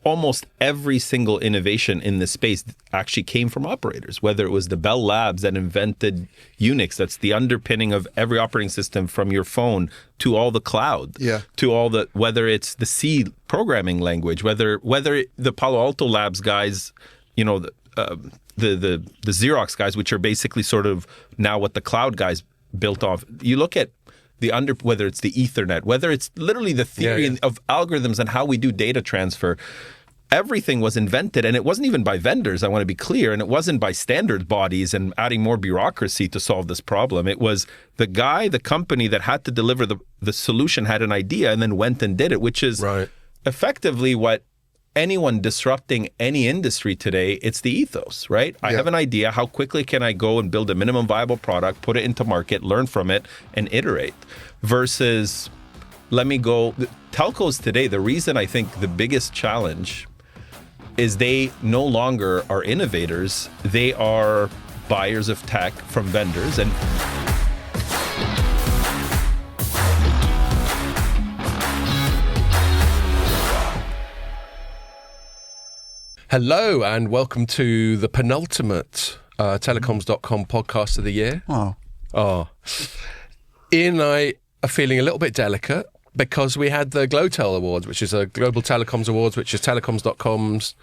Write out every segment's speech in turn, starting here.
almost every single innovation in this space actually came from operators, whether it was the Bell Labs that invented Unix, that's the underpinning of every operating system from your phone to all the cloud, to all the, whether it's the C programming language, whether the Palo Alto Labs guys, you know, the Xerox guys, which are basically sort of now what the cloud guys built off. You look at whether it's the Ethernet, whether it's literally the theory of algorithms and how we do data transfer, everything was invented, and it wasn't even by vendors, I want to be clear, and it wasn't by standards bodies and adding more bureaucracy to solve this problem. It was the company that had to deliver the solution had an idea and then went and did it, which is effectively what anyone disrupting any industry today, it's the ethos, right? I have an idea. How quickly can I go and build a minimum viable product, put it into market, learn from it, and iterate? Versus, let me go. Telcos today, the reason I think the biggest challenge is they no longer are innovators. They are buyers of tech from vendors. And hello and welcome to the penultimate Telecoms.com podcast of the year. Ian and I are feeling a little bit delicate because we had the GloTel Awards, which is a Global Telecoms Awards, which is Telecoms.com's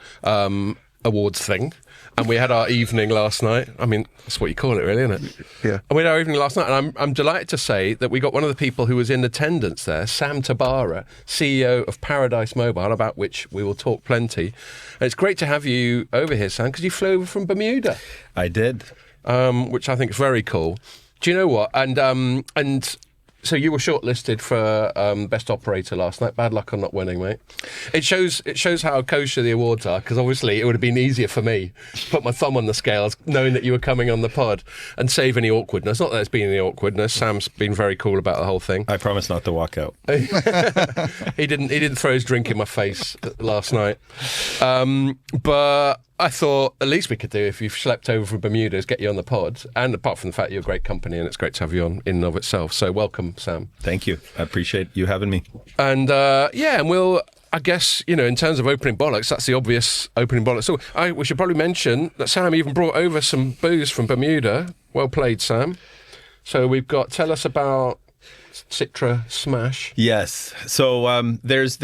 awards thing. And we had our evening last night. I mean, that's what you call it, really, isn't it? Yeah. And we had our evening last night, and I'm delighted to say that we got one of the people who was in attendance there, Sam Tabara, CEO of Paradise Mobile, about which we will talk plenty. And it's great to have you over here, Sam, because you flew over from Bermuda. I did. Which I think is very cool. Do you know what? And so you were shortlisted for Best Operator last night. Bad luck on not winning, mate. It shows how kosher the awards are, because obviously it would have been easier for me to put my thumb on the scales knowing that you were coming on the pod and save any awkwardness. Not that there's been any awkwardness. Sam's been very cool about the whole thing. I promise not to walk out. He didn't throw his drink in my face last night. But I thought at least we could do, if you've schlepped over from Bermuda, is get you on the pod. And apart from the fact you're a great company and it's great to have you on in and of itself. So welcome, Sam. Thank you. I appreciate you having me. And and we'll, I guess, you know, in terms of opening bollocks, that's the obvious opening bollocks. So we should probably mention that Sam even brought over some booze from Bermuda. Well played, Sam. So we've got, tell us about Citra Smash. Yes. So there's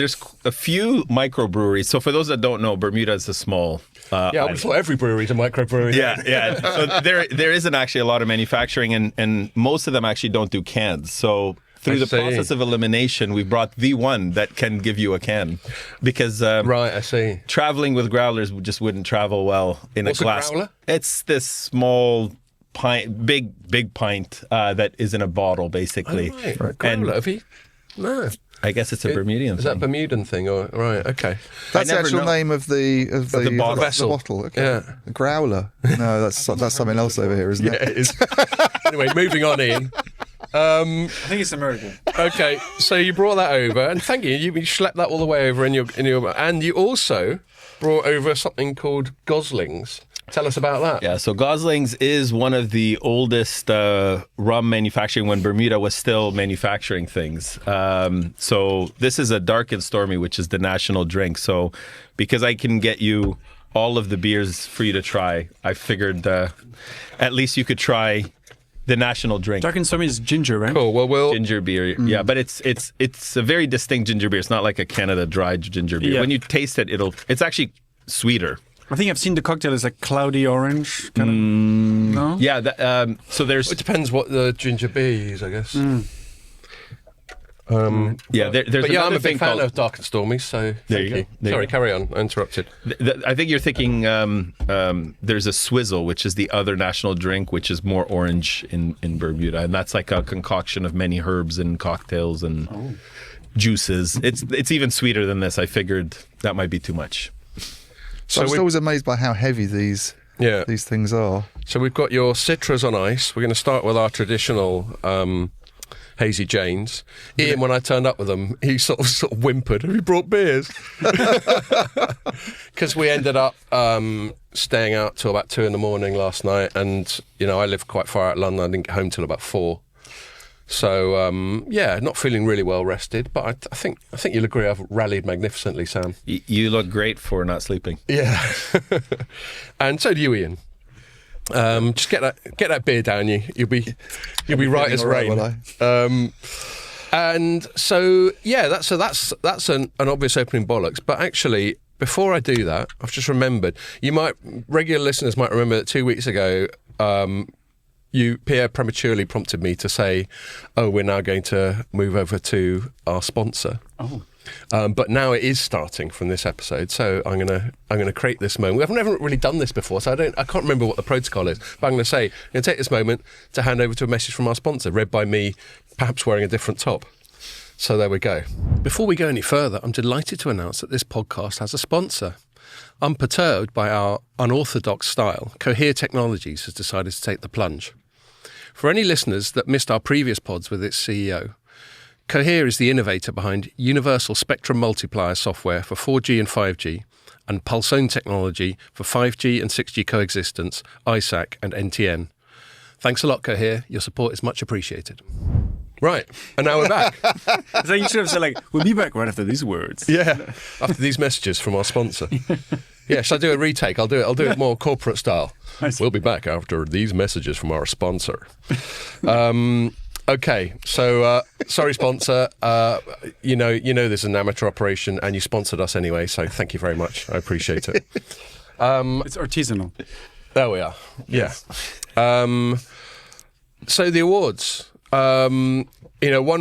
a few microbreweries. So for those that don't know, Bermuda is a small... I thought every brewery is a microbrewery. Yeah. So there isn't actually a lot of manufacturing, and most of them actually don't do cans. So through the process of elimination, we brought the one that can give you a can, because right, I see. Traveling with growlers just wouldn't travel well in a glass. A growler? It's this small pint, big pint that is in a bottle, basically. Oh, right. Growler, have you? No. I guess it's a Bermudian thing. Is that a Bermudan thing? Or right, okay. That's the actual name of the bottle. The bottle. Okay. Yeah. A growler. No, that's something else over here, isn't it? Yeah, it is. Anyway, moving on, Ian. I think it's American. Okay, so you brought that over, and thank you. You schlepped that all the way over in your, and you also brought over something called Goslings. Tell us about that. Yeah, so Goslings is one of the oldest rum manufacturing when Bermuda was still manufacturing things. So this is a dark and stormy, which is the national drink. So because I can get you all of the beers for you to try, I figured at least you could try the national drink. Dark and stormy is ginger, right? Cool. Well, we'll ginger beer. Yeah, but it's a very distinct ginger beer. It's not like a Canada Dry ginger beer. Yeah. When you taste it, it's actually sweeter. I think I've seen the cocktail as a cloudy orange kind of. No? Yeah, so there's... It depends what the ginger beer you use, I guess. There's I'm another a big thing fan called... of Dark and Stormy, so There you go. Sorry, carry on. I interrupted. I think you're thinking there's a Swizzle, which is the other national drink, which is more orange in Bermuda. And that's like a concoction of many herbs and cocktails and juices. It's even sweeter than this. I figured that might be too much. So I'm just always amazed by how heavy these things are. So we've got your Citras on ice. We're going to start with our traditional Hazy Janes. Ian, when I turned up with them, he sort of whimpered, "Have you brought beers?" Because we ended up staying out till about 2 a.m. last night, and I live quite far out of London. I didn't get home till about 4. So not feeling really well rested, but I think you'll agree I've rallied magnificently, Sam. You look great for not sleeping. Yeah, and so do you, Ian. Just get that beer down you. You'll be right as rain. And so that's an obvious opening bollocks. But actually, before I do that, I've just remembered. Regular listeners might remember that 2 weeks ago, Pierre prematurely prompted me to say, "Oh, we're now going to move over to our sponsor." Oh. But now it is starting from this episode, so I'm gonna create this moment. We've never really done this before, so I can't remember what the protocol is. But I'm going to take this moment to hand over to a message from our sponsor, read by me, perhaps wearing a different top. So there we go. Before we go any further, I'm delighted to announce that this podcast has a sponsor. Unperturbed by our unorthodox style, Cohere Technologies has decided to take the plunge. For any listeners that missed our previous pods with its CEO, Cohere is the innovator behind Universal Spectrum Multiplier software for 4G and 5G and Pulsone technology for 5G and 6G coexistence, ISAC and NTN. Thanks a lot, Cohere. Your support is much appreciated. Right, and now we're back. So you should have said, we'll be back right after these words. Yeah, after these messages from our sponsor. Yeah, shall I do a retake? I'll do it more corporate style. We'll be back after these messages from our sponsor. Okay, so sorry, sponsor. You know this is an amateur operation, and you sponsored us anyway. So thank you very much. I appreciate it. It's artisanal. There we are. Yes. Yeah. So the awards. One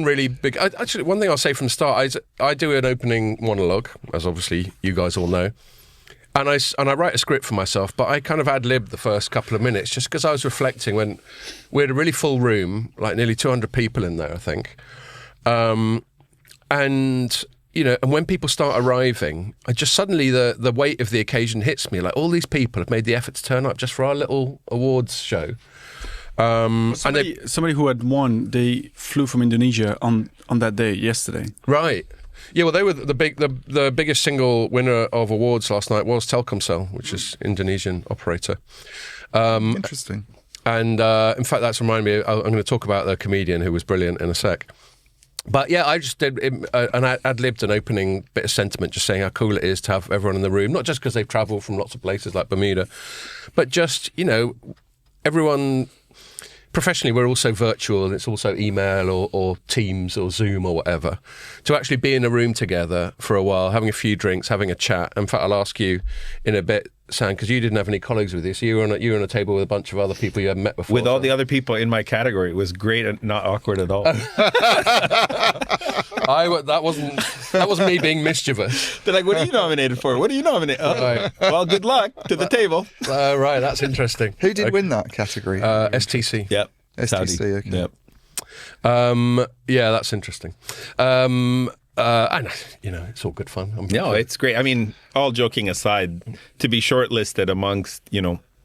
really big. Actually, one thing I'll say from the start is I do an opening monologue, as obviously you guys all know. And I write a script for myself, but I kind of ad-libbed the first couple of minutes just because I was reflecting when we had a really full room, like nearly 200 people in there, I think. And when people start arriving, I just suddenly the weight of the occasion hits me. Like all these people have made the effort to turn up just for our little awards show. Somebody who had won, they flew from Indonesia on that day, yesterday. Right. Yeah, well, they were the biggest single winner of awards last night was Telecoms.com, which is Indonesian operator. Interesting. And in fact, that's reminded me. I'm going to talk about the comedian who was brilliant in a sec. But yeah, I just did an ad-libbed an opening bit of sentiment, just saying how cool it is to have everyone in the room, not just because they've travelled from lots of places like Bermuda, but just everyone. Professionally, we're also virtual, and it's also email or Teams or Zoom or whatever. To actually be in a room together for a while, having a few drinks, having a chat. In fact, I'll ask you in a bit, Sam, because you didn't have any colleagues with you, so you were on a table with a bunch of other people you hadn't met before. With all the other people in my category, it was great and not awkward at all. That wasn't me being mischievous. They're like, "What are you nominated for? What are you nominated?" Right. Well, good luck to the table. Right, that's interesting. Who did win that category? STC. Yep. STC. Saudi. Okay. Yep. Yeah, that's interesting. And it's all good fun. It's great. I mean, all joking aside, to be shortlisted amongst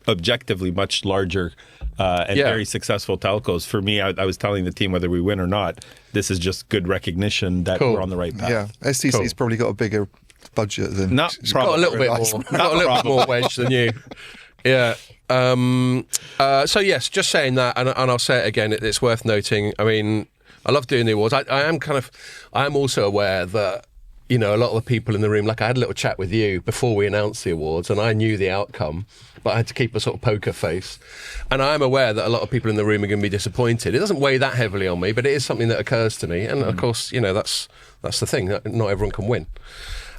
objectively much larger and very successful telcos. For me, I was telling the team whether we win or not, this is just good recognition that we're on the right path. Yeah, STC's probably got a bigger budget than... Got a little bit more. Got a little bit more wedge than you. Yeah. So yes, just saying that, and I'll say it again. It's worth noting. I mean, I love doing the awards. I am also aware that a lot of the people in the room. Like I had a little chat with you before we announced the awards, and I knew the outcome, but I had to keep a sort of poker face. And I am aware that a lot of people in the room are going to be disappointed. It doesn't weigh that heavily on me, but it is something that occurs to me. And of course, that's the thing. Not everyone can win.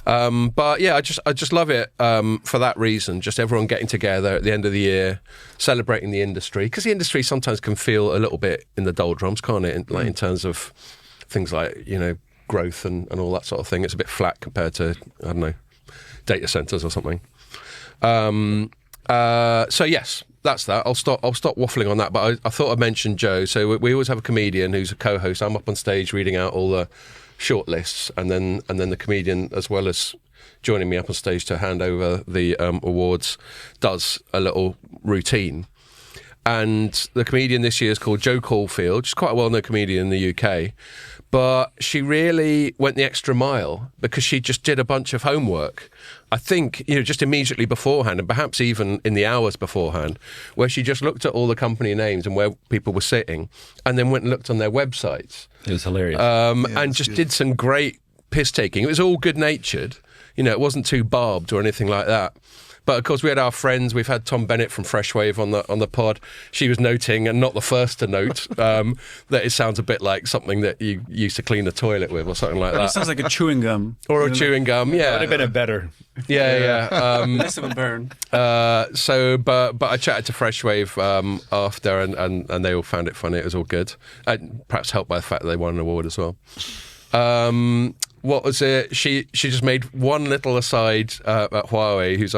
But yeah, I just love it for that reason. Just everyone getting together at the end of the year, celebrating the industry, because the industry sometimes can feel a little bit in the doldrums, can't it? In terms of things like growth and all that sort of thing. It's a bit flat compared to data centers or something. So yes, that's that. I'll stop waffling on that. But I thought I'd mention Joe. So we always have a comedian who's a co-host. I'm up on stage reading out all the short lists, and then the comedian, as well as joining me up on stage to hand over the awards, does a little routine. and the comedian this year is called Jo Caulfield. She's quite a well-known comedian in the UK, but she really went the extra mile because she just did a bunch of homework. I think, just immediately beforehand, and perhaps even in the hours beforehand, where she just looked at all the company names and where people were sitting, and then went and looked on their websites. It was hilarious. And just did some great piss-taking. It was all good-natured. It wasn't too barbed or anything like that. But of course, we had our friends. We've had Tom Bennett from Freshwave on the pod. She was noting, and not the first to note, that it sounds a bit like something that you used to clean the toilet with, or something like that. It sounds like a chewing gum. Or a chewing gum. Yeah, would have been a better. Yeah. Less of a burn. But I chatted to Freshwave after, and they all found it funny. It was all good, and perhaps helped by the fact that they won an award as well. What was it? She just made one little aside at Huawei, who's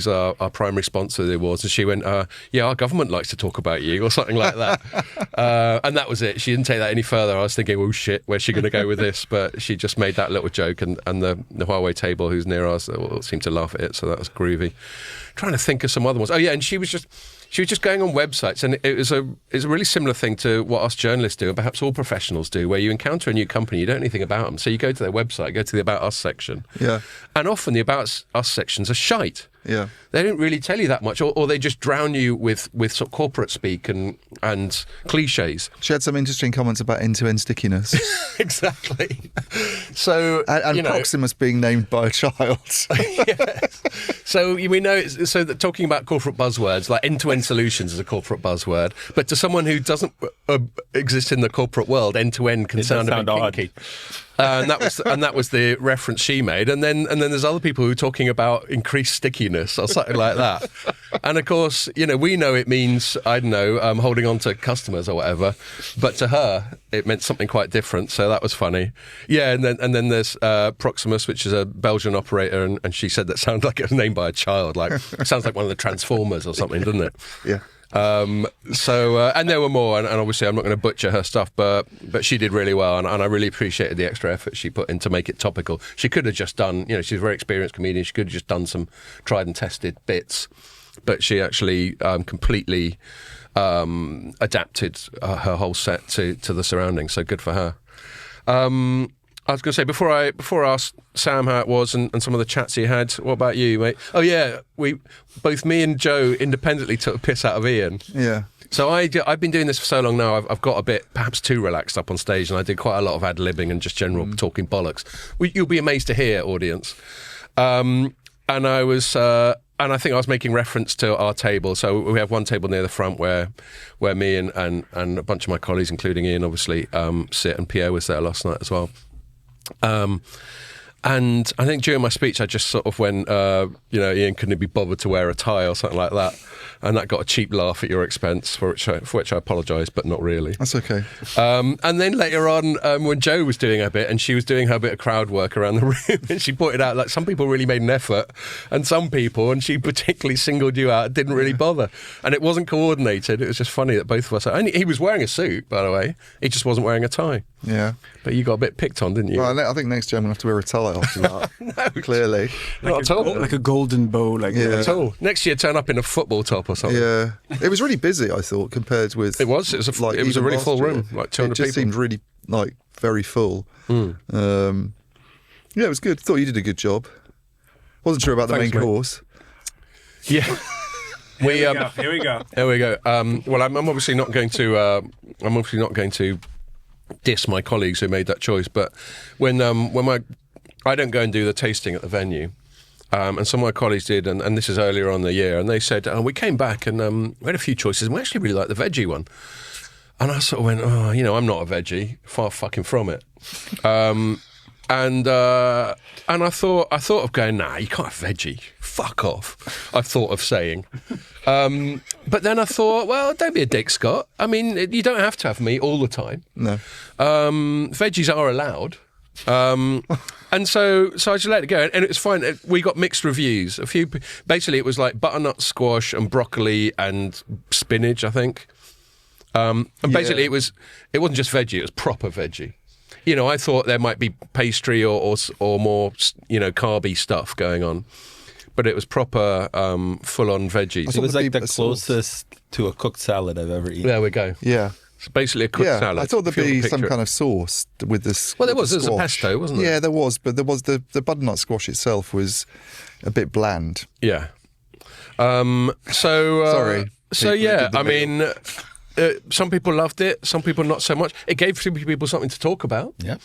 our primary sponsor of the awards, and she went, "Yeah, our government likes to talk about you," or something like that. And that was it. She didn't take that any further. I was thinking, "Oh shit, where's she going to go with this?" But she just made that little joke, and the Huawei table, who's near us, seemed to laugh at it. So that was groovy. Trying to think of some other ones. Oh yeah, and she was just going on websites, and it's a really similar thing to what us journalists do, and perhaps all professionals do, where you encounter a new company, you don't know anything about them, so you go to their website, go to the About Us section, and often the About Us sections are shite. Yeah, they don't really tell you that much, or they just drown you with sort of corporate speak and cliches. She had some interesting comments about end-to-end stickiness. Exactly. So and Proximus being named by a child. Yes. So we know so that talking about corporate buzzwords like end-to-end solutions is a corporate buzzword, but to someone who doesn't exist in the corporate world, end-to-end can sound a bit kinky. And that was the reference she made, and then there's other people who are talking about increased stickiness or something like that. And of course, we know it means, I don't know, holding on to customers or whatever, but to her it meant something quite different. So that was funny. Yeah, and then there's Proximus, which is a Belgian operator, and she said that sounded like it was named by a child. Like it sounds like one of the Transformers or something, doesn't it? Yeah. And there were more, and obviously I'm not going to butcher her stuff, but she did really well, and I really appreciated the extra effort she put in to make it topical. She could have just done, she's a very experienced comedian, she could have just done some tried and tested bits, but she actually completely adapted her whole set to the surroundings, so good for her. I was going to say, before I asked Sam how it was and some of the chats he had, what about you, mate? Oh, yeah, both me and Joe independently took a piss out of Ian. Yeah. So I've been doing this for so long now, I've got a bit, perhaps too relaxed up on stage, and I did quite a lot of ad-libbing and just general talking bollocks. You'll be amazed to hear, audience. And I was... And I think I was making reference to our table. So we have one table near the front where me and a bunch of my colleagues, including Ian, obviously, sit, and Pierre was there last night as well. And I think during my speech, I just sort of went, Ian, couldn't be bothered to wear a tie or something like that? And that got a cheap laugh at your expense, for which I apologise, but not really. That's okay. And then later on, when Jo was doing her bit, and she was doing her bit of crowd work around the room, and she pointed out, like, some people really made an effort, and some people, and she particularly singled you out, didn't really bother. And it wasn't coordinated. It was just funny that both of us... And he was wearing a suit, by the way. He just wasn't wearing a tie. Yeah. But you got a bit picked on, didn't you? Well, I think next year I'm going to have to wear a tie after that. No, clearly. Not at all. Like a golden bow. Not at all. Next year, turn up in a football top or something. Yeah. It was really busy, I thought, compared with... It was a really full room, like 200 people. It just seemed really, very full. Yeah, it was good. Thought you did a good job. Wasn't sure about the main course. Yeah. Here we go. Well, I'm obviously not going to diss my colleagues who made that choice, but when I don't go and do the tasting at the venue, and some of my colleagues did, and this is earlier on in the year, and they said, we came back and we had a few choices, and we actually really liked the veggie one. And I sort of went, I'm not a veggie, far fucking from it. And I thought of going, nah, you can't have veggie. Fuck off. I thought of saying. But then I thought, well, don't be a dick, Scott. I mean, you don't have to have meat all the time. No. Veggies are allowed. And so I just let it go, and it was fine. We got mixed reviews. Basically, it was like butternut squash and broccoli and spinach, I think. And basically, it wasn't just veggie; it was proper veggie. I thought there might be pastry or more, carby stuff going on. but it was proper full-on veggies. It was like the a sauce. closest to a cooked salad I've ever eaten. There we go. Yeah. It's basically a cooked Yeah, salad. I thought there'd if you be want to some picture kind it. of sauce with this. Well, there with was. the There was a squash. pesto, wasn't there? Yeah, there was, but there was the butternut squash itself was a bit bland. Yeah. Sorry, So people who yeah, did the I mean, some people loved it. Some people not so much. It gave some people something to talk about. Yeah,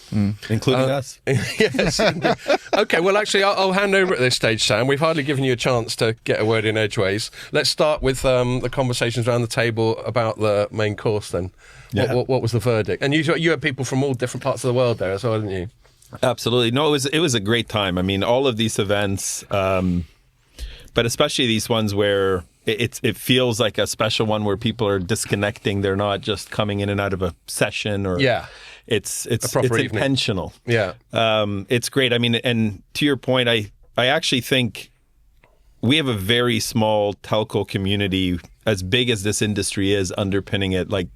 including us. Yes. Indeed. Okay. Well, actually, I'll hand over at this stage, Sam. We've hardly given you a chance to get a word in edgeways. Let's start with the conversations around the table about the main course. Then, Yeah. what was the verdict? And you had people from all different parts of the world there as well, didn't you? Absolutely. No, it was a great time. I mean, all of these events, but especially these ones where it feels like a special one where people are disconnecting. They're not just coming in and out of a session or it's proper evening. intentional. Yeah. It's great. I mean, and to your point, I actually think we have a very small telco community, as big as this industry is, underpinning it. Like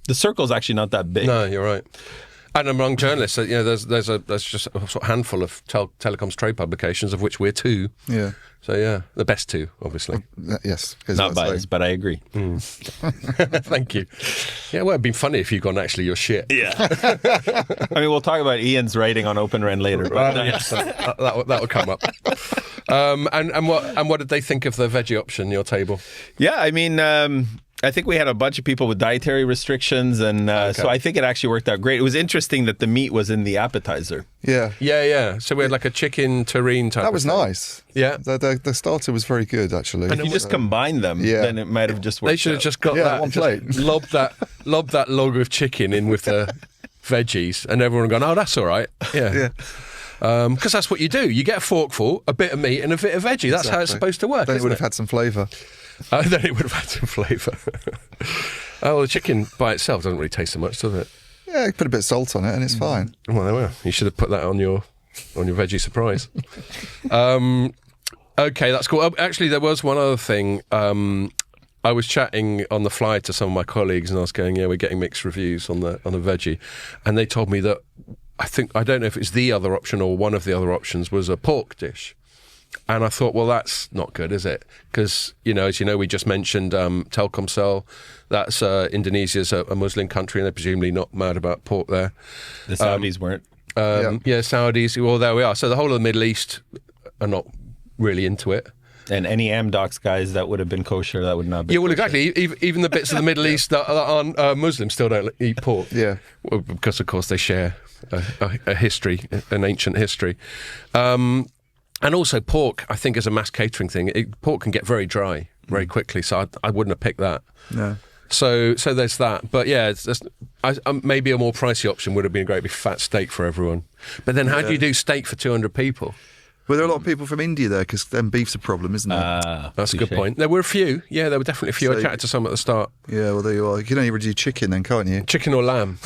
the circle's actually not that big. No, you're right. And among journalists, there's just a sort of handful of telecoms trade publications, of which we're two. Yeah. So yeah, the best two, obviously. Yes. Not biased, but I agree. Thank you. Yeah, well, it'd been funny if you'd gone, actually, you're shit. Yeah. I mean, we'll talk about Ian's writing on Open RAN later. But Yes, that will come up. And what did they think of the veggie option, your table? yeah, I mean, I think we had a bunch of people with dietary restrictions, and so I think it actually worked out great. It was interesting that the meat was in the appetizer. Yeah. Yeah. So we had like a chicken terrine type. That was of thing. nice. Yeah. The starter was very good, actually. If you just combine them, then it might have just worked They should have out. just got Yeah, that. one just plate. lobbed that log of chicken in with the veggies, and everyone gone, oh, that's all right. Yeah. Yeah. Because that's what you do. You get a forkful, a bit of meat, and a bit of veggie. That's how it's Exactly. supposed to work. Then it isn't would have had some flavour. Then it would have had some flavour. Oh, the chicken by itself doesn't really taste so much, does it? Yeah, put a bit of salt on it and it's fine. Well, there we are. You should have put that on your veggie surprise. Okay, that's cool. Actually, there was one other thing. I was chatting on the fly to some of my colleagues, and I was going, "Yeah, we're getting mixed reviews on the veggie," and they told me that I don't know if it's the other option or one of the other options was a pork dish. And I thought, well, that's not good, is it? Because, as you know, we just mentioned Telkomsel. That's Indonesia's a Muslim country, and they're presumably not mad about pork there. The Saudis weren't. Yeah, Saudis. Well, there we are. So the whole of the Middle East are not really into it. And any Amdocs guys that would have been kosher, that would not be. Yeah, well, kosher. exactly. Even the bits of the Middle East that aren't Muslim still don't eat pork. Yeah. Well, because, of course, they share a history, an ancient history. And also pork, I think, is a mass catering thing. Pork can get very dry very quickly, so I wouldn't have picked that. No. So there's that. But yeah, maybe a more pricey option would have been a great big fat steak for everyone. But then how do you do steak for 200 people? Well, there are a lot of people from India there because then beef's a problem, isn't it? That's a good touche. point. There were a few. Yeah, there were definitely a few. I So- chatted to some at the start. Yeah, well, there you are. You can only really do chicken then, can't you? Chicken or lamb?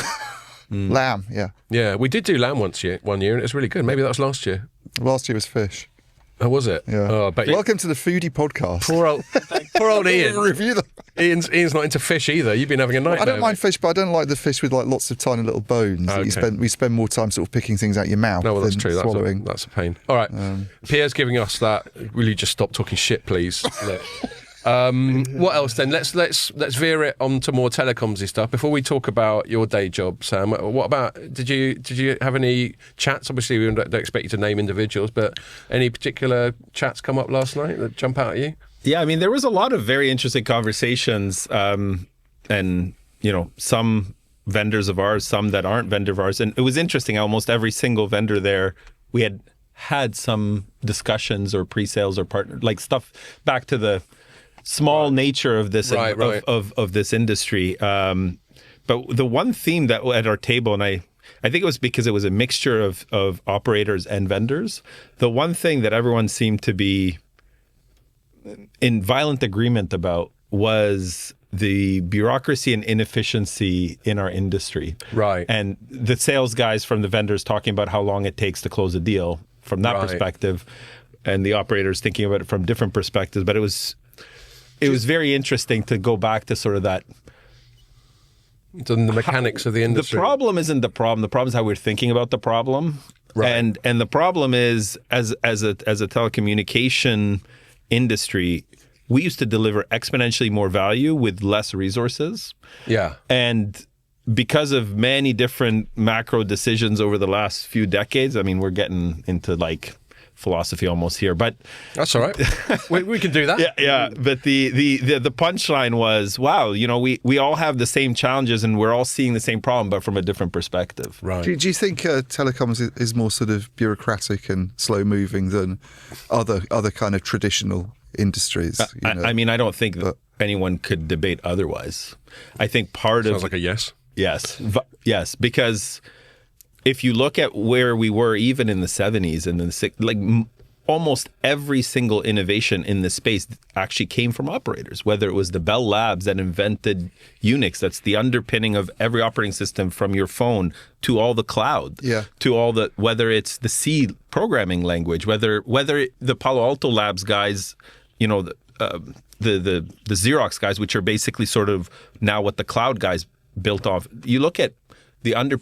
Lamb, yeah. Yeah, we did do lamb one year, and it was really good. Maybe that was last year. Last year was fish. Oh, was it? Yeah. Oh, I bet you. Welcome to the Foodie Podcast. Poor old Ian. Review them. Ian's not into fish either. You've been having a nightmare. I don't mind mate. fish, but I don't like the fish with like lots of tiny little bones. That Okay. we spend more time sort of picking things out your mouth No, well, that's than true. swallowing. That's a pain. All right. Pierre's giving us that. Will you just stop talking shit, please? Look. What else then? Let's veer it on to more telecoms-y stuff. Before we talk about your day job, Sam, what about, did you have any chats? Obviously, we don't expect you to name individuals, but any particular chats come up last night that jump out at you? Yeah, I mean, there was a lot of very interesting conversations, and some vendors of ours, some that aren't vendor of ours, and it was interesting. Almost every single vendor there, we had some discussions or pre-sales or partner like stuff back to the small nature of this Right. of this industry. But the one theme that at our table, and I think it was because it was a mixture of operators and vendors. The one thing that everyone seemed to be in violent agreement about was the bureaucracy and inefficiency in our industry. Right. And the sales guys from the vendors talking about how long it takes to close a deal from that Right. perspective, and the operators thinking about it from different perspectives. But it was very interesting to go back to sort of that. The mechanics of the industry. The problem isn't the problem. The problem is how we're thinking about the problem. And the problem is, as a telecommunication industry, we used to deliver exponentially more value with less resources. Yeah. And because of many different macro decisions over the last few decades, I mean, we're getting into like philosophy almost here, but that's all right. we can do that. Yeah. But the punchline was, wow, you know, we all have the same challenges and we're all seeing the same problem, but from a different perspective. Right. Do you think telecoms is more sort of bureaucratic and slow moving than other kind of traditional industries? I mean, I don't think that anyone could debate otherwise. I think Sounds like a yes. Yes, because if you look at where we were even in the 70s and the almost every single innovation in this space actually came from operators, whether it was the Bell Labs that invented Unix, that's the underpinning of every operating system from your phone to all the cloud, to all the, whether it's the C programming language, whether the Palo Alto Labs guys, you know, the Xerox guys, which are basically sort of now what the cloud guys built off. You look at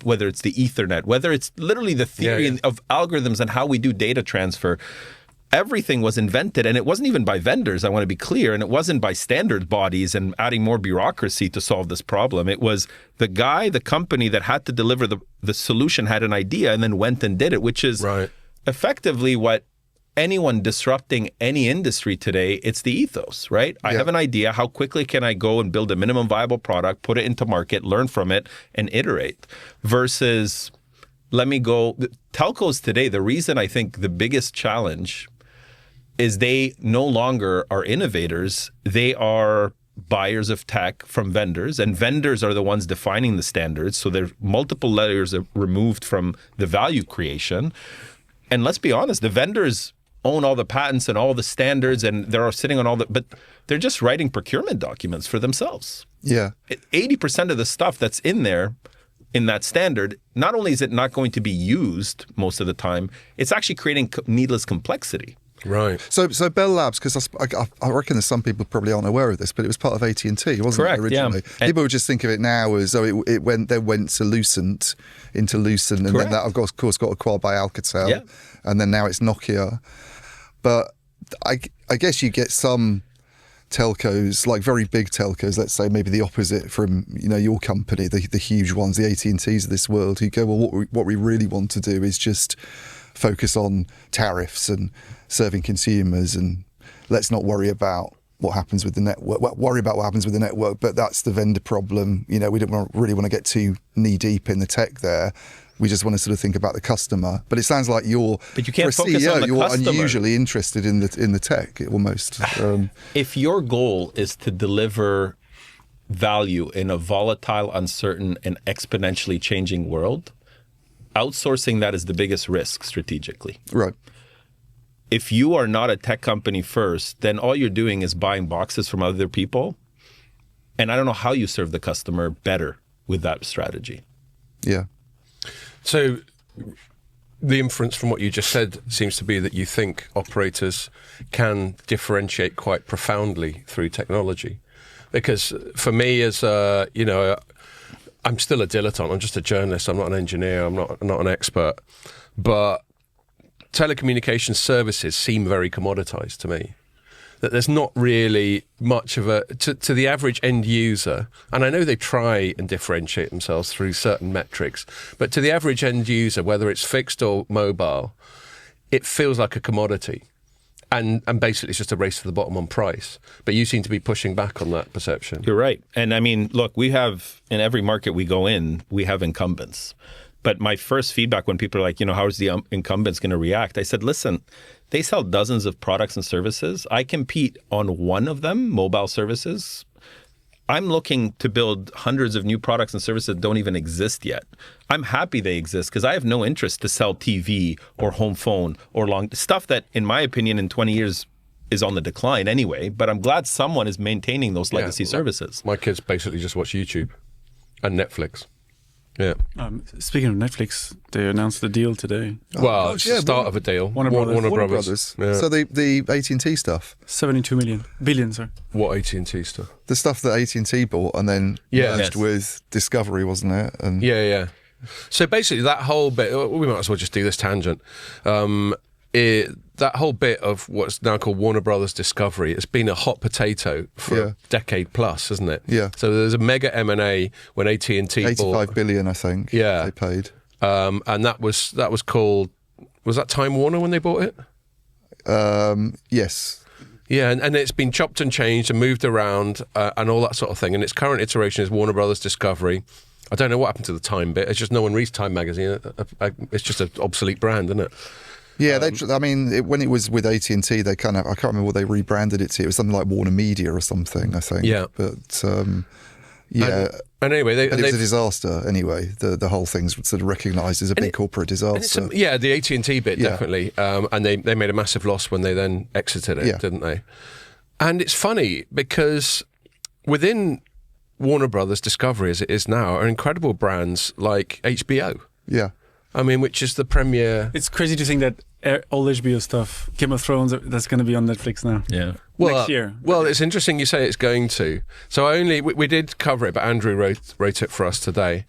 whether it's the Ethernet, whether it's literally the theory of algorithms and how we do data transfer, everything was invented, and it wasn't even by vendors, I want to be clear, and it wasn't by standard bodies and adding more bureaucracy to solve this problem. It was the company that had to deliver the solution had an idea and then went and did it, which is effectively what anyone disrupting any industry today, it's the ethos, right? I have an idea. How quickly can I go and build a minimum viable product, put it into market, learn from it, and iterate? Versus, let me go. Telcos today, the reason I think the biggest challenge is they no longer are innovators. They are buyers of tech from vendors, and vendors are the ones defining the standards. So there's multiple layers removed from the value creation. And let's be honest, the vendors own all the patents and all the standards, and they're sitting on but they're just writing procurement documents for themselves. Yeah. 80% of the stuff that's in there, in that standard, not only is it not going to be used most of the time, it's actually creating needless complexity. Right. So Bell Labs, because I reckon there's some people probably aren't aware of this, but it was part of AT&T, wasn't it, originally? Yeah. People would just think of it now as though it went to Lucent, and then that of course got acquired by Alcatel, and then now it's Nokia. But I guess you get some telcos, like very big telcos, let's say maybe the opposite from your company, the huge ones, the AT&Ts of this world, who go, well, what we really want to do is just focus on tariffs and serving consumers, and let's not worry about what happens with the network. Well, worry about what happens with the network, but that's the vendor problem. We don't really want to get too knee deep in the tech there. We just want to sort of think about the customer. But it sounds like but you can't for a focus CEO, on the you're customer. Unusually interested in the tech almost. If your goal is to deliver value in a volatile, uncertain, and exponentially changing world, outsourcing that is the biggest risk strategically. Right. If you are not a tech company first, then all you're doing is buying boxes from other people. And I don't know how you serve the customer better with that strategy. Yeah. So the inference from what you just said seems to be that you think operators can differentiate quite profoundly through technology. Because for me, as I'm still a dilettante. I'm just a journalist. I'm not an engineer. I'm not an expert. But telecommunication services seem very commoditized to me. That there's not really much of to the average end user, and I know they try and differentiate themselves through certain metrics, but to the average end user, whether it's fixed or mobile, it feels like a commodity. And basically it's just a race to the bottom on price. But you seem to be pushing back on that perception. You're right. And I mean, look, we have, in every market we go in, we have incumbents. But my first feedback when people are like, how is the incumbents going to react? I said, listen, they sell dozens of products and services. I compete on one of them, mobile services. I'm looking to build hundreds of new products and services that don't even exist yet. I'm happy they exist because I have no interest to sell TV or home phone or stuff that, in my opinion, in 20 years is on the decline anyway. But I'm glad someone is maintaining those legacy services. My kids basically just watch YouTube and Netflix. Yeah. Speaking of Netflix, they announced the deal today. Well, it's the start of a deal. Warner Brothers. Yeah. So the AT&T stuff. 72 billion, sorry. What AT&T stuff? The stuff that AT&T bought and then merged with Discovery, wasn't it? And Yeah. So basically, that whole bit, we might as well just do this tangent. That whole bit of what's now called Warner Brothers Discovery has been a hot potato for a decade plus, hasn't it? Yeah. So there's a mega M&A when AT&T bought 85 billion, I think. Yeah. They paid. And that was called, was that Time Warner when they bought it? Yes. Yeah, and it's been chopped and changed and moved around and all that sort of thing. And its current iteration is Warner Brothers Discovery. I don't know what happened to the Time bit. It's just no one reads Time magazine. It's just an obsolete brand, isn't it? Yeah, when it was with AT&T, they kind of, I can't remember what they rebranded it to. It was something like Warner Media or something, I think. Yeah. But, yeah. And anyway, it was a disaster anyway. The whole thing's sort of recognised as a big corporate disaster. The AT&T bit, definitely. And they made a massive loss when they then exited it, didn't they? And it's funny because within Warner Brothers Discovery, as it is now, are incredible brands like HBO. Yeah. I mean, which is the premier... It's crazy to think that all HBO stuff, Game of Thrones, that's going to be on Netflix now. Yeah. Next year. Well, it's interesting you say it's going to. So we did cover it, but Andrew wrote it for us today.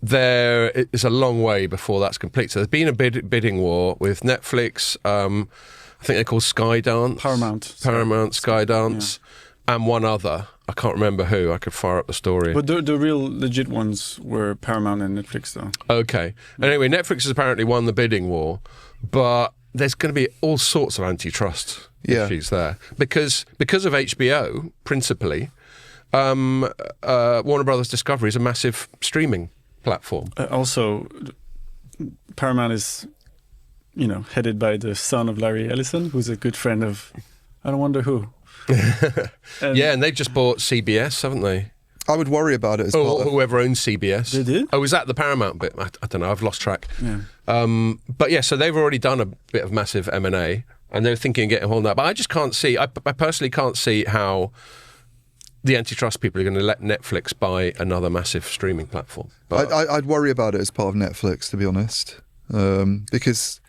There is a long way before that's complete. So there's been a bidding war with Netflix, I think they're called Skydance. Paramount, Skydance, and one other. I can't remember who. I could fire up the story. But the real legit ones were Paramount and Netflix, though. Okay. Anyway, Netflix has apparently won the bidding war, but there's going to be all sorts of antitrust issues there because of HBO principally. Warner Brothers Discovery is a massive streaming platform. Also, Paramount is, headed by the son of Larry Ellison, who's a good friend of, I don't wonder who. And they've just bought CBS, haven't they? I would worry about it as whoever owns CBS. They did? Oh, was that the Paramount bit? I don't know. I've lost track. Yeah. But yeah, so they've already done a bit of massive M&A, and they're thinking of getting a hold of that. But I just can't see. I personally can't see how the antitrust people are going to let Netflix buy another massive streaming platform. But I'd worry about it as part of Netflix, to be honest, because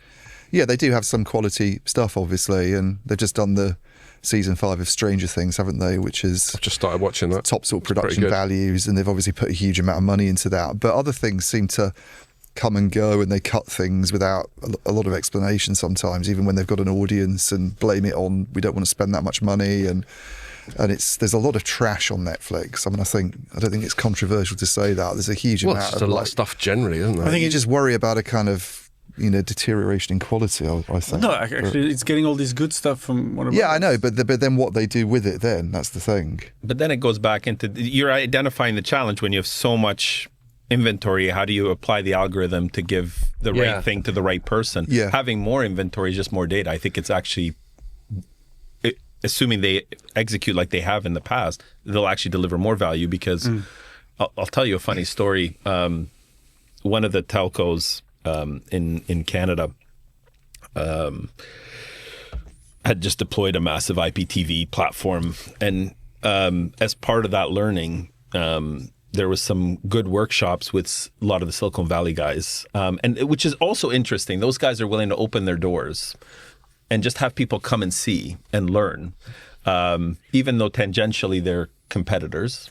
they do have some quality stuff, obviously, and they've just done the season 5 of Stranger Things, haven't they? Which is I've just started watching that. Top sort of production values, and they've obviously put a huge amount of money into that. But other things seem to come and go, and they cut things without a lot of explanation sometimes, even when they've got an audience, and blame it on we don't want to spend that much money, and there's a lot of trash on Netflix. I mean, I don't think it's controversial to say that there's a huge amount it's just of a lot of stuff generally, isn't there? I think you just worry about a kind of deterioration in quality. I think. No, actually, it's getting all this good stuff from one of. Yeah, I know, but then what they do with it, that's the thing. But then it goes back into you're identifying the challenge when you have so much inventory. How do you apply the algorithm to give the right thing to the right person? Yeah. Having more inventory is just more data. I think it's actually, assuming they execute like they have in the past, they'll actually deliver more value because I'll tell you a funny story. One of the telcos in Canada had just deployed a massive IPTV platform, and as part of that learning, there was some good workshops with a lot of the Silicon Valley guys, and which is also interesting. Those guys are willing to open their doors and just have people come and see and learn, even though tangentially they're competitors.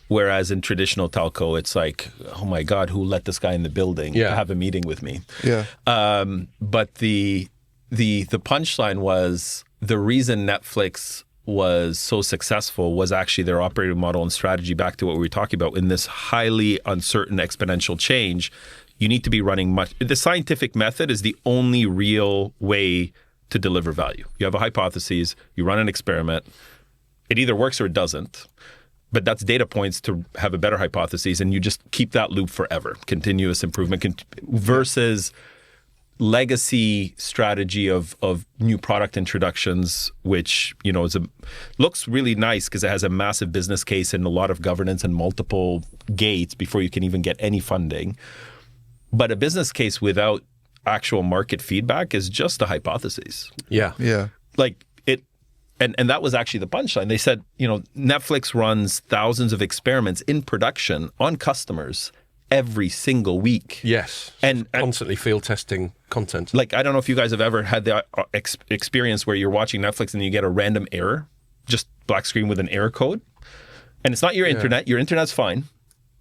Whereas in traditional telco, it's like, oh my God, who let this guy in the building to have a meeting with me? Yeah. But the punchline was the reason Netflix was so successful was actually their operating model and strategy. Back to what we were talking about, in this highly uncertain exponential change, you need to be running the scientific method is the only real way to deliver value. You have a hypothesis, you run an experiment, it either works or it doesn't. But that's data points to have a better hypothesis, and you just keep that loop forever. Continuous improvement versus legacy strategy of new product introductions, which looks really nice because it has a massive business case and a lot of governance and multiple gates before you can even get any funding. But a business case without actual market feedback is just a hypothesis. Yeah. And that was actually the punchline. They said, Netflix runs thousands of experiments in production on customers every single week. Yes. And constantly field testing content. Like, I don't know if you guys have ever had the experience where you're watching Netflix and you get a random error, just black screen with an error code. And it's not your internet. Your internet's fine.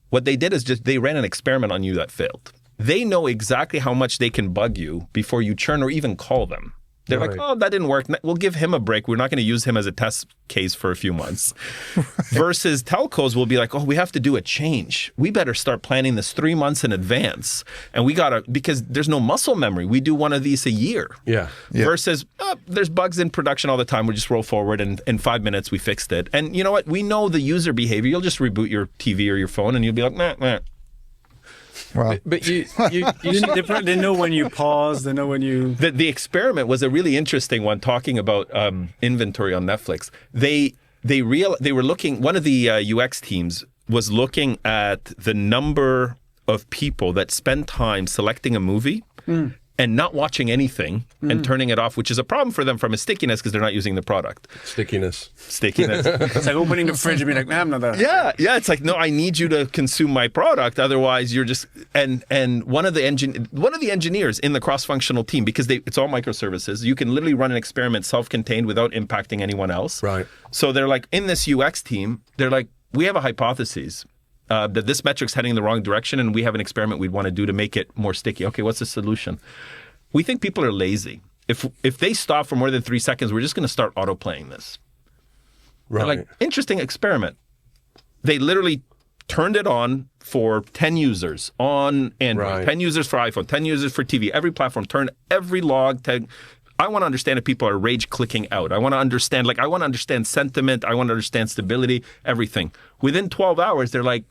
what they did is just they ran an experiment on you that failed. They know exactly how much they can bug you before you churn or even call them. They're like, oh, that didn't work. We'll give him a break. We're not going to use him as a test case for a few months. Versus telcos will be like, oh, we have to do a change. We better start planning this 3 months in advance. And we got to, because there's no muscle memory. We do one of these a year. Yeah. Versus, there's bugs in production all the time. We just roll forward and in 5 minutes we fixed it. And you know what? We know the user behavior. You'll just reboot your TV or your phone and you'll be like, nah. Well, But you They know when you pause. They know when you. The experiment was a really interesting one, talking about inventory on Netflix. They were looking. One of the UX teams was looking at the number of people that spend time selecting a movie and not watching anything and turning it off, which is a problem for them from a stickiness because they're not using the product. Stickiness. It's like opening the fridge and being like, nah, I'm not that. Yeah. It's like, no, I need you to consume my product. Otherwise, you're just and one of the engineers in the cross-functional team, because it's all microservices. You can literally run an experiment self-contained without impacting anyone else. Right. So they're like, in this UX team, they're like, we have a hypothesis that this metric's heading in the wrong direction, and we have an experiment we'd want to do to make it more sticky. Okay, what's the solution? We think people are lazy. If they stop for more than 3 seconds, we're just going to start auto-playing this. Right. Like, interesting experiment. They literally turned it on for 10 users on Android, 10 users for iPhone, 10 users for TV, every platform, turn every log tag. I want to understand if people are rage clicking out. I want to understand sentiment. I want to understand stability, everything. Within 12 hours, they're like,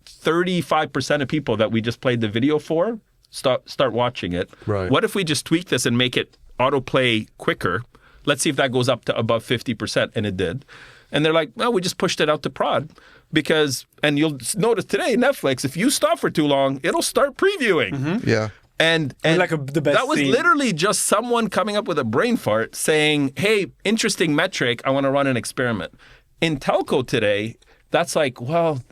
35% of people that we just played the video for start watching it. Right. What if we just tweak this and make it autoplay quicker? Let's see if that goes up to above 50%, and it did. And they're like, well, we just pushed it out to prod because, and you'll notice today, Netflix, if you stop for too long, it'll start previewing. Mm-hmm. Yeah. And like the best that was theme. literally just someone coming up with a brain fart saying, hey, interesting metric, I want to run an experiment. In telco today, that's like, well,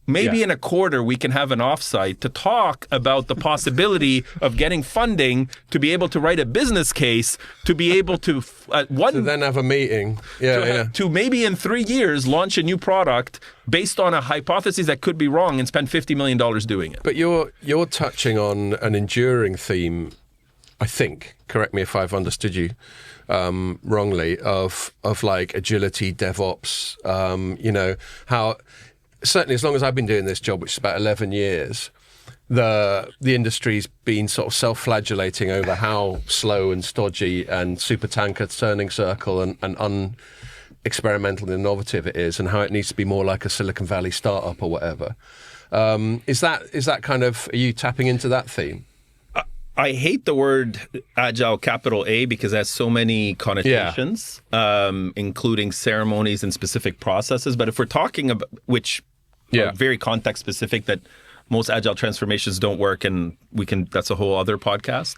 maybe in a quarter we can have an offsite to talk about the possibility of getting funding to be able to write a business case, to be able to To then have a meeting. to maybe in 3 years launch a new product based on a hypothesis that could be wrong and spend $50 million doing it. But you're touching on an enduring theme, I think. Correct me if I've understood you wrongly. Of like agility, DevOps. How. Certainly, as long as I've been doing this job, which is about 11 years, the industry's been sort of self-flagellating over how slow and stodgy and supertanker turning circle and un-experimental and innovative it is, and how it needs to be more like a Silicon Valley startup or whatever. Is that kind of, are you tapping into that theme? I hate the word agile, capital A, because it has so many connotations, including ceremonies and specific processes. But if we're talking about, which are very context specific, that most agile transformations don't work, and that's a whole other podcast.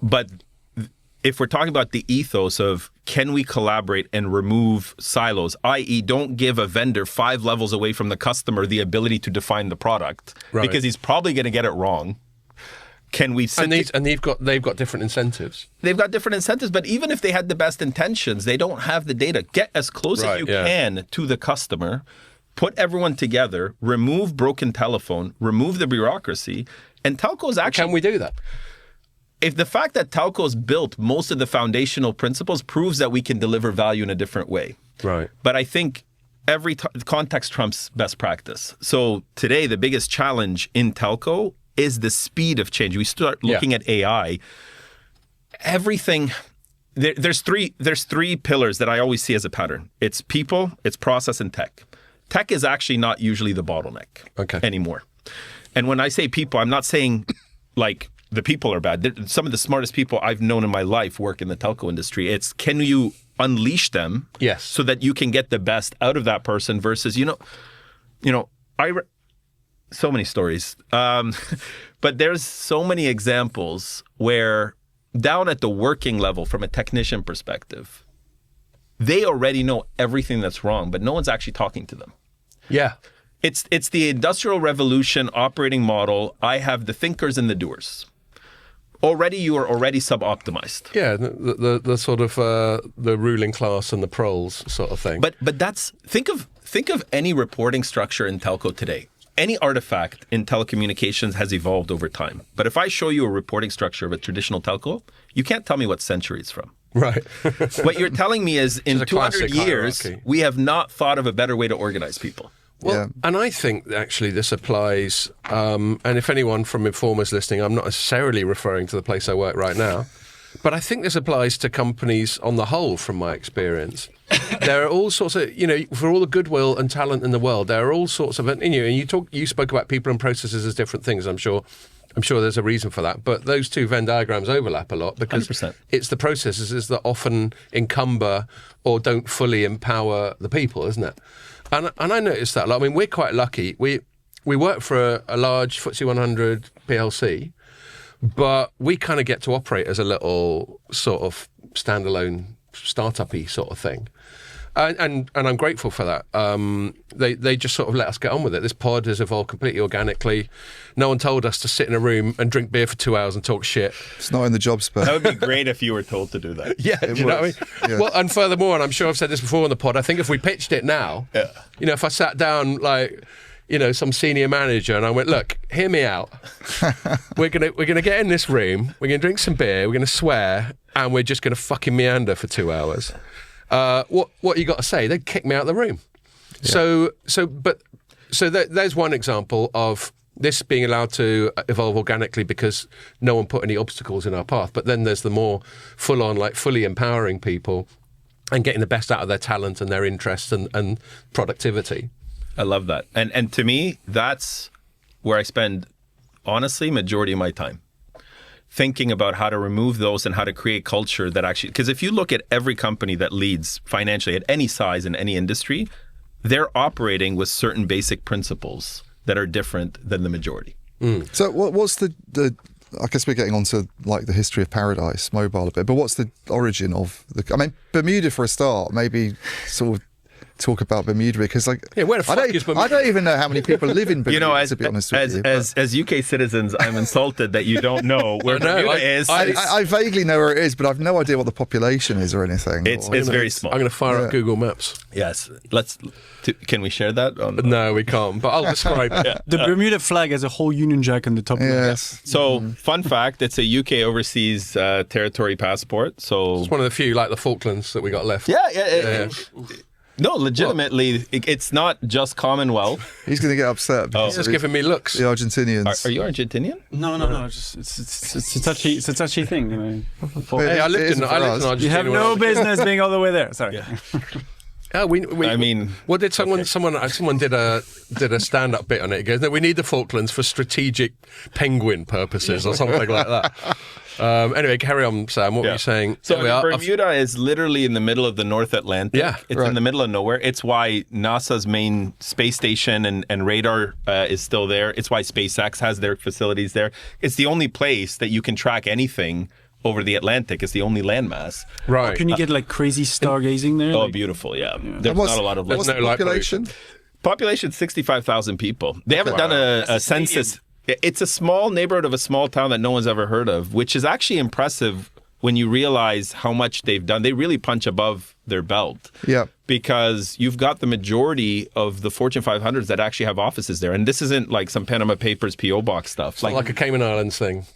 But if we're talking about the ethos of can we collaborate and remove silos, i.e. don't give a vendor 5 levels away from the customer the ability to define the product, because he's probably going to get it wrong. Can we sit and they've got different incentives. They've got different incentives, but even if they had the best intentions, they don't have the data. Get as close as you can to the customer, put everyone together, remove broken telephone, remove the bureaucracy, and telcos actually... Can we do that? If the fact that telcos built most of the foundational principles proves that we can deliver value in a different way. Right. But I think every context trumps best practice. So today, the biggest challenge in telco is the speed of change. We start looking at AI. Everything, there's three pillars that I always see as a pattern. It's people, it's process, and tech. Tech is actually not usually the bottleneck anymore. And when I say people, I'm not saying like the people are bad. Some of the smartest people I've known in my life work in the telco industry. It's can you unleash them so that you can get the best out of that person versus, so many stories. But there's so many examples where down at the working level from a technician perspective, they already know everything that's wrong, but no one's actually talking to them. Yeah. It's the Industrial Revolution operating model. I have the thinkers and the doers. already you are already sub-optimized. Yeah, the sort of the ruling class and the proles sort of thing. But that's think of any reporting structure in telco today. Any artifact in telecommunications has evolved over time. But if I show you a reporting structure of a traditional telco, you can't tell me what century it's from. Right. What you're telling me is in 200 years, hierarchy. we have not thought of a better way to organize people. Well, and I think actually this applies, and if anyone from Informer's listening, I'm not necessarily referring to the place I work right now, but I think this applies to companies on the whole from my experience. There are all sorts of, for all the goodwill and talent in the world, there are all sorts of, and you spoke about people and processes as different things, I'm sure there's a reason for that, but those two Venn diagrams overlap a lot because 100%. It's the processes that often encumber or don't fully empower the people, isn't it? And I noticed that a lot. I mean, we're quite lucky. We work for a large FTSE 100 PLC, but we kind of get to operate as a little sort of standalone startup-y sort of thing. And I'm grateful for that. They just sort of let us get on with it. This pod has evolved completely organically. No one told us to sit in a room and drink beer for 2 hours and talk shit. It's not in the job spec. That would be great if you were told to do that. Yeah, do you know what I mean? Yeah. Well, and furthermore, and I'm sure I've said this before on the pod, I think if we pitched it now, if I sat down like, some senior manager and I went, look, hear me out. We're gonna get in this room, we're gonna drink some beer, we're gonna swear, and we're just gonna fucking meander for 2 hours. What you got to say? They'd kick me out of the room. Yeah. So there's one example of this being allowed to evolve organically because no one put any obstacles in our path. But then there's the more full-on, like fully empowering people and getting the best out of their talent and their interests and productivity. I love that. And to me, that's where I spend, honestly, majority of my time. Thinking about how to remove those and how to create culture that actually, because if you look at every company that leads financially at any size in any industry, they're operating with certain basic principles that are different than the majority. So what's the I guess we're getting onto like the history of Paradise Mobile a bit, but what's the origin of Bermuda for a start, maybe sort of talk about Bermuda because where the fuck is Bermuda? I don't even know how many people live in Bermuda, to be honest with you. As UK citizens, I'm insulted that you don't know where Bermuda is. I vaguely know where it is, but I've no idea what the population is or anything. It's very small. I'm going to fire up Google Maps. Yes. Can we share that? No, we can't, but I'll describe it. The Bermuda flag has a whole Union Jack on the top of it. Yes. So, fun fact, it's a UK overseas territory passport. So it's one of the few, like the Falklands, that we got left. Yeah. No, legitimately, it's not just Commonwealth. He's going to get upset. He's just giving me looks. The Argentinians. Are you Argentinian? No. It's a touchy thing. Hey, I lived in Argentina. You have no business being all the way there. Sorry. Yeah. What did someone did a stand-up bit on it? It goes, no, we need the Falklands for strategic penguin purposes or something like that. Anyway, carry on, Sam. What were you saying? So Bermuda is literally in the middle of the North Atlantic. Yeah, it's in the middle of nowhere. It's why NASA's main space station and radar is still there. It's why SpaceX has their facilities there. It's the only place that you can track anything over the Atlantic. It's the only landmass. Right. Can you get like crazy stargazing there? Oh, beautiful, yeah. There's not a lot of... What's the population? Population, 65,000 people. They haven't done a census... It's a small neighborhood of a small town that no one's ever heard of, which is actually impressive when you realize how much they've done. They really punch above their belt. Yeah. Because you've got the majority of the Fortune 500s that actually have offices there. And this isn't like some Panama Papers PO box stuff. It's like a Cayman Islands thing.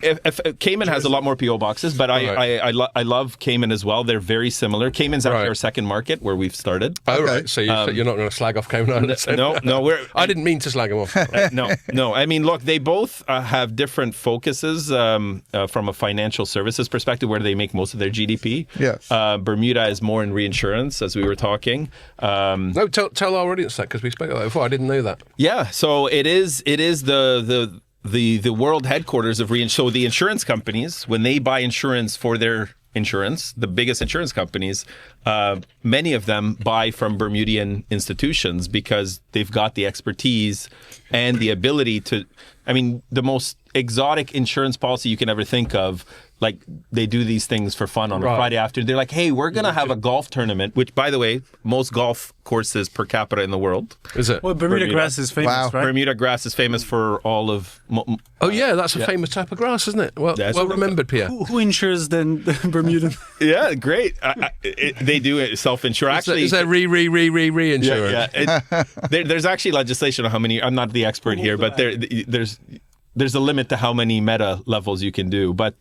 If Cayman has a lot more PO boxes, but I love Cayman as well. They're very similar. Cayman's actually our second market where we've started. Oh, right. So you're not going to slag off Cayman Islands? No. I didn't mean to slag them off. No. I mean, look, they both have different focuses from a financial services perspective, where they make most of their GDP. Yes. Bermuda is more in reinsurance, as we were talking. No, tell our audience that, because we spoke about that before. I didn't know that. Yeah. So it is the world headquarters of reinsurance. So the insurance companies, when they buy insurance for their insurance, the biggest insurance companies, many of them buy from Bermudian institutions because they've got the expertise and the ability to, the most exotic insurance policy you can ever think of, like they do these things for fun on a Right. Friday afternoon. They're like, hey, we're going to have a golf tournament, which, by the way, most golf courses per capita in the world. Is it? Well, Bermuda Bermuda. grass is famous, Wow. right? Bermuda grass is famous for all of... Oh yeah, that's a famous type of grass, isn't it? Well, That's well what- remembered, Pierre. Who insures then the Bermudan? Yeah, great. They do it self-insure. Actually, Is there reinsurance? There's actually legislation on how many. I'm not the expert here, but there's a limit to how many meta levels you can do. But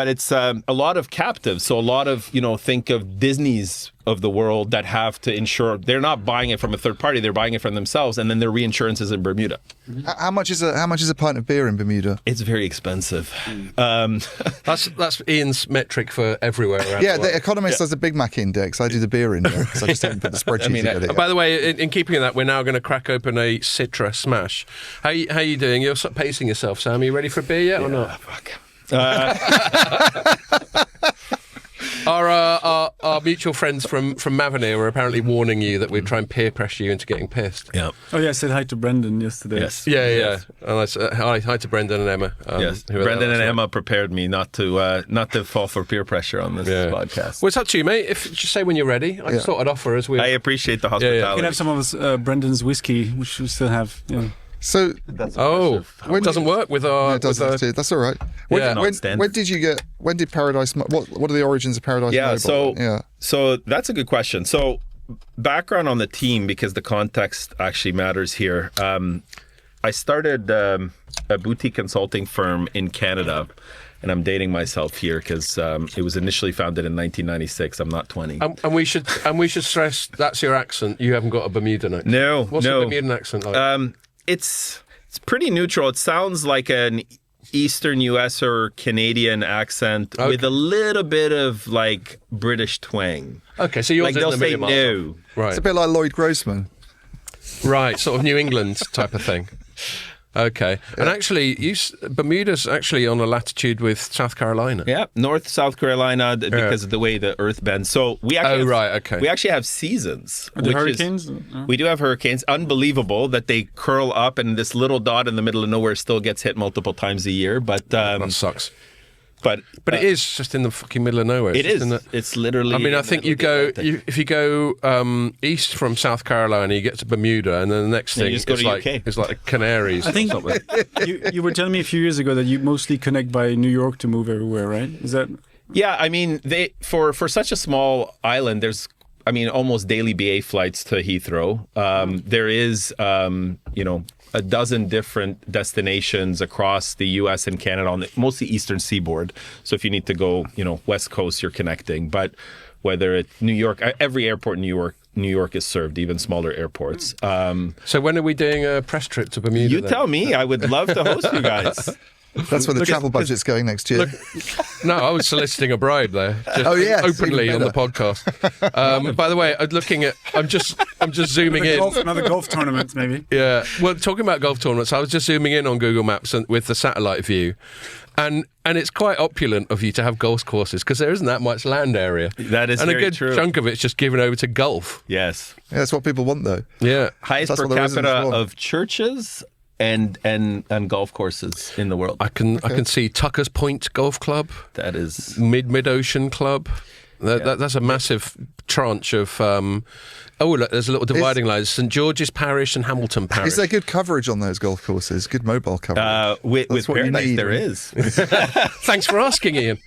it's a lot of captives. So a lot of, think of Disney's of the world that have to insure. They're not buying it from a third party. They're buying it from themselves, and then their reinsurance is in Bermuda. How much is a pint of beer in Bermuda? It's very expensive. That's Ian's metric for everywhere around Yeah, the world. the Economist does a Big Mac index. I do the beer index. I just haven't put the spreadsheet together. By the way, in keeping with that, we're now going to crack open a Citra Smash. How you doing? You're sort of pacing yourself, Sam. Are you ready for a beer yet or not? Fuck. Our mutual friends from Mavenir were apparently warning you that we'd try and peer pressure you into getting pissed. Yeah. Oh yeah, I said hi to Brendan yesterday. Yes. Yeah. And hi to Brendan and Emma. Yes. who were Brendan there and last night. Emma prepared me not to fall for peer pressure on this podcast. Well, it's up to you, mate. If just say when you're ready. I just thought I'd offer as we. I appreciate the hospitality. You can have some of Brendan's whiskey, which we still have. So It doesn't work with our. it doesn't. That's all right. Yeah. When did you get? When did Paradise? What are the origins of Paradise Mobile? So that's a good question. So background on the team, because the context actually matters here. I started a boutique consulting firm in Canada, and I'm dating myself here because it was initially founded in 1996. I'm not 20. And we should stress that's your accent. You haven't got a Bermudan accent. No, What's no. a Bermudan accent like? It's pretty neutral. It sounds like an Eastern U.S. or Canadian accent with a little bit of like British twang. Okay, so yours Like isn't they'll a say million miles no. off. Right. It's a bit like Lloyd Grossman. Right, sort of New England type of thing. Okay, and actually, Bermuda's actually on a latitude with South Carolina. Yeah, North South Carolina because of the way the Earth bends. So we actually we actually have seasons. Are there hurricanes? We do have hurricanes. Unbelievable that they curl up and this little dot in the middle of nowhere still gets hit multiple times a year. But That sucks. But it is just in the fucking middle of nowhere. It is. Isn't it? It's literally. I mean, I think if you go east from South Carolina, you get to Bermuda, and then the next thing you just go is to like UK. it's like the Canaries. I think or something. you were telling me a few years ago that you mostly connect by New York to move everywhere, right? Is that? Yeah, I mean, they for such a small island, there's almost daily BA flights to Heathrow. There is a dozen different destinations across the U.S. and Canada on the mostly eastern seaboard. So if you need to go, West Coast, you're connecting. But whether it's New York, every airport in New York is served, even smaller airports. So when are we doing a press trip to Bermuda? You then? tell me. I would love to host you guys. That's where the travel budget's going next year. No, I was soliciting a bribe there. Just openly even on the podcast. By the way, I'm just zooming in. Another golf tournament, maybe. Yeah. Well, talking about golf tournaments, I was just zooming in on Google Maps and with the satellite view. And it's quite opulent of you to have golf courses because there isn't that much land area. That is and very a good true. chunk of it's just given over to golf. Yes. Yeah, that's what people want, though. Yeah. Highest That's per what the residents capita want. of churches and golf courses in the world. I can see Tucker's Point Golf Club, That is. Mid Ocean Club. That's a massive tranche of. Look, there's a little dividing line. St George's Parish and Hamilton Parish. Is there good coverage on those golf courses? Good mobile coverage. With That's what you Paradise, need, there right? is. Thanks for asking, Ian.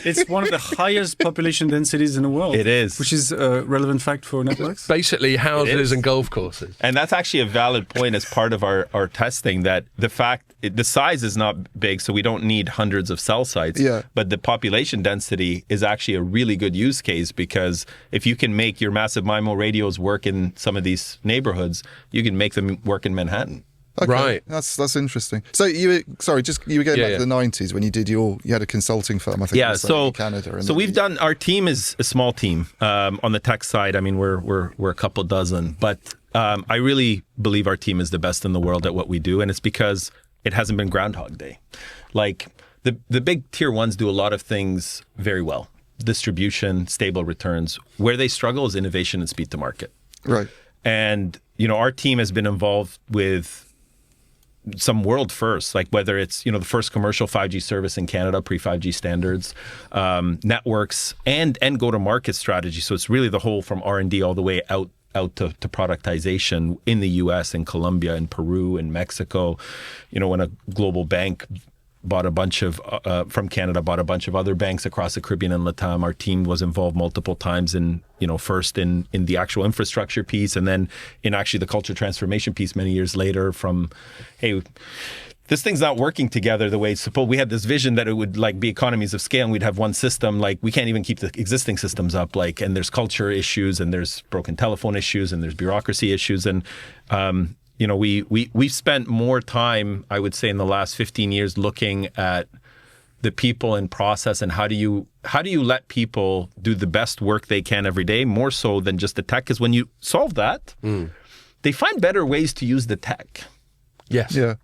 It's one of the highest population densities in the world. It is. Which is a relevant fact for networks. Basically, It houses is. and golf courses. And that's actually a valid point as part of our testing, that the size is not big, so we don't need hundreds of cell sites. Yeah. But the population density is actually a really good use case, because if you can make your massive MIMO radios work in some of these neighborhoods, you can make them work in Manhattan. Okay, Right. That's interesting. So you were going back to the 90s when you did you had a consulting firm, I think. Yeah, in so Canada. And so we've done. Our team is a small team on the tech side. I mean, we're a couple dozen, but I really believe our team is the best in the world at what we do, and it's because it hasn't been Groundhog Day. Like the big tier ones do a lot of things very well: distribution, stable returns. Where they struggle is innovation and speed to market. Right. And our team has been involved with some world firsts, like whether it's, the first commercial 5G service in Canada, pre-5G standards, networks, and go-to-market strategy. So it's really the whole from R&D all the way out to productization in the U.S., in Colombia, in Peru, in Mexico. When a global bank bought a bunch of, from Canada, bought a bunch of other banks across the Caribbean and Latam. Our team was involved multiple times in, first in the actual infrastructure piece, and then in actually the culture transformation piece many years later from, hey, this thing's not working together the way it's supposed. We had this vision that it would be economies of scale and we'd have one system. We can't even keep the existing systems up. And there's culture issues and there's broken telephone issues and there's bureaucracy issues. And, we've spent more time, I would say, in the last 15 years looking at the people and process and how do you let people do the best work they can every day, more so than just the tech. Because when you solve that, they find better ways to use the tech. Yes. Yeah.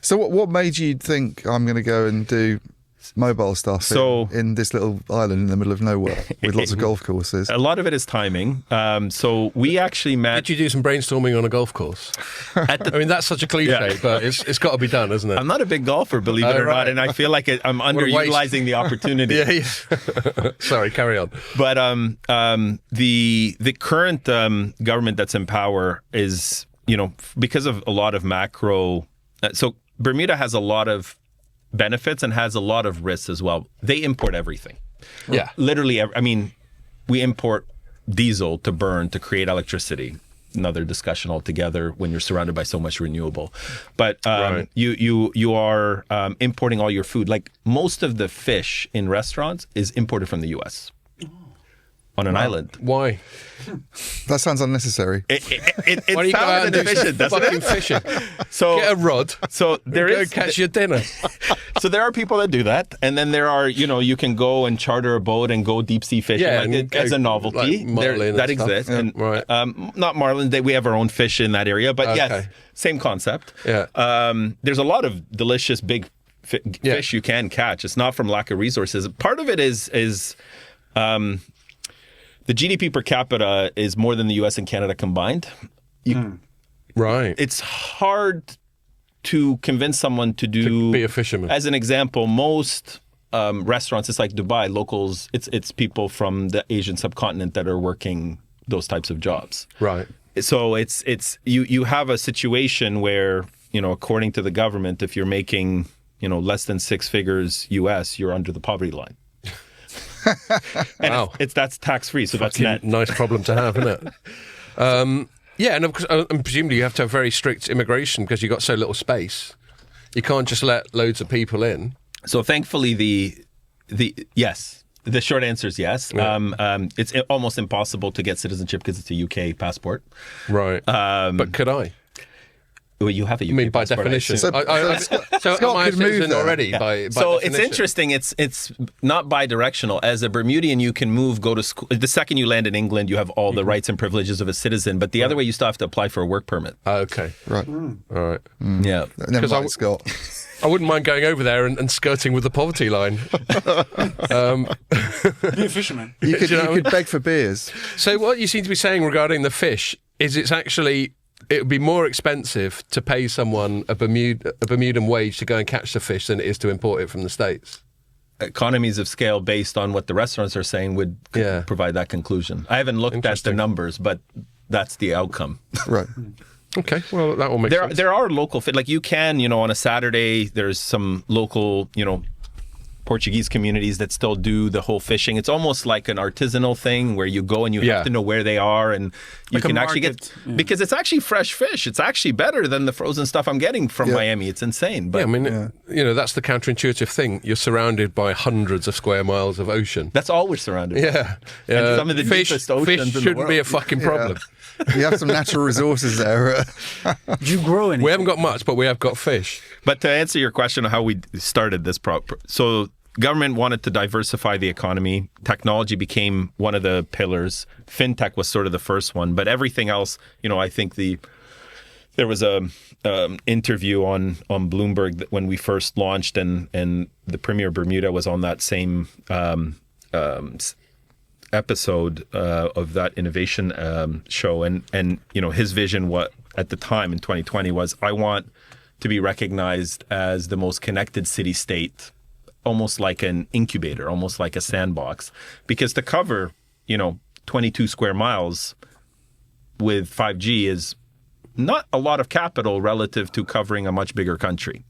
So what made you think I'm going to go and do mobile stuff in this little island in the middle of nowhere with lots of golf courses? A lot of it is timing. So we actually met. Did you do some brainstorming on a golf course? I mean, that's such a cliche, but it's got to be done, isn't it? I'm not a big golfer, believe it or not, and I feel like I'm underutilizing the opportunity. Yeah. Sorry, carry on. But the current government that's in power is, because of a lot of macro. So Bermuda has a lot of benefits and has a lot of risks as well. They import everything. Yeah. Literally, we import diesel to burn to create electricity. Another discussion altogether when you're surrounded by so much renewable. But Right. you are importing all your food. Like most of the fish in restaurants is imported from the U.S. on an island. Why? That sounds unnecessary. It Why do you go out sounds and do inefficient, doesn't fucking it? fishing? So Get a rod. So there Go is catch your dinner. So there are people that do that, and then there are, you can go and charter a boat and go deep sea fishing and as go, a novelty. marlin and that stuff. exists, Yeah, and right. not marlin. We have our own fish in that area, but yes, Okay. same concept. Yeah. There's a lot of delicious big fish you can catch. It's not from lack of resources. Part of it is the GDP per capita is more than the U.S. and Canada combined. Right. It's hard to convince someone to be a fisherman. As an example, most restaurants, it's like Dubai, locals, it's people from the Asian subcontinent that are working those types of jobs. Right. So it's you have a situation where, according to the government, if you're making, less than 6 figures US, you're under the poverty line. And Wow. that's tax free, so that's net. Nice problem to have, isn't it? Yeah, and of course, and presumably you have to have very strict immigration because you've got so little space. You can't just let loads of people in. So thankfully, yes. The short answer is yes. Yeah. It's almost impossible to get citizenship because it's a UK passport. Right. But could I? Well, you have a UK I mean, by passport, definition. assume. So Scott am I a could move citizen there. already? Yeah. By So it's definition? interesting. It's not bi-directional. As a Bermudian, you can move, go to school. The second you land in England, you have all the rights and privileges of a citizen. But the other way, you still have to apply for a work permit. Okay. Right. All right. Yeah. Never 'Cause I mind, Scott. I wouldn't mind going over there and skirting with the poverty line. Be a fisherman. You could, Do you know what I you could beg for beers. So what you seem to be saying regarding the fish is it would be more expensive to pay someone a Bermudan wage to go and catch the fish than it is to import it from the States. Economies of scale based on what the restaurants are saying would Yeah. provide that conclusion. I haven't looked at the Interesting. numbers, but that's the outcome. Right. Okay, well, that will make sense. There are local like you can, on a Saturday, there's some local, Portuguese communities that still do the whole fishing. It's almost like an artisanal thing where you go and you have to know where they are, and you Like a can actually market, get because it's actually fresh fish. It's actually better than the frozen stuff I'm getting from Miami. It's insane. But Yeah, I mean, that's the counterintuitive thing. You're surrounded by hundreds of square miles of ocean. that's all we're surrounded by. Yeah. And some of the fish, deepest oceans in the shouldn't be a world. fucking problem. You have some natural resources there. Do you grow anything? We haven't got much, but we have got fish. But to answer your question on how we started this, so government wanted to diversify the economy. Technology became one of the pillars. FinTech was sort of the first one, but everything else, I think there was a interview on Bloomberg that when we first launched, and the Premier Bermuda was on that same episode of that innovation show, and his vision at the time in 2020 was, I want to be recognized as the most connected city-state, almost like an incubator, almost like a sandbox, because to cover, 22 square miles with 5G is not a lot of capital relative to covering a much bigger country.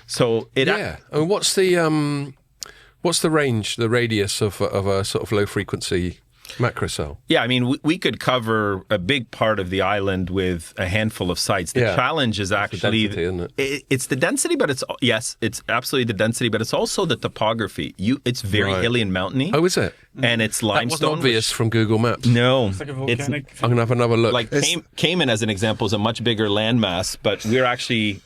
So I mean, what's the range, the radius of a sort of low frequency macro cell? Yeah, I mean, we could cover a big part of the island with a handful of sites. The challenge is actually the density, isn't it? It's the density, but it's absolutely the density, but it's also the topography. It's very hilly and mountainy. Oh, is it? And it's limestone. That wasn't obvious from Google Maps. No, It's like a volcanic. I'm gonna have another look. Like Cayman, as an example, is a much bigger landmass, but we're actually,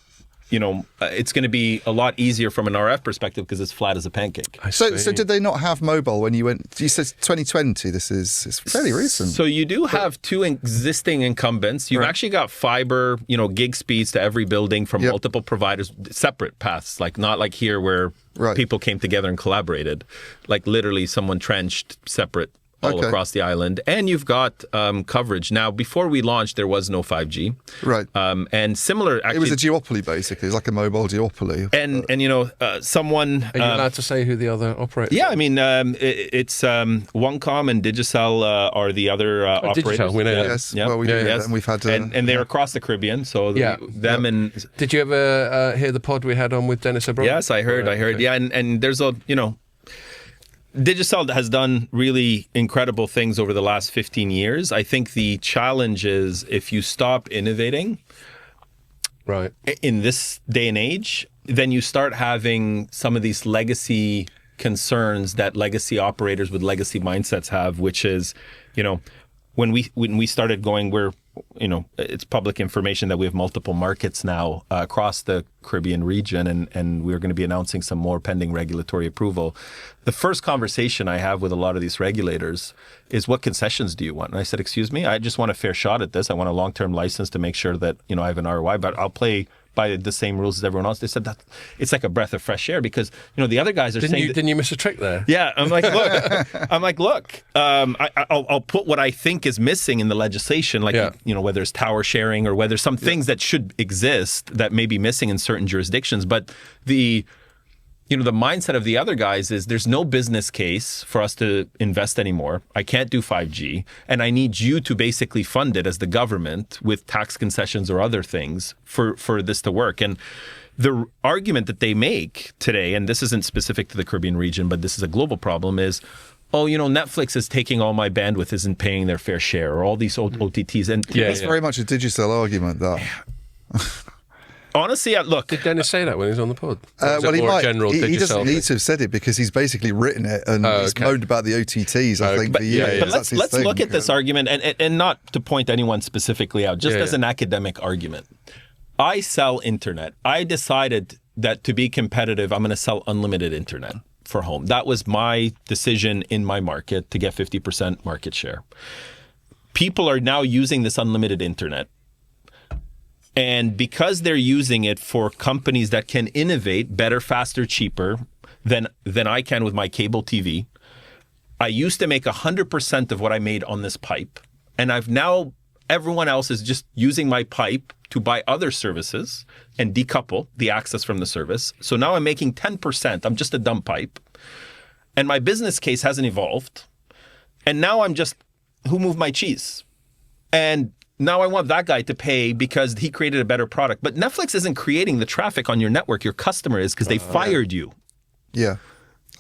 it's going to be a lot easier from an RF perspective because it's flat as a pancake. So did they not have mobile when you went? You said 2020. It's fairly recent. So you do have two existing incumbents. You've actually got fiber, gig speeds to every building from multiple providers, separate paths, like not like here where people came together and collaborated. Like literally someone trenched separate all across the island. And you've got coverage. Now, before we launched, there was no 5G. Right. And similar, actually. It was a duopoly, basically. It's like a mobile duopoly. And someone... Are you allowed to say who the other operators Yeah, are? I mean, it's OneCom and Digicel are the other operators. Digicel, we know that. Yes. Yeah. Well, we do. Yes. And we've had... and they're across the Caribbean, so them and... Did you ever hear the pod we had on with Dennis O'Brien? Yes, I heard. Okay. Yeah, and there's a, Digicel has done really incredible things over the last 15 years. I think the challenge is if you stop innovating in this day and age, then you start having some of these legacy concerns that legacy operators with legacy mindsets have, which is, when we started going, it's public information that we have multiple markets now across the Caribbean region, and we're going to be announcing some more pending regulatory approval. The first conversation I have with a lot of these regulators is, what concessions do you want? And I said, excuse me, I just want a fair shot at this. I want a long-term license to make sure that, I have an ROI, but I'll play by the same rules as everyone else. They said that it's like a breath of fresh air because, the other guys are saying... Didn't you miss a trick there? Yeah, I'm like, look, I'll put what I think is missing in the legislation, like, whether it's tower sharing or whether some things that should exist that may be missing in certain jurisdictions. But the mindset of the other guys is there's no business case for us to invest anymore. I can't do 5G, and I need you to basically fund it as the government with tax concessions or other things for this to work. And the argument that they make today, and this isn't specific to the Caribbean region, but this is a global problem, is, Netflix is taking all my bandwidth, isn't paying their fair share, or all these OTTs. And it's very much a Digicel argument, that. Honestly, look. Did Dennis say that when he was on the pod? Well, he might. He doesn't need thing? to have said it because he's basically written it and he's moaned about the OTTs, I think, for years. But let's look at this argument, and not to point anyone specifically out, just as an academic argument. I sell internet. I decided that to be competitive, I'm going to sell unlimited internet for home. That was my decision in my market to get 50% market share. People are now using this unlimited internet. And because they're using it for companies that can innovate better, faster, cheaper than I can with my cable TV, I used to make 100% of what I made on this pipe. And everyone else is just using my pipe to buy other services and decouple the access from the service. So now I'm making 10%. I'm just a dumb pipe. And my business case hasn't evolved. And now I'm just, who moved my cheese? And now I want that guy to pay because he created a better product. But Netflix isn't creating the traffic on your network. Your customer is because they fired you. Yeah,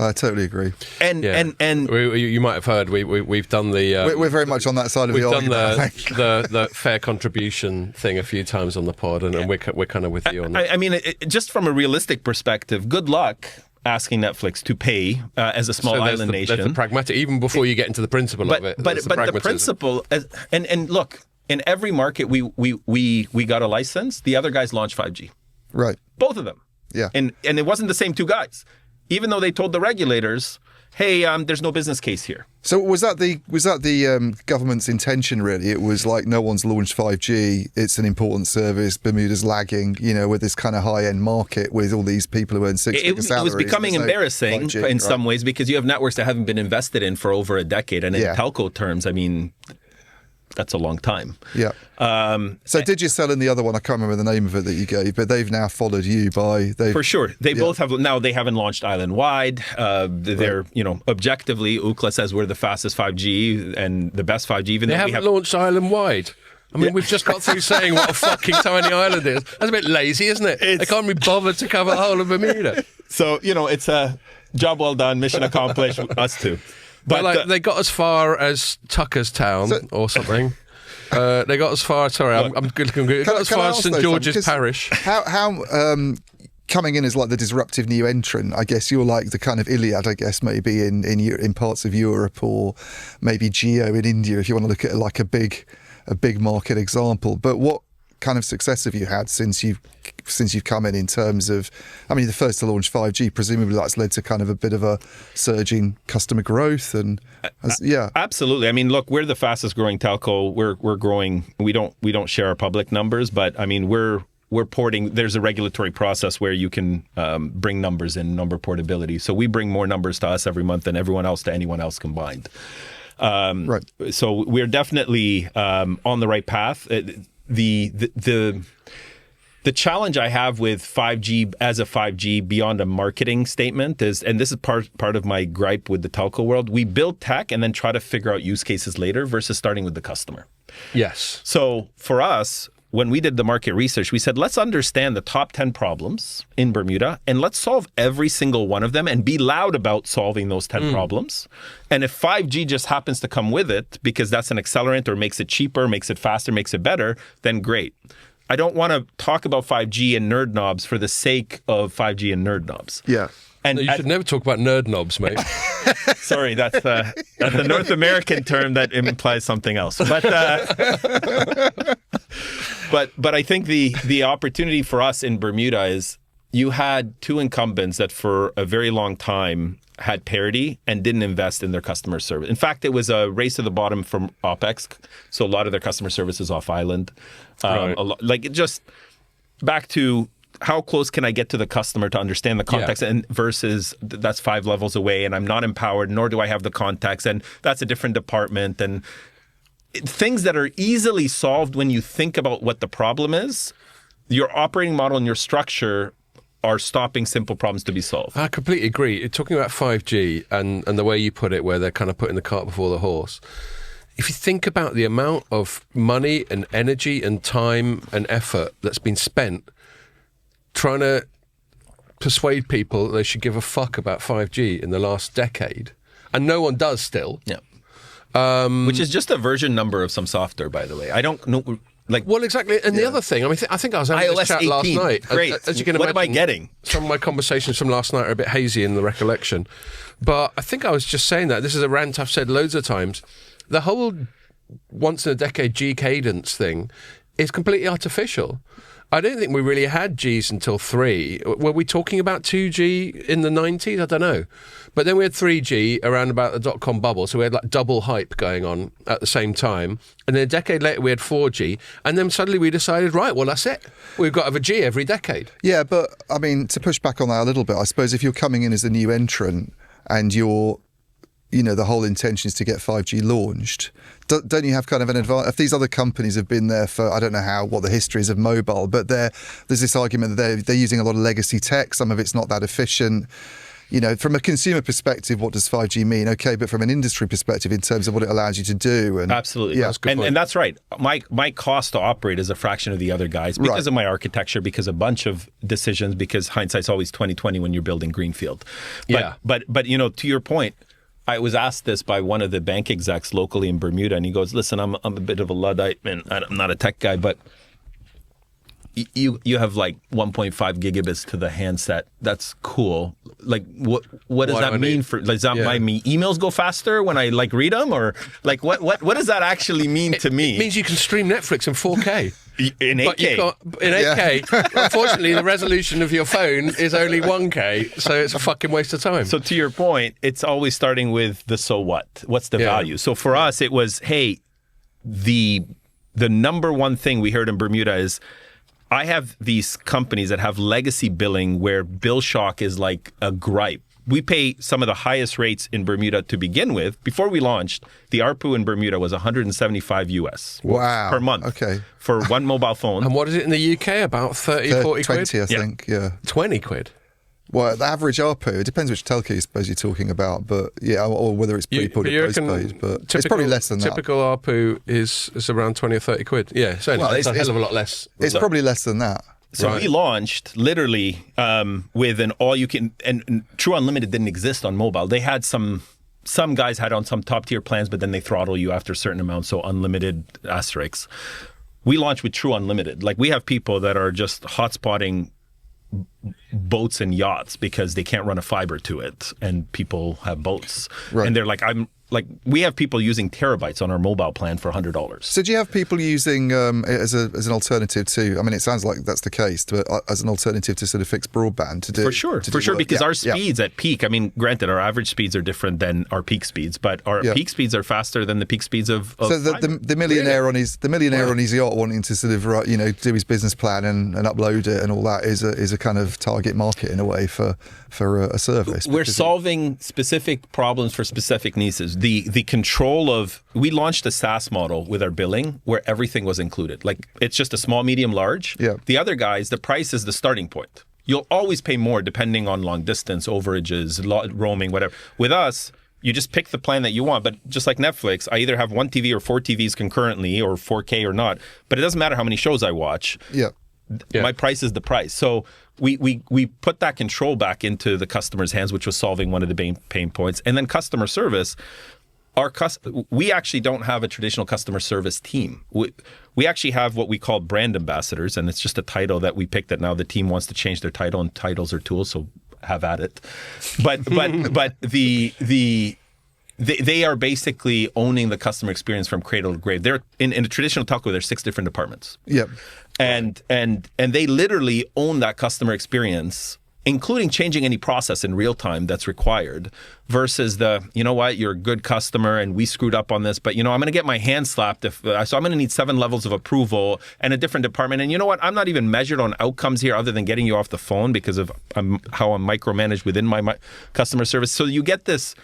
I totally agree. And you might have heard we've done the... we're very much on that side of the argument. We've done the fair contribution thing a few times on the pod, and we're kind of with you on that. I mean, just from a realistic perspective, good luck asking Netflix to pay as a small island nation. That's the pragmatic, even before you get into the principle of it. But the principle, and look, in every market we got a license, the other guys launched 5G. Right. Both of them. Yeah. And it wasn't the same two guys. Even though they told the regulators, hey, there's no business case here. So was that the government's intention, really? It was like, no one's launched 5G. It's an important service. Bermuda's lagging, with this kind of high-end market with all these people who earn six-figure salaries. It was becoming embarrassing 5G, in some ways because you have networks that haven't been invested in for over a decade. And in telco terms, I mean... That's a long time. Yeah. So Digicel and the other one, I can't remember the name of it that you gave, but they've now followed you For sure. They both have, now they haven't launched island-wide. They're, objectively, Ookla says we're the fastest 5G and the best 5G. Even they haven't launched island-wide. I mean, we've just got through saying what a fucking tiny island is. That's a bit lazy, isn't it? They can't be bothered to cover the whole of Bermuda. So, it's a job well done, mission accomplished, us too. But they got as far as Tucker's Town or something. They got as far. Sorry, I'm good. They got as far as St George's Parish. How coming in as like the disruptive new entrant? I guess you're like the kind of Iliad. I guess maybe in parts of Europe, or maybe Geo in India, if you want to look at like a big market example. But what kind of success have you had since you've come in terms of, I mean, the first to launch 5G, presumably that's led to kind of a bit of a surge in customer growth and Absolutely. I mean, look, we're the fastest growing telco. We're growing. We don't share our public numbers, but I mean, we're porting. There's a regulatory process where you can bring numbers in, number portability. So we bring more numbers to us every month than everyone else to anyone else combined. Right. So we're definitely on the right path. The challenge I have with 5G as a 5G beyond a marketing statement is, and this is part of my gripe with the telco world, we build tech and then try to figure out use cases later versus starting with the customer. Yes. So for us, when we did the market research, we said, let's understand the top 10 problems in Bermuda and let's solve every single one of them and be loud about solving those 10 problems. And if 5G just happens to come with it because that's an accelerant or makes it cheaper, makes it faster, makes it better, then great. I don't want to talk about 5G and nerd knobs for the sake of 5G and nerd knobs. Yeah. And you should never talk about nerd knobs, mate. Sorry, that's a North American term that implies something else. But I think the opportunity for us in Bermuda is you had two incumbents that for a very long time had parity and didn't invest in their customer service. In fact, it was a race to the bottom from OpEx. So a lot of their customer service is off island. Just back to how close can I get to the customer to understand the context and versus that's 5 levels away and I'm not empowered, nor do I have the context, and that's a different department. And things that are easily solved when you think about what the problem is, your operating model and your structure are stopping simple problems to be solved. I completely agree. You're talking about 5G and the way you put it, where they're kind of putting the cart before the horse. If you think about the amount of money and energy and time and effort that's been spent trying to persuade people that they should give a fuck about 5G in the last decade, and no one does still. Yeah. Which is just a version number of some software, by the way. I don't know. Well, exactly. And the other thing, I mean, I think I was having this chat 18. Last night. Great. As you can imagine, what am I getting? Some of my conversations from last night are a bit hazy in the recollection. But I think I was just saying that. This is a rant I've said loads of times. The whole once-in-a-decade G cadence thing is completely artificial. I don't think we really had Gs until 3. Were we talking about 2G in the 90s? I don't know. But then we had 3G around about the dot-com bubble, so we had like double hype going on at the same time. And then a decade later we had 4G, and then suddenly we decided, right, well, that's it. We've got to have a G every decade. Yeah, but I mean, to push back on that a little bit, I suppose if you're coming in as a new entrant and you're, the whole intention is to get 5G launched, don't you have kind of an advantage? If these other companies have been there for, I don't know what the history is of mobile, but there's this argument that they're using a lot of legacy tech. Some of it's not that efficient. From a consumer perspective, what does 5G mean? Okay, but from an industry perspective, in terms of what it allows you to do. And, absolutely. Yeah, and that's right. My cost to operate is a fraction of the other guys because of my architecture, because a bunch of decisions, because hindsight's always 20/20 when you're building greenfield. But to your point, I was asked this by one of the bank execs locally in Bermuda, and he goes, listen, I'm a bit of a Luddite, and I'm not a tech guy, but you have like 1.5 gigabits to the handset. That's cool. Like, what does that mean for? Does that my emails go faster when I read them, or what does that actually mean to me? It means you can stream Netflix in 4K. In 8K. In 8K. Unfortunately, the resolution of your phone is only 1K, so it's a fucking waste of time. So to your point, it's always starting with the so what? What's the value? So for us, it was, hey, the number one thing we heard in Bermuda is, I have these companies that have legacy billing where bill shock is like a gripe we pay some of the highest rates in Bermuda to begin with. Before we launched, the ARPU in Bermuda was 175 US Wow. per month. Okay. For one mobile phone. And what is it in the UK? About 30, 40 quid? 20, I think, yeah. 20 quid? Well, the average ARPU, it depends which telco you suppose you're talking about, but yeah, or whether it's prepaid or postpaid, but it's probably less than that. Typical ARPU is around 20 or 30 quid. Yeah, it's a hell of a lot less. It's probably less than that. So we launched literally with an all-you-can, and True Unlimited didn't exist on mobile. They had some guys had on some top-tier plans, but then they throttle you after a certain amount, so unlimited asterisks. We launched with True Unlimited. Like, we have people that are just hotspotting boats and yachts because they can't run a fiber to it, and people have boats. Right. And they're like, we have people using terabytes on our mobile plan for $100. So do you have people using it as an alternative to, I mean, it sounds like that's the case, but as an alternative to sort of fixed broadband to do? For sure, because our speeds at peak, I mean, granted, our average speeds are different than our peak speeds, but our peak speeds are faster than the peak speeds of so the millionaire on his on his yacht wanting to sort of do his business plan and upload it and all that is a kind of target market in a way for a service. We're solving specific problems for specific niches. The control of, we launched a SaaS model with our billing where everything was included. Like, it's just a small, medium, large. Yeah. The other guys, the price is the starting point. You'll always pay more depending on long distance, overages, roaming, whatever. With us, you just pick the plan that you want. But just like Netflix, I either have one TV or 4 TVs concurrently, or 4K or not. But it doesn't matter how many shows I watch. Yeah. My price is the price. So we put that control back into the customer's hands, which was solving one of the pain points. And then customer service. We actually don't have a traditional customer service team. We actually have what we call brand ambassadors, and it's just a title that we picked that now the team wants to change their title, and titles are tools, so have at it. But they are basically owning the customer experience from cradle to grave. They're in a traditional telco, there's 6 different departments. Yep. And they literally own that customer experience, including changing any process in real time that's required, versus you know what, you're a good customer and we screwed up on this, but I'm going to get my hand slapped so I'm going to need 7 levels of approval and a different department. And you know what, I'm not even measured on outcomes here other than getting you off the phone because of how I'm micromanaged within my customer service. So you get this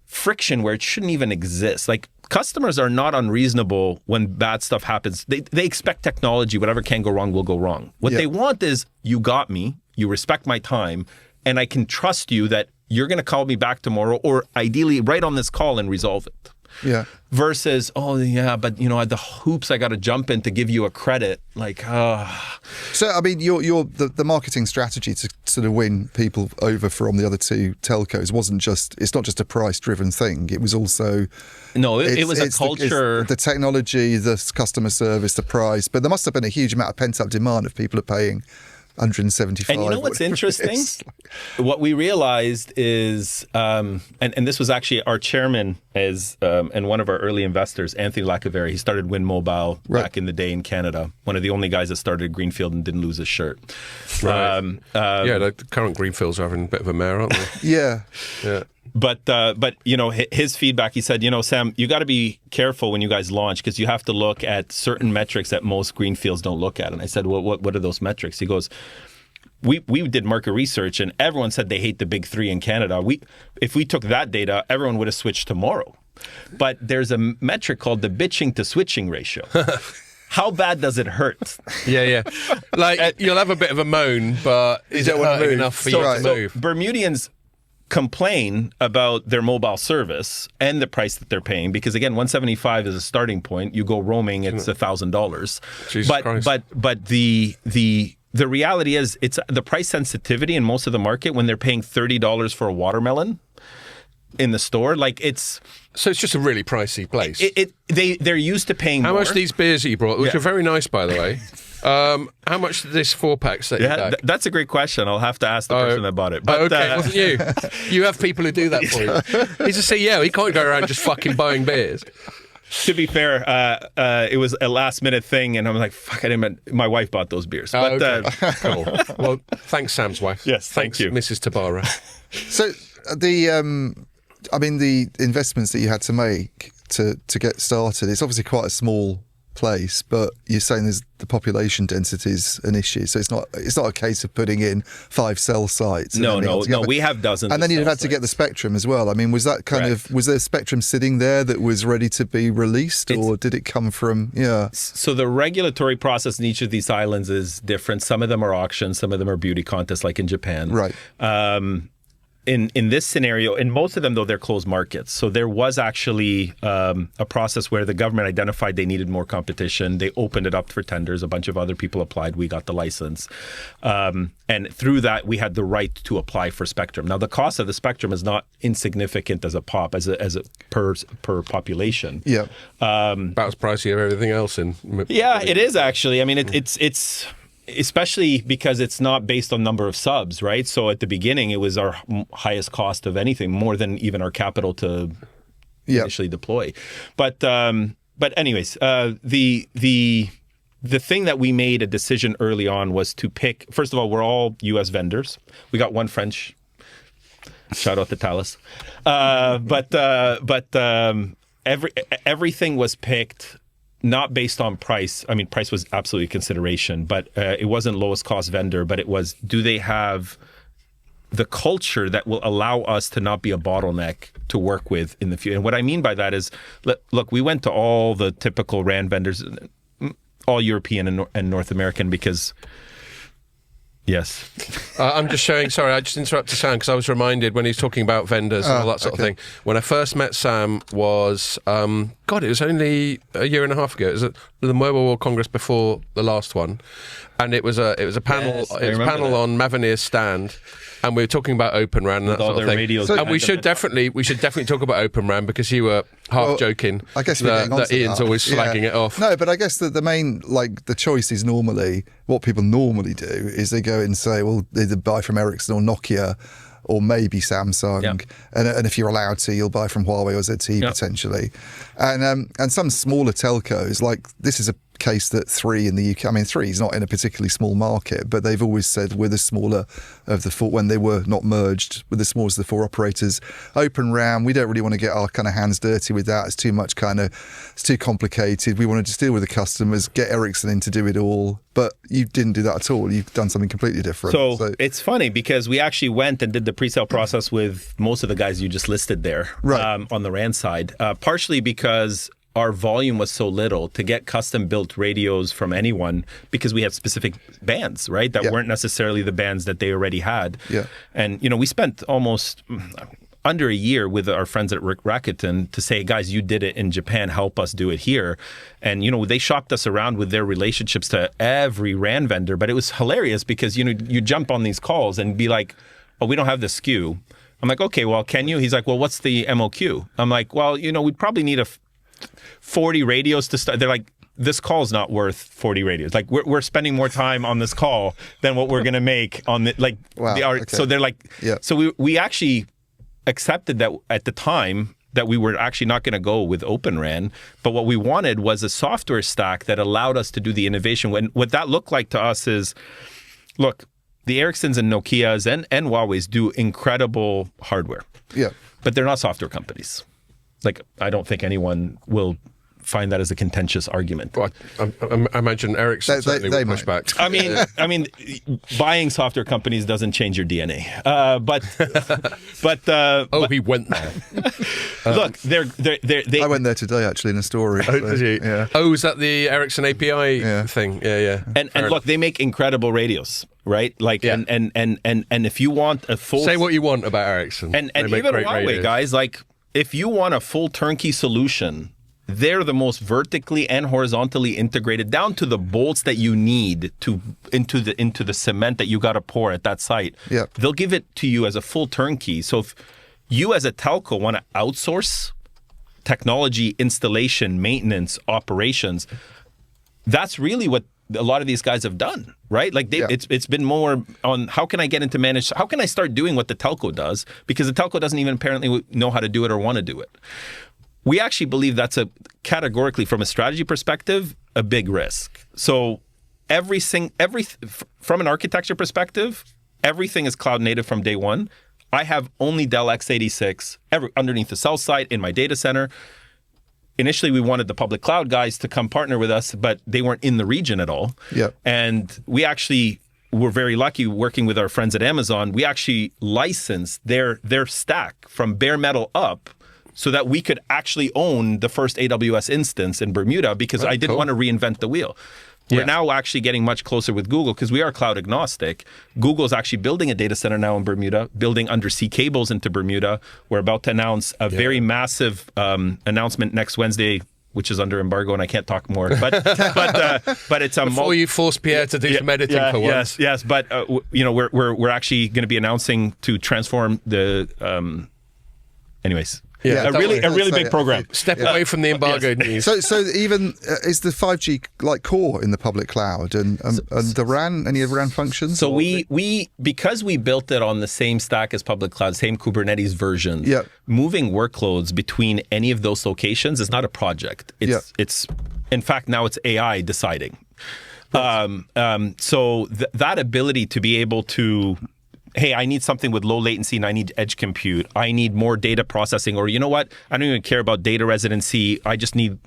friction where it shouldn't even exist. Like, customers are not unreasonable when bad stuff happens. They expect technology, whatever can go wrong will go wrong. What they want is, you got me, you respect my time, and I can trust you that you're going to call me back tomorrow, or ideally right on this call, and resolve it. Yeah. Versus, oh yeah, but the hoops I got to jump in to give you a credit, like. So I mean, the marketing strategy to sort of win people over from the other two telcos it's not just a price-driven thing. It was also. No, it was a culture. The technology, the customer service, the price, but there must have been a huge amount of pent-up demand if people are paying 175. And you know what's interesting? What we realized is, and this was actually our chairman and one of our early investors, Anthony Lacaveri. He started Win Mobile back in the day in Canada. One of the only guys that started Greenfield and didn't lose his shirt. Right. The current Greenfields are having a bit of a mare, aren't they? Yeah. But his feedback, he said, Sam, you got to be careful when you guys launch, because you have to look at certain metrics that most greenfields don't look at. And I said, well, what are those metrics? He goes, we did market research and everyone said they hate the big 3 in Canada. If we took that data, everyone would have switched tomorrow. But there's a metric called the bitching to switching ratio. How bad does it hurt? Yeah. Like, you'll have a bit of a moan, but is it hurting enough for you to move? So Bermudians complain about their mobile service and the price that they're paying, because again, 175 is a starting point. You go roaming, it's $1,000. But the reality is, it's the price sensitivity in most of the market when they're paying $30 for a watermelon in the store. Like, so it's just a really pricey place. They're used to paying How more. much are these beers that you brought, which are very nice, by the way? How much did this 4-pack set you back? That's a great question. I'll have to ask the person that bought it. But, okay, wasn't you? You have people who do that for you. He's a CEO. He can't go around just fucking buying beers. To be fair, it was a last-minute thing, and I'm like, fuck, my wife bought those beers. But, cool. Well, thanks, Sam's wife. Yes, thanks, thank you. Mrs. Tabara. So the investments that you had to make to get started, it's obviously quite a small place, but you're saying there's the population density is an issue, so it's not a case of putting in 5 cell sites. No, we have dozens. And then you'd have had sites. to get the spectrum as well. I mean, was that was there spectrum sitting there that was ready to be released, or did it come from? Yeah. So the regulatory process in each of these islands is different. Some of them are auctions, some of them are beauty contests, like in Japan. Right. In this scenario, in most of them, though, they're closed markets. So there was actually a process where the government identified they needed more competition. They opened it up for tenders. A bunch of other people applied. We got the license. And through that, we had the right to apply for spectrum. Now, the cost of the spectrum is not insignificant as a per population. Yeah. About as pricey as everything else in. Yeah, it is actually. I mean, it's especially because it's not based on number of subs, right? So at the beginning, it was our highest cost of anything, more than even our capital to initially deploy. But anyways, the thing that we made a decision early on was to pick. First of all, we're all U.S. vendors. We got one French. Shout out to Thales. Everything was picked. Not based on price. I mean, price was absolutely a consideration, but it wasn't lowest cost vendor, but it was, do they have the culture that will allow us to not be a bottleneck to work with in the future? And what I mean by that is, look, we went to all the typical RAN vendors, all European and North American, because... Yes. I'm just showing, sorry, I just interrupted Sam because I was reminded when he's talking about vendors and all that sort of thing. When I first met Sam was, it was only a year and a half ago. It was at the Mobile World Congress before the last one. And it was a panel, yes, it was a panel on Mavenir's stand. And we were talking about Open RAN and that sort of thing. And we should definitely talk about Open RAN because you were half joking. I guess that Ian's always slagging it off. No, but I guess the main, the choice is normally, what people normally do is they go and say, well, either buy from Ericsson or Nokia or maybe Samsung. Yep. And if you're allowed to, you'll buy from Huawei or ZTE potentially. And some smaller telcos, this is a case that 3 in the UK, I mean, 3 is not in a particularly small market, but they've always said we're the smaller of the 4, when they were not merged, we're the smallest of the 4 operators. Open RAN, we don't really want to get our kind of hands dirty with that. It's too much it's too complicated. We want to just deal with the customers, get Ericsson in to do it all. But you didn't do that at all. You've done something completely different. So it's funny because we actually went and did the pre-sale process with most of the guys you just listed there on the RAN side, partially because our volume was so little to get custom built radios from anyone because we had specific bands, right? That weren't necessarily the bands that they already had. Yeah. And, we spent almost under a year with our friends at Rakuten to say, guys, you did it in Japan, help us do it here. And, they shopped us around with their relationships to every RAN vendor, but it was hilarious because, you jump on these calls and be like, oh, we don't have the SKU. I'm like, okay, well, can you? He's like, well, what's the MOQ? I'm like, well, we'd probably need 40 radios to start. They're like, this call is not worth 40 radios. Like we're spending more time on this call than what we're going to make on the Okay. So they're like, so we actually accepted that at the time that we were actually not going to go with Open RAN, but what we wanted was a software stack that allowed us to do the innovation. What that looked like to us is, look, the Ericssons and Nokias and Huawei's do incredible hardware. Yeah. But they're not software companies. I don't think anyone will find that as a contentious argument. Well, I imagine Ericsson certainly will push back. I mean, buying software companies doesn't change your DNA. He went there. Look, they. I went there today actually in a story. Did you? Yeah. Oh, is that the Ericsson API thing? Yeah. And look, they make incredible radios, right? And if you want a full, say what you want about Ericsson, and even Huawei guys, if you want a full turnkey solution, they're the most vertically and horizontally integrated down to the bolts that you need into the cement that you got to pour at that site. Yeah. They'll give it to you as a full turnkey. So if you as a telco want to outsource technology, installation, maintenance, operations, that's really what a lot of these guys have done, right? It's been more on how can I get into managed, how can I start doing what the telco does? Because the telco doesn't even apparently know how to do it or want to do it. We actually believe that's categorically from a strategy perspective, a big risk. So from an architecture perspective, everything is cloud native from day one. I have only Dell x86 underneath the cell site in my data center. initially we wanted the public cloud guys to come partner with us, but they weren't in the region at all. Yep. And we actually were very lucky working with our friends at Amazon. We actually licensed their stack from bare metal up so that we could actually own the first AWS instance in Bermuda, because I didn't want to reinvent the wheel. We're now actually getting much closer with Google because we are cloud agnostic. Google's actually building a data center now in Bermuda, building undersea cables into Bermuda. We're about to announce a very massive announcement next Wednesday, which is under embargo, and I can't talk more. But it's a before you force Pierre to do some editing for once. Yes. But we're actually going to be announcing to transform the. Anyways. Yeah, a really big program. Step away from the embargoed news. So even is the 5G like core in the public cloud and the RAN, any of the RAN functions? So we because we built it on the same stack as public cloud, same Kubernetes version. Yeah. Moving workloads between any of those locations is not a project. It's in fact now it's AI deciding. So that ability to be able to. Hey, I need something with low latency and I need edge compute. I need more data processing, or you know what? I don't even care about data residency. I just need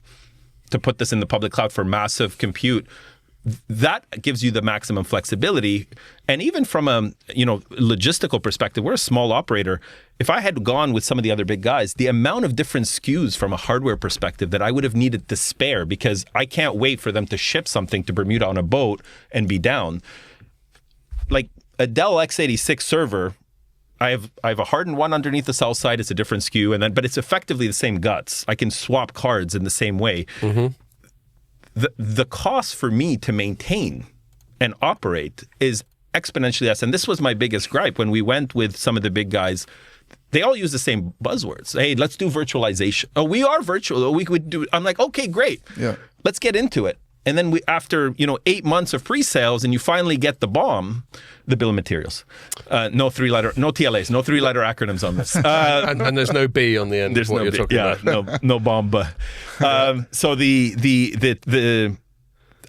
to put this in the public cloud for massive compute. That gives you the maximum flexibility. And even from a logistical perspective, we're a small operator. If I had gone with some of the other big guys, the amount of different SKUs from a hardware perspective that I would have needed to spare, because I can't wait for them to ship something to Bermuda on a boat and be down. Like, a Dell x86 server, I have a hardened one underneath the cell side. It's a different SKU, but it's effectively the same guts. I can swap cards in the same way. Mm-hmm. The cost for me to maintain and operate is exponentially less. And this was my biggest gripe when we went with some of the big guys. They all use the same buzzwords. Hey, let's do virtualization. Oh, we are virtual. We could do. I'm like, okay, great. Yeah. Let's get into it. And then after 8 months of pre-sales, and you finally get the BOM, the bill of materials. No TLAs, no three-letter acronyms on this. And there's no B on the end. There's of what no you're B, talking about. no BOM. So the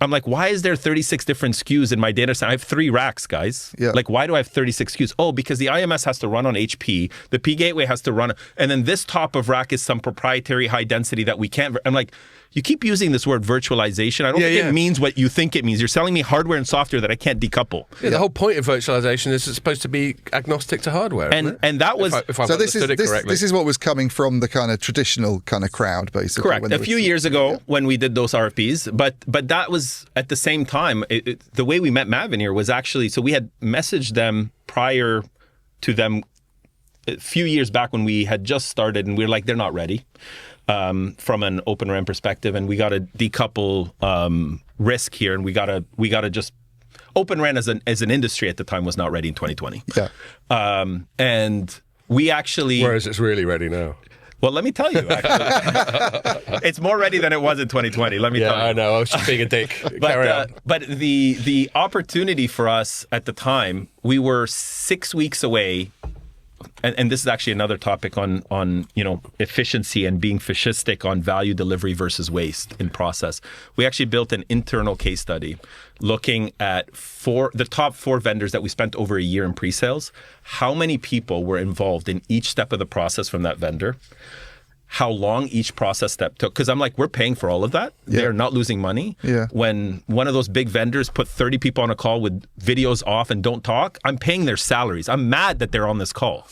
I'm like, why is there 36 different SKUs in my data center? I have 3 racks, guys. Yeah. Like, why do I have 36 SKUs? Oh, because the IMS has to run on HP, the P gateway has to run, and then this top of rack is some proprietary high density that we can't. I'm like, you keep using this word virtualization. I don't think it means what you think it means. You're selling me hardware and software that I can't decouple. Yeah, the whole point of virtualization is it's supposed to be agnostic to hardware. And that was if I've understood it correctly. This is what was coming from the kind of traditional kind of crowd, basically. Correct. A few years ago when we did those RFPs, but that was at the same time. The way we met Mavenir was actually, so we had messaged them prior to them a few years back when we had just started, and we were like, they're not ready. From an Open RAN perspective, and we got to decouple risk here, and we got to just Open RAN as an industry at the time was not ready in 2020. Yeah, and we actually, whereas it's really ready now. Well, let me tell you, actually, it's more ready than it was in 2020. Let me tell you. I know. I was just being a dick. Carry on. But the opportunity for us at the time, we were 6 weeks away. And this is actually another topic on efficiency and being fascistic on value delivery versus waste in process. We actually built an internal case study looking at the top 4 vendors that we spent over a year in pre-sales, how many people were involved in each step of the process from that vendor, how long each process step took. Because I'm like, we're paying for all of that. Yeah. They're not losing money. Yeah. When one of those big vendors put 30 people on a call with videos off and don't talk, I'm paying their salaries. I'm mad that they're on this call.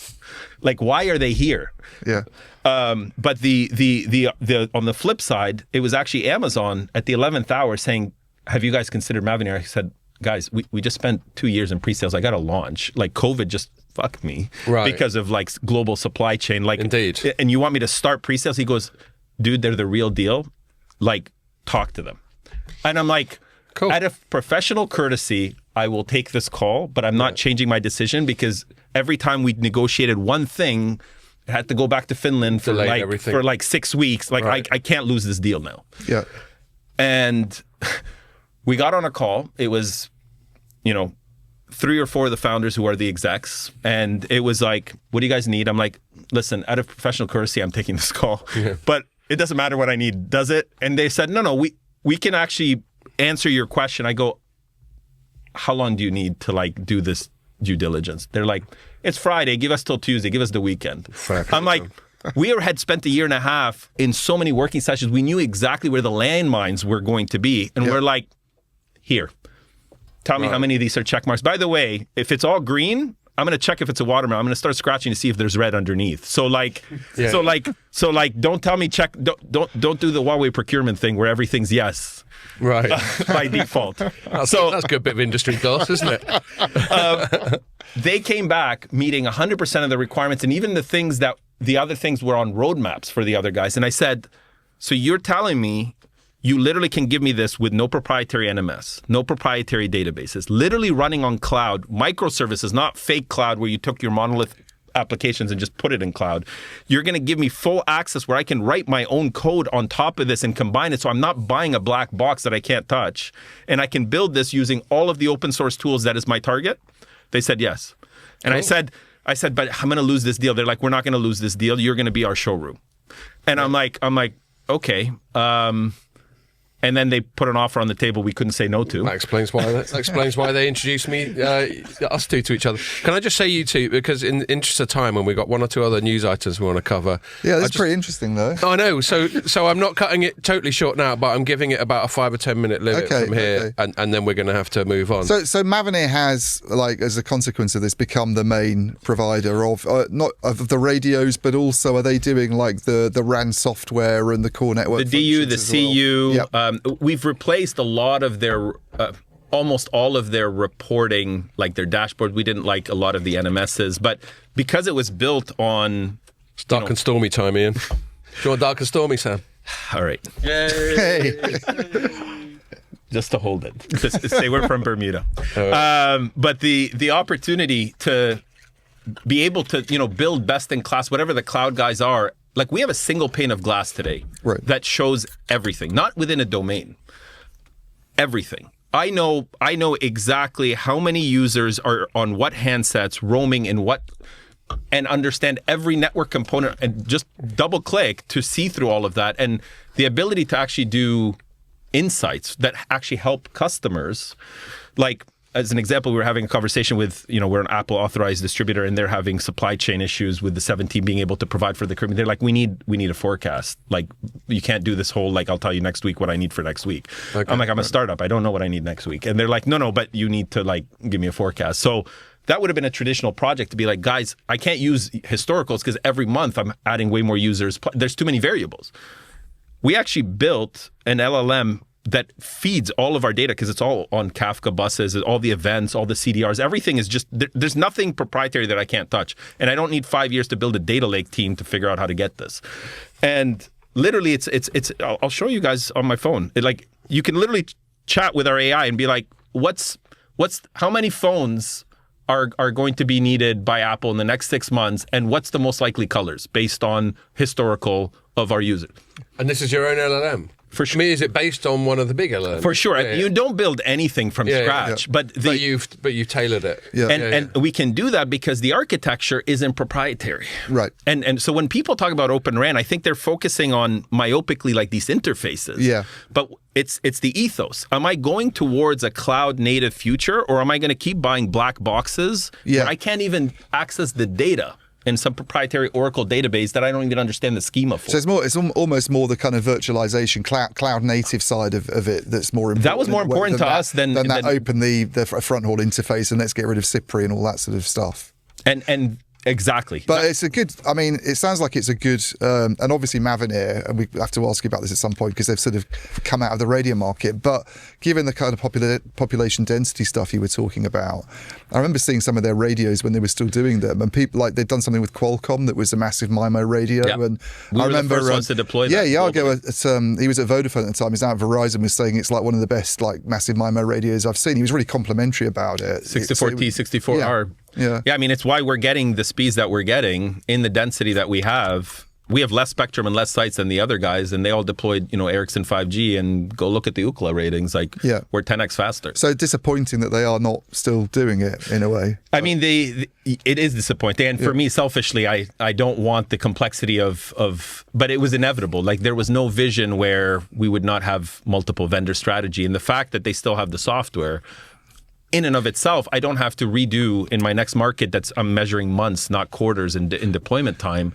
Like, why are they here? Yeah. But the on the flip side, it was actually Amazon at the 11th hour saying, have you guys considered Mavenir? I said, guys, we just spent 2 years in pre-sales. I got to launch. Like, COVID just fucked me because of like global supply chain. Like, indeed. And you want me to start pre-sales? He goes, dude, they're the real deal. Like, talk to them. And I'm like, cool. Out of professional courtesy, I will take this call, but I'm not changing my decision, because every time we negotiated one thing, I had to go back to Finland for like 6 weeks. Like, I can't lose this deal now. Yeah. And we got on a call. It was, 3 or 4 of the founders who are the execs. And it was like, what do you guys need? I'm like, listen, out of professional courtesy, I'm taking this call. Yeah. But it doesn't matter what I need, does it? And they said, no, we can actually answer your question. I go, how long do you need to like do this due diligence? They're like, it's Friday. Give us till Tuesday. Give us the weekend. I'm like, we had spent a year and a half in so many working sessions. We knew exactly where the landmines were going to be. And we're like, here, tell me how many of these are check marks. By the way, if it's all green, I'm going to check if it's a watermelon. I'm going to start scratching to see if there's red underneath. So don't tell me check. Don't do the Huawei procurement thing where everything's yes. Right. By default. That's a good bit of industry course, isn't it? They came back meeting 100% of the requirements, and even the other things were on roadmaps for the other guys. And I said, so you're telling me you literally can give me this with no proprietary NMS, no proprietary databases, literally running on cloud, microservices, not fake cloud where you took your monolith applications and just put it in cloud. You're going to give me full access where I can write my own code on top of this and combine it so I'm not buying a black box that I can't touch. And I can build this using all of the open source tools that is my target. They said yes. And cool. I said, but I'm going to lose this deal. They're like, we're not going to lose this deal. You're going to be our showroom. And I'm like, okay. And then they put an offer on the table we couldn't say no to. That explains why they introduced us two to each other. Can I just say you two, because in the interest of time, when we've got one or two other news items we want to cover. Yeah, that's pretty interesting though. I know. So I'm not cutting it totally short now, but I'm giving it about a 5 or 10 minute limit from here, and then we're going to have to move on. So Mavenir has, like, as a consequence of this, become the main provider of not of the radios, but also are they doing like the RAN software and the core network? The DU, the CU. Well? Yep. We've replaced a lot of their, almost all of their reporting, like their dashboard. We didn't like a lot of the NMSs, but because it was built on... It's dark and stormy time, Ian. Do you want dark and stormy, Sam? All right. Hey. Just to hold it. Just say we're from Bermuda. But the opportunity to be able to, build best in class, whatever the cloud guys are. Like, we have a single pane of glass today that shows everything, not within a domain. Everything. I know exactly how many users are on what handsets, roaming in what, and understand every network component and just double click to see through all of that. And the ability to actually do insights that actually help customers. Like, as an example, we were having a conversation with, we're an Apple authorized distributor, and they're having supply chain issues with the 17 being able to provide for the Caribbean. They're like, we need a forecast. Like, you can't do this whole, like, I'll tell you next week what I need for next week. Okay. I'm like, I'm a startup. I don't know what I need next week. And they're like, no, but you need to, like, give me a forecast. So that would have been a traditional project to be like, guys, I can't use historicals because every month I'm adding way more users. There's too many variables. We actually built an LLM that feeds all of our data because it's all on Kafka buses, all the events, all the CDRs, everything is just, there's nothing proprietary that I can't touch. And I don't need 5 years to build a data lake team to figure out how to get this. And literally it's I'll show you guys on my phone. You can literally chat with our AI and be like, how many phones are going to be needed by Apple in the next 6 months, and what's the most likely colors based on historical of our users? And this is your own LLM? For sure. I mean, is it based on one of the big LLMs? For sure. Yeah. You don't build anything from scratch, but you've tailored it. Yeah. And we can do that because the architecture isn't proprietary. Right. And so when people talk about Open RAN, I think they're focusing on myopically like these interfaces. Yeah. But it's the ethos. Am I going towards a cloud native future, or am I going to keep buying black boxes where I can't even access the data in some proprietary Oracle database that I don't even understand the schema for? So it's almost more the kind of virtualization, cloud native side of it that's more important. That was more important to us than open the front hall interface and let's get rid of CIPRI and all that sort of stuff. And exactly. But it's a good, it sounds like it's a good, and obviously Mavenir, and we have to ask you about this at some point because they've sort of come out of the radio market, but given the kind of population density stuff you were talking about, I remember seeing some of their radios when they were still doing them, and people, like, they'd done something with Qualcomm that was a massive MIMO radio, and we were the first ones to deploy that. Yeah, Yago, he was at Vodafone at the time, he's now at Verizon, was saying it's like one of the best, like, massive MIMO radios I've seen. He was really complimentary about it. 64T, 64R. Yeah, it's why we're getting the speeds that we're getting in the density that we have. We have less spectrum and less sites than the other guys, and they all deployed, Ericsson 5G, and go look at the Ookla ratings. We're 10x faster. So disappointing that they are not still doing it in a way. I mean, it is disappointing, and for me, selfishly, I don't want the complexity of, but it was inevitable. Like, there was no vision where we would not have multiple vendor strategy, and the fact that they still have the software, in and of itself, I don't have to redo in my next market I'm measuring months, not quarters in deployment time.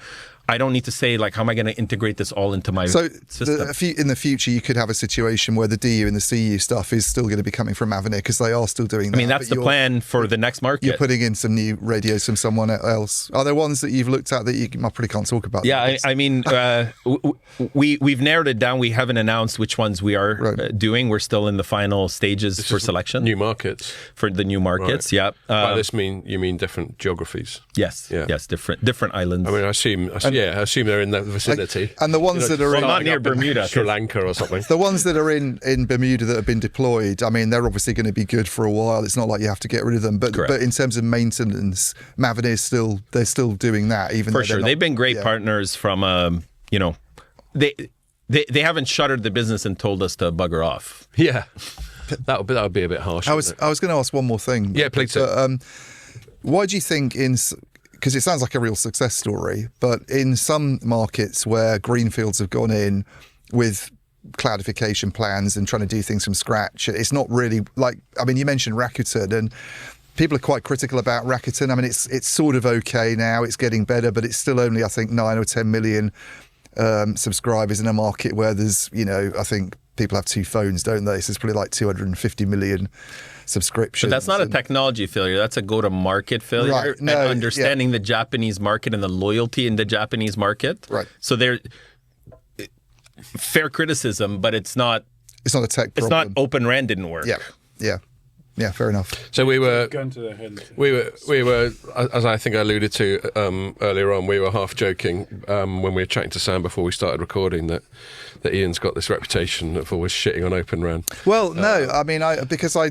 I don't need to say, like, how am I going to integrate this all into my system? In the future, you could have a situation where the DU and the CU stuff is still going to be coming from Avenir because they are still doing that. I mean, that's the plan for the next market. You're putting in some new radios from someone else. Are there ones that you've looked at that you probably can't talk about? Yeah, I mean, we've narrowed it down. We haven't announced which ones we are doing. We're still in the final stages for selection. New markets. For the new markets, yeah. By this you mean different geographies? Yes, yes, different islands. I mean, I assume they're in that vicinity. And the ones that are not near Bermuda, Sri Lanka or something. The ones that are in Bermuda that have been deployed, I mean, they're obviously going to be good for a while. It's not like you have to get rid of them. But in terms of maintenance, Mavenir's they're still doing that. Even for sure, they've been great partners from they haven't shuttered the business and told us to bugger off. Yeah, that would be a bit harsh. I was going to ask one more thing. Yeah, please. Why do you think because it sounds like a real success story, but in some markets where greenfields have gone in with cloudification plans and trying to do things from scratch, it's not really like, I mean, you mentioned Rakuten, and people are quite critical about Rakuten. I mean, it's sort of okay now, it's getting better, but it's still only, I think, 9 or 10 million subscribers in a market where there's, I think people have 2 phones, don't they? So it's probably like 250 million subscriptions. But that's not a technology failure. That's a go-to-market failure. Right. No, and understanding the Japanese market and the loyalty in the Japanese market. Right. So they're fair criticism, but it's not a tech problem. It's not Open RAN didn't work. Yeah, fair enough. So we were, as I think I alluded to earlier on, we were half joking when we were chatting to Sam before we started recording that Ian's got this reputation of always shitting on Open RAN. Well, no, I mean, because I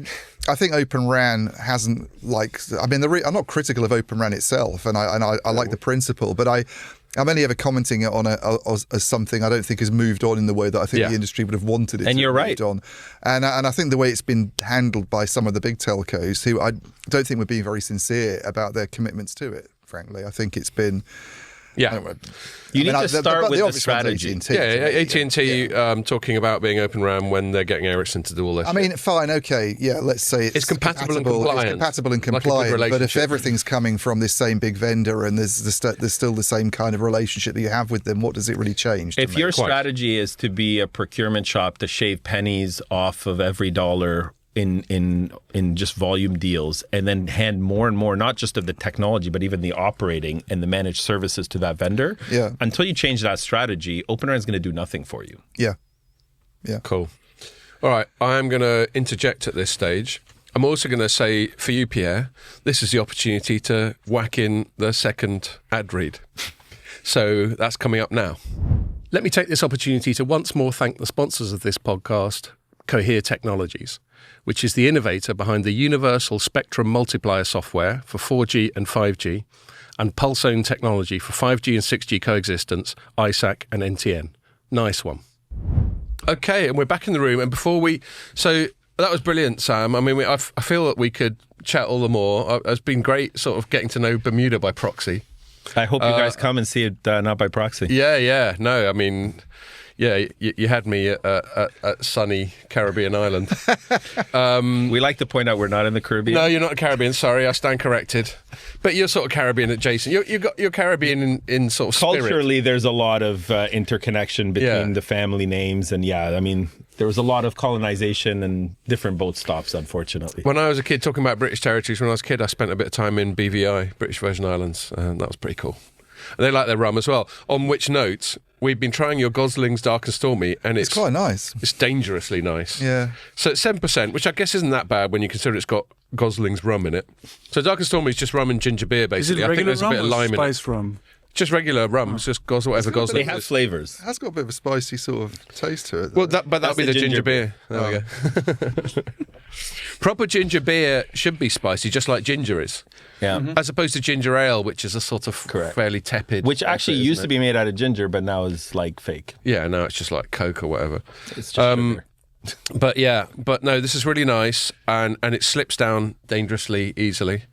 think Open RAN hasn't I'm not critical of Open RAN itself, and I like the principle, but I'm only ever commenting on as something I don't think has moved on in the way that I think the industry would have wanted it to have moved on. And I think the way it's been handled by some of the big telcos, who I don't think were being very sincere about their commitments to it, frankly. I think it's been... You need to start with the strategy. AT&T talking about being Open RAN when they're getting Ericsson to do all this. I mean, fine, okay, let's say it's compatible and compliant. It's compatible and compliant, but if everything's coming from this same big vendor and there's still the same kind of relationship that you have with them, what does it really change? If your strategy is to be a procurement shop to shave pennies off of every dollar in just volume deals, and then hand more and more, not just of the technology, but even the operating and the managed services to that vendor. Yeah. Until you change that strategy, Open RAN is going to do nothing for you. Yeah. Cool. All right. I am going to interject at this stage. I'm also going to say, for you, Pierre, this is the opportunity to whack in the second ad read. So that's coming up now. Let me take this opportunity to once more thank the sponsors of this podcast, Cohere Technologies, which is the innovator behind the Universal Spectrum Multiplier software for 4G and 5G, and Pulsone technology for 5G and 6G coexistence, ISAC and NTN. Nice one. Okay, and we're back in the room. And so that was brilliant, Sam. I mean, I feel that we could chat all the more. It's been great sort of getting to know Bermuda by proxy. I hope you guys come and see it not by proxy. Yeah. No, I mean... Yeah, you had me at sunny Caribbean island. We like to point out we're not in the Caribbean. No, you're not Caribbean. Sorry, I stand corrected. But you're sort of Caribbean adjacent. You're Caribbean in sort of spirit. Culturally, there's a lot of interconnection between the family names, and I mean, there was a lot of colonization and different boat stops, unfortunately. When I was a kid, talking about British territories, when I was a kid, I spent a bit of time in BVI, British Virgin Islands, and that was pretty cool. And they like their rum as well. On which note, we've been trying your Gosling's Dark and Stormy, and it's quite nice. It's dangerously nice. Yeah. So it's 7%, which I guess isn't that bad when you consider it's got Gosling's rum in it. So Dark and Stormy is just rum and ginger beer, basically. Is it regular I think there's a bit of lime in it. Spice rum? Just regular rum. It's just whatever Gosling. They have flavors. It has got a bit of a spicy sort of taste to it. Well, that'll be the ginger beer. There we go. Proper ginger beer should be spicy, just like ginger is. Yeah. As opposed to ginger ale, which is a sort of fairly tepid. Which actually used to be made out of ginger, but now is like fake. Yeah, now it's just like Coke or whatever. It's just sugar. But no, this is really nice, and it slips down dangerously easily.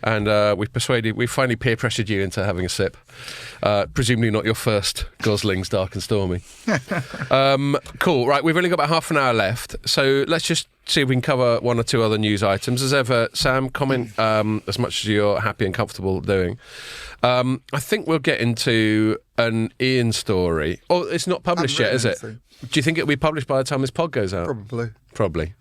And we finally peer pressured you into having a sip. Presumably not your first Gosling's Dark and Stormy. Cool. Right, we've only got about half an hour left, so let's just see if we can cover one or two other news items. As ever, Sam, comment as much as you're happy and comfortable doing. I think we'll get into an Ian story. Oh, it's not published yet, is it? Do you think it'll be published by the time this pod goes out? Probably.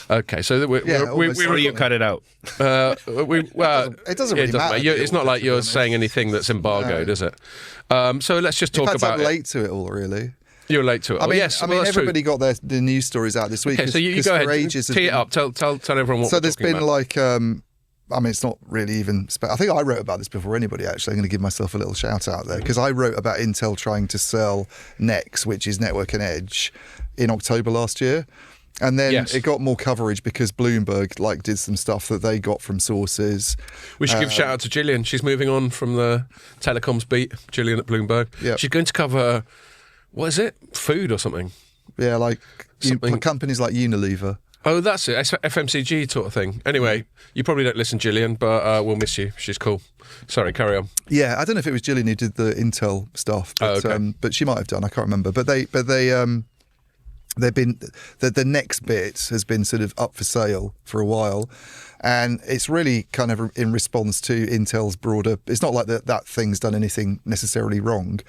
Okay, so or you cut it out. It doesn't really matter. It's not like you're saying anything that's embargoed, is it? So let's just talk about I'm late to it all, really. You're late to it. I mean, everybody got the news stories out this week. Okay, so you go ahead. Tee it up. Tell everyone what. So there's been like. I mean, it's not really even. I think I wrote about this before anybody, actually. I'm going to give myself a little shout out there because I wrote about Intel trying to sell NEX, which is Network and Edge, in October last year. And then it got more coverage because Bloomberg did some stuff that they got from sources. We should give a shout out to Gillian. She's moving on from the Telecoms beat, Gillian at Bloomberg. Yep. She's going to cover, what is it? Food or something? Yeah, companies like Unilever. Oh, that's it. FMCG sort of thing. Anyway, you probably don't listen, Gillian, but we'll miss you. She's cool. Sorry, carry on. Yeah, I don't know if it was Gillian who did the Intel stuff, but, but she might have done. I can't remember. But they've been the next bit has been sort of up for sale for a while, and it's really kind of in response to Intel's broader. It's not like that thing's done anything necessarily wrong,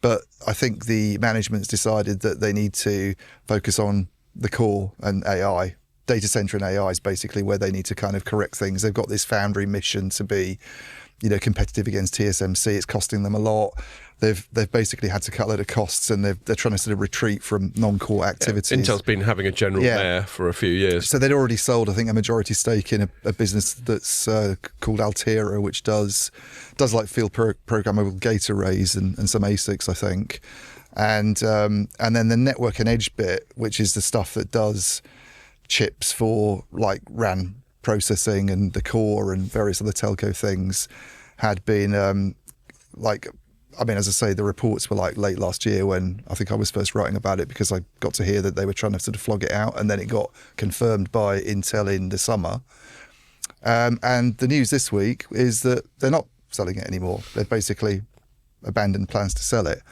but I think the management's decided that they need to focus on the core and AI. Data center and AI is basically where they need to kind of correct things. They've got this foundry mission to be, competitive against TSMC. It's costing them a lot. They've basically had to cut a load of costs, and they're trying to sort of retreat from non-core activities. Intel's been having a general mare for a few years. So they'd already sold, I think, a majority stake in a business that's called Altera, which does like field programmable gate arrays and some ASICs, I think. And then the network and edge bit, which is the stuff that does chips for like RAN processing and the core and various other telco things, had been as I say, the reports were like late last year when I think I was first writing about it, because I got to hear that they were trying to sort of flog it out, and then it got confirmed by Intel in the summer. And the news this week is that they're not selling it anymore. They've basically abandoned plans to sell it.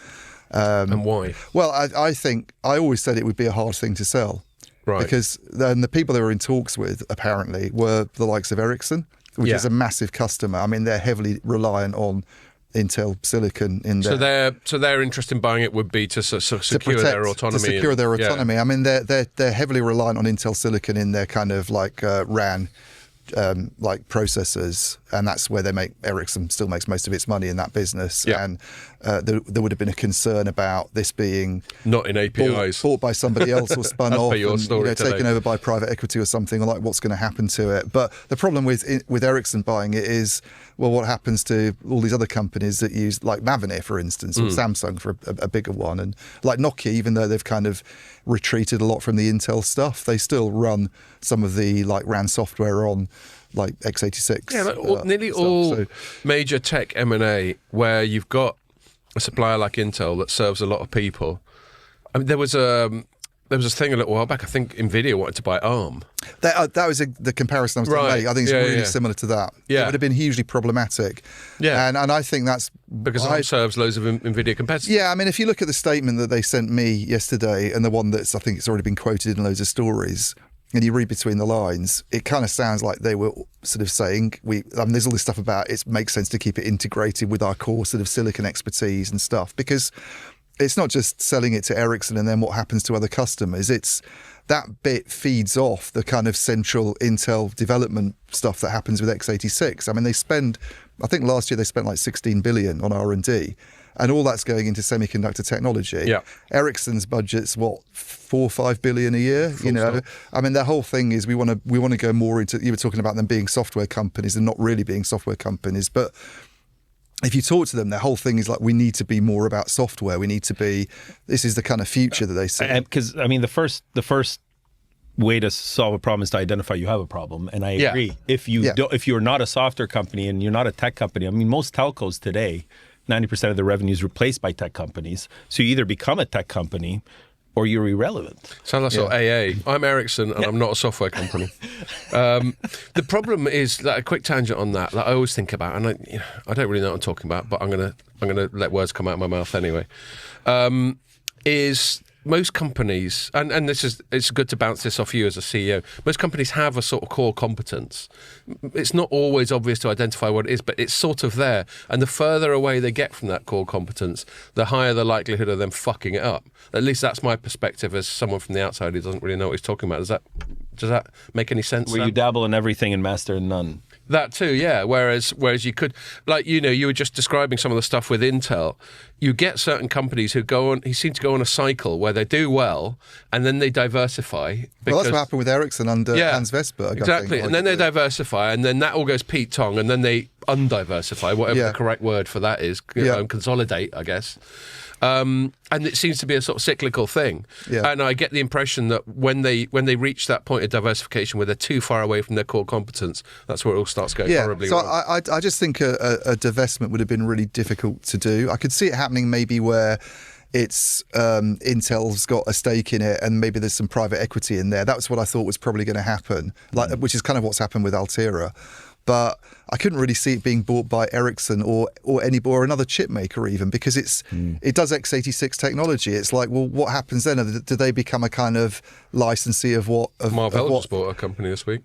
And why? Well, I think I always said it would be a hard thing to sell. Right. Because then the people they were in talks with, apparently, were the likes of Ericsson, which is a massive customer. I mean, they're heavily reliant on Intel silicon in there. So their interest in buying it would be to secure their autonomy. To secure their autonomy. I mean, they're heavily reliant on Intel silicon in their kind of like RAN processors, and that's where Ericsson still makes most of its money in that business. And there would have been a concern about this being not in APIs, bought by somebody else or spun off, and taken over by private equity or something, or like what's going to happen to it. But the problem with Ericsson buying it is, well, what happens to all these other companies that use, like Mavenir, for instance, or Samsung for a bigger one, and like Nokia, even though they've kind of retreated a lot from the Intel stuff, they still run some of the like RAN software on like x86. Yeah, nearly all major tech M&A where you've got a supplier like Intel that serves a lot of people. I mean, there was a thing a little while back. I think Nvidia wanted to buy ARM. That was the comparison I was going to make. I think it's really similar to that. Yeah. It would have been hugely problematic. Yeah. And I think that's... Because ARM serves loads of Nvidia competitors. Yeah, I mean, if you look at the statement that they sent me yesterday, and the one I think it's already been quoted in loads of stories, and you read between the lines, it kind of sounds like they were sort of saying, there's all this stuff about it makes sense to keep it integrated with our core sort of silicon expertise and stuff, because it's not just selling it to Ericsson and then what happens to other customers. It's that bit feeds off the kind of central Intel development stuff that happens with x86. I mean, I think last year they spent like 16 billion on R&D. And all that's going into semiconductor technology. Yeah. Ericsson's budget's 4 or 5 billion a year. I mean, their whole thing is we want to go more into. You were talking about them being software companies and not really being software companies, but if you talk to them, their whole thing is like, we need to be more about software. We need to be. This is the kind of future that they see. Because I mean, the first way to solve a problem is to identify you have a problem, and I agree. If you're not a software company and you're not a tech company, I mean, most telcos today, 90% of the revenue is replaced by tech companies. So you either become a tech company or you're irrelevant. Sounds like sort of AA. I'm Ericsson and I'm not a software company. The problem is that a quick tangent on that I always think about, and I don't really know what I'm talking about, but I'm gonna let words come out of my mouth anyway. Is most companies, and it's good to bounce this off you as a CEO, most companies have a sort of core competence. It's not always obvious to identify what it is, but it's sort of there. And the further away they get from that core competence, the higher the likelihood of them fucking it up. At least that's my perspective as someone from the outside who doesn't really know what he's talking about. Does that make any sense? Where you dabble in everything and master in none. That too, yeah. Whereas you could, like, you were just describing some of the stuff with Intel. You get certain companies who seem to go on a cycle where they do well and then they diversify. Well, that's what happened with Ericsson under Hans Vesberg. Exactly. And then they diversify and then that all goes Pete Tong and then they undiversify, whatever the correct word for that is. Consolidate, I guess. And it seems to be a sort of cyclical thing. Yeah. And I get the impression that when they reach that point of diversification where they're too far away from their core competence, that's where it all starts going horribly wrong. I just think a divestment would have been really difficult to do. I could see it happening maybe where it's Intel's got a stake in it and maybe there's some private equity in there. That's what I thought was probably going to happen, which is kind of what's happened with Altera. But I couldn't really see it being bought by Ericsson or another chip maker even, because it does x86 technology. It's like, well, what happens then? Do they become a kind of licensee of what? Marvell just bought a company this week.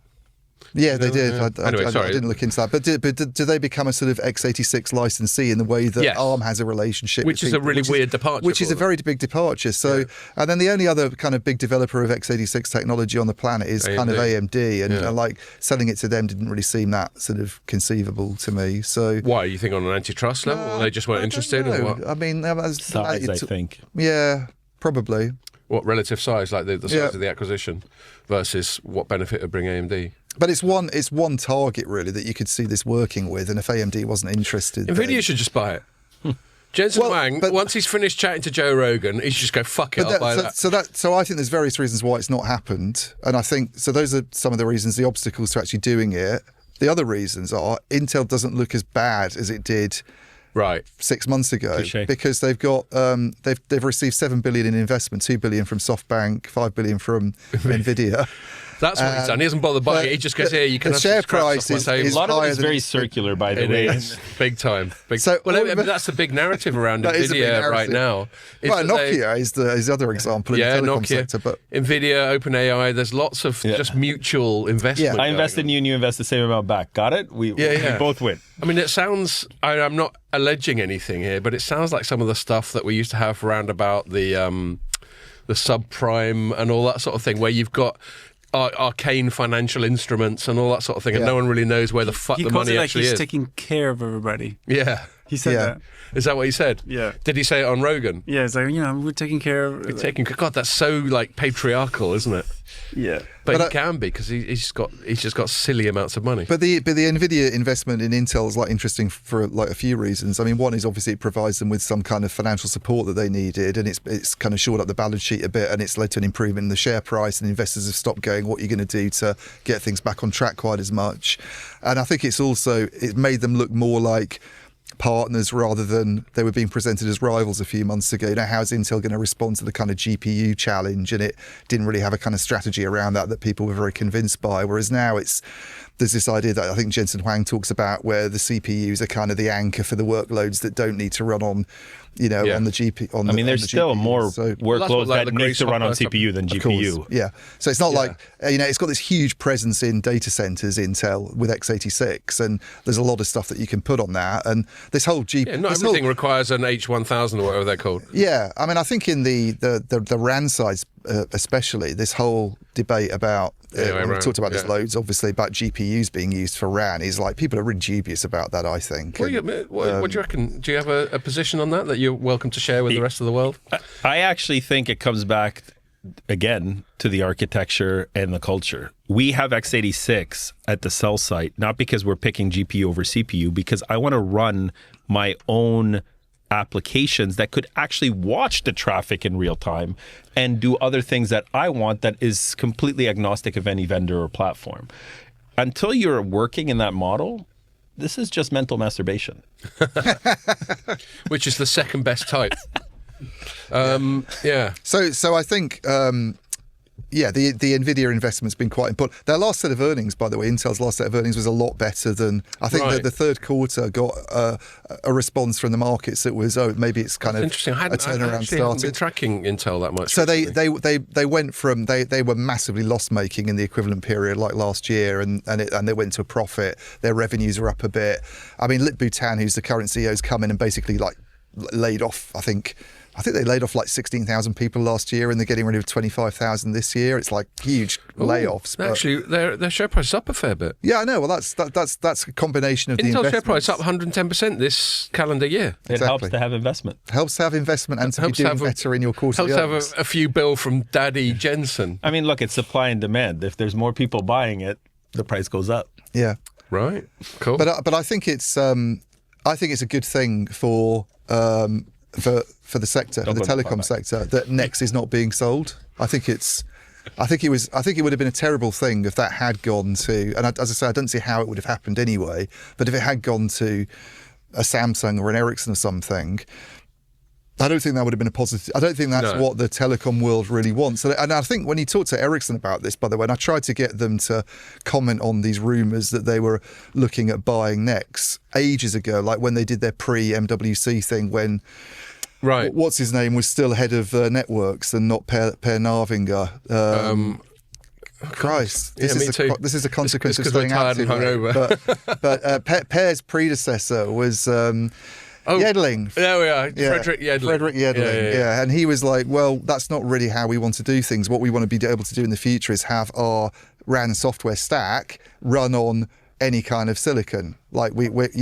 Yeah, they did. Yeah. I didn't look into that. But do they become a sort of x86 licensee in the way that ARM has a relationship which with is a really weird departure. Which is a very big departure. So, and then the only other kind of big developer of x86 technology on the planet is kind of AMD. And like selling it to them didn't really seem that sort of conceivable to me. So why? You think on an antitrust level? They just weren't interested? Or what? I mean, size, I think. Yeah, probably. What relative size, like the size of the acquisition versus what benefit would bring AMD? But it's one target really that you could see this working with, and if AMD wasn't interested, Nvidia should just buy it. Jensen Huang, once he's finished chatting to Joe Rogan, he should just go, fuck it, I'll buy that. So I think there's various reasons why it's not happened, and I think so. Those are some of the reasons, the obstacles to actually doing it. The other reasons are Intel doesn't look as bad as it did. Right, 6 months ago, because they've got they've received $7 billion in investment, $2 billion from SoftBank, $5 billion from Nvidia. That's what he's done. He hasn't bothered buying it. He just goes, here, you can have share price is a lot of it is very circular, by the way. Big time. That's the big narrative around Nvidia right now. Well, Nokia is the other example in the telecom Nokia, sector. But Nvidia, OpenAI, there's lots of just mutual investment. I invest in you and you invest the same amount back. Got it? We both win. I mean, it sounds, I'm not alleging anything here, but it sounds like some of the stuff that we used to have around about the subprime and all that sort of thing, where you've got arcane financial instruments and all that sort of thing, and no one really knows where the fuck the money actually is. He's taking care of everybody. Yeah. He said that. Is that what he said? Yeah. Did he say it on Rogan? Yeah, it's like, we're taking care of... God, that's so, like, patriarchal, isn't it? Yeah. But he can be, because he's just got silly amounts of money. But the Nvidia investment in Intel is like interesting for like a few reasons. I mean, one is obviously it provides them with some kind of financial support that they needed, and it's kind of shored up the balance sheet a bit, and it's led to an improvement in the share price, and investors have stopped going, what are you going to do to get things back on track quite as much. And I think it made them look more like partners rather than they were being presented as rivals a few months ago. How's Intel going to respond to the kind of GPU challenge? And it didn't really have a kind of strategy around that people were very convinced by. Whereas now there's this idea that I think Jensen Huang talks about, where the CPUs are kind of the anchor for the workloads that don't need to run on, on the GPU. There's still more workloads that need to run on CPU than GPU. Yeah. So it's not like, it's got this huge presence in data centers, Intel, with x86, and there's a lot of stuff that you can put on that. And this whole GPU... Yeah, not everything requires an H1000 or whatever they're called. Yeah. I mean, I think in the RAN side especially, this whole debate about... we've talked about this loads, obviously, about GPUs being used for RAN is like, people are really dubious about that, I think. What do you reckon? Do you have a position on that you're welcome to share with the rest of the world? I actually think it comes back, again, to the architecture and the culture. We have x86 at the cell site, not because we're picking GPU over CPU, because I want to run my own applications that could actually watch the traffic in real time and do other things that I want that is completely agnostic of any vendor or platform. Until you're working in that model, this is just mental masturbation. Which is the second best type. Yeah. So I think. The Nvidia investment's been quite important. Their last set of earnings, by the way, Intel's last set of earnings was a lot better than I think. Right. The third quarter got a response from the markets that was maybe it's kind of interesting. I a turnaround actually haven't been started. tracking Intel that much. So recently. they went from they were massively loss making in the equivalent period like last year, and they went to a profit. Their revenues are up a bit. I mean, Lip Bhutan, who's the current CEO, has come in and basically like laid off. I think they laid off like 16,000 people last year, and they're getting rid of 25,000 this year. It's like huge layoffs. But Actually, their share price is up a fair bit. yeah, I know. Well, that's a combination of the Intel share investments. price up 110% this calendar year. It helps to have investment. Helps to have investment and to be Helps to doing have better in your quarterly Helps to earnings. have a few bill from Daddy Jensen. I mean, look, it's supply and demand. If there's more people buying it, the price goes up. Yeah, Right. Cool. but I think it's a good thing for the sector, for the telecom sector, that Next is not being sold. I think it would have been a terrible thing if that had gone to, and as I say, I don't see how it would have happened anyway, but if it had gone to a Samsung or an Ericsson or something, I don't think that would have been a positive. I don't think that's what the telecom world really wants. And I think when you talk to Ericsson about this, by the way, and I tried to get them to comment on these rumours that they were looking at buying Next ages ago, like when they did their pre-MWC thing, when right. what's his name was still head of networks and not Per Narvinger. Christ, Yeah, me too. This is a consequence It's of 'cause I'm staying tired and active. But Per's predecessor was Yedling. There we are. Yeah. Frederick Yedling. Frederick Yedling, Yeah. And he was like, well, that's not really how we want to do things. What we want to be able to do in the future is have our RAN software stack run on any kind of silicon. Like we don't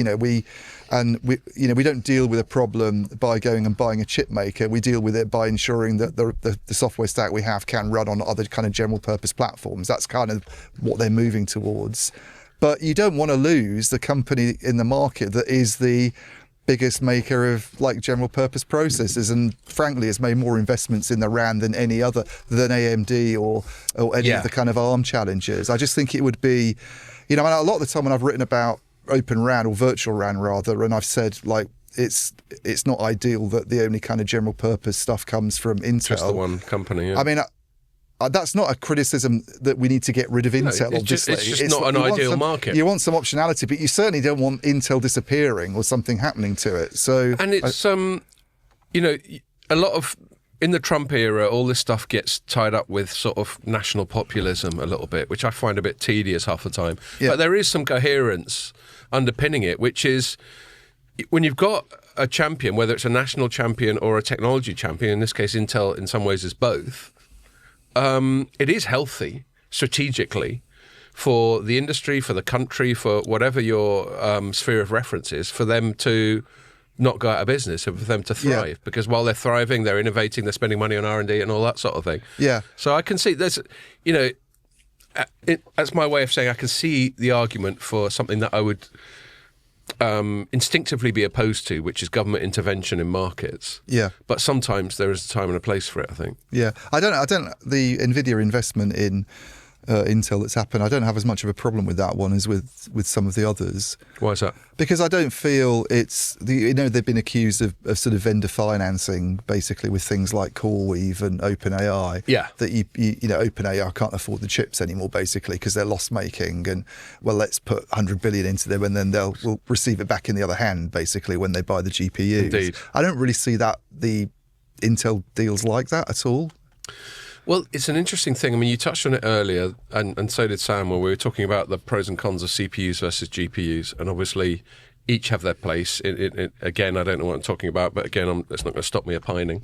deal with a problem by going and buying a chip maker. We deal with it by ensuring that the software stack we have can run on other kind of general purpose platforms. That's kind of what they're moving towards. But you don't want to lose the company in the market that is the biggest maker of like general purpose processors, and frankly has made more investments in the RAN than any other, than AMD or any of the kind of ARM challengers. I just think it would be, a lot of the time when I've written about Open RAN or virtual RAN rather, and I've said like it's not ideal that the only kind of general purpose stuff comes from Intel. Just the one company. Yeah. I mean, that's not a criticism that we need to get rid of Intel, obviously. It's just not an ideal market. You want some optionality, but you certainly don't want Intel disappearing or something happening to it. So, and it's, a lot of, in the Trump era, all this stuff gets tied up with sort of national populism a little bit, which I find a bit tedious half the time. Yeah. But there is some coherence underpinning it, which is when you've got a champion, whether it's a national champion or a technology champion, in this case Intel in some ways is both, it is healthy strategically for the industry, for the country, for whatever your sphere of reference is, for them to not go out of business and for them to thrive. Yeah. Because while they're thriving, they're innovating, they're spending money on R&D and all that sort of thing. Yeah. So I can see there's, that's my way of saying I can see the argument for something that I would instinctively be opposed to, which is government intervention in markets. Yeah. But sometimes there is a time and a place for it, I think. Yeah. I don't the Nvidia investment in Intel that's happened, I don't have as much of a problem with that one as with some of the others. Why is that? Because I don't feel it's they've been accused of sort of vendor financing, basically with things like CoreWeave and OpenAI. Yeah. That OpenAI can't afford the chips anymore, basically, because they're loss making, and well, let's put 100 billion into them, and then we'll receive it back in the other hand, basically, when they buy the GPUs. Indeed. I don't really see that the Intel deals like that at all. Well, it's an interesting thing. I mean, you touched on it earlier, and so did Sam, when we were talking about the pros and cons of CPUs versus GPUs, and obviously each have their place. Again, I don't know what I'm talking about, but again, it's not going to stop me opining.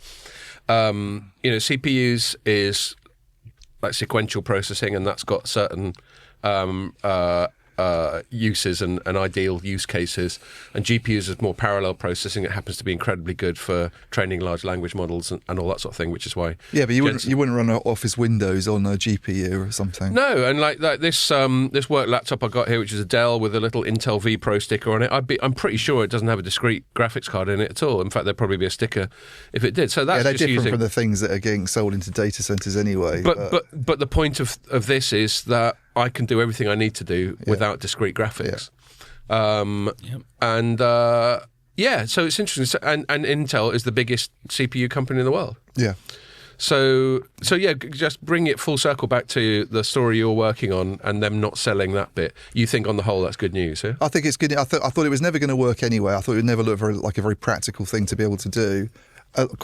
CPUs is like sequential processing, and that's got certain uses and ideal use cases, and GPUs is more parallel processing. It happens to be incredibly good for training large language models and all that sort of thing, which is why. Yeah, but you wouldn't run Office Windows on a GPU or something. No, and like this work laptop I got here, which is a Dell with a little Intel V Pro sticker on it. I'm pretty sure it doesn't have a discrete graphics card in it at all. In fact, there'd probably be a sticker if it did. So that's they're just different from the things that are getting sold into data centers anyway. But the point of this is that I can do everything I need to do without discrete graphics. And Yeah, so it's interesting. And Intel is the biggest CPU company in the world. Yeah. So yeah, just bring it full circle back to the story you're working on and them not selling that bit. You think on the whole that's good news, yeah? I think it's good. I thought it was never going to work anyway. I thought it would never look like a very practical thing to be able to do.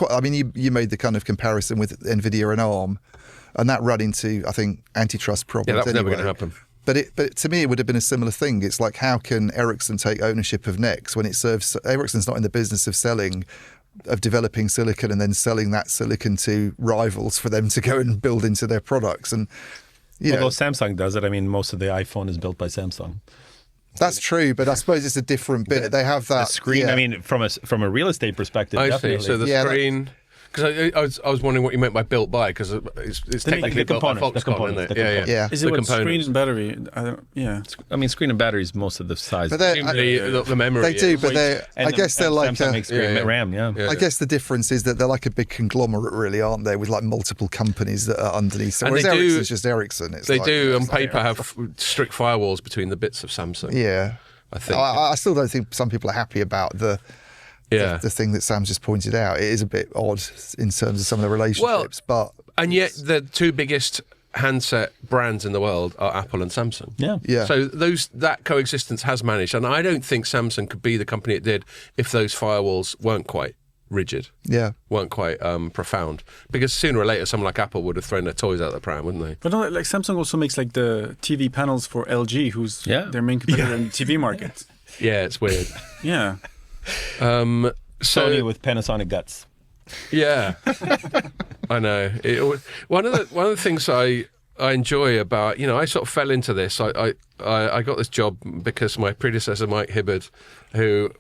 I mean, you made the kind of comparison with NVIDIA and ARM, and that ran into, I think, antitrust problems. Yeah, that was anyway. never going to happen. But to me, it would have been a similar thing. It's like, how can Ericsson take ownership of Next when it serves? Ericsson's not in the business of developing silicon and then selling that silicon to rivals for them to go and build into their products. And although Samsung does it, I mean, most of the iPhone is built by Samsung. That's true, but I suppose it's a different bit. They have that the screen. Yeah. I mean, from a real estate perspective, I definitely. see. So the screen. Because I was wondering what you meant by built by, because it's technically built by Foxconn, isn't it? Yeah. Is it what screen and battery? Yeah. I mean, screen and battery is most of the size. But the memory. They do, but I guess they're like Samsung makes great RAM. Yeah. I guess the difference is that they're like a big conglomerate, really, aren't they? With like multiple companies that are underneath. So whereas Ericsson's just Ericsson. They do on paper have strict firewalls between the bits of Samsung. Yeah. I think. I still don't think some people are happy about the thing that Sam's just pointed out. It is a bit odd in terms of some of the relationships, and yet the two biggest handset brands in the world are Apple and Samsung. Yeah. So that coexistence has managed, and I don't think Samsung could be the company it did if those firewalls weren't quite rigid. Yeah. Weren't quite profound. Because sooner or later, someone like Apple would have thrown their toys out the pram, wouldn't they? But no, like Samsung also makes like the TV panels for LG, who's their main competitor in the TV market. Yeah, it's weird. Yeah. Sony with Panasonic guts. Yeah, I know. One of the things I enjoy about, I sort of fell into this. I got this job because my predecessor Mike Hibbard, who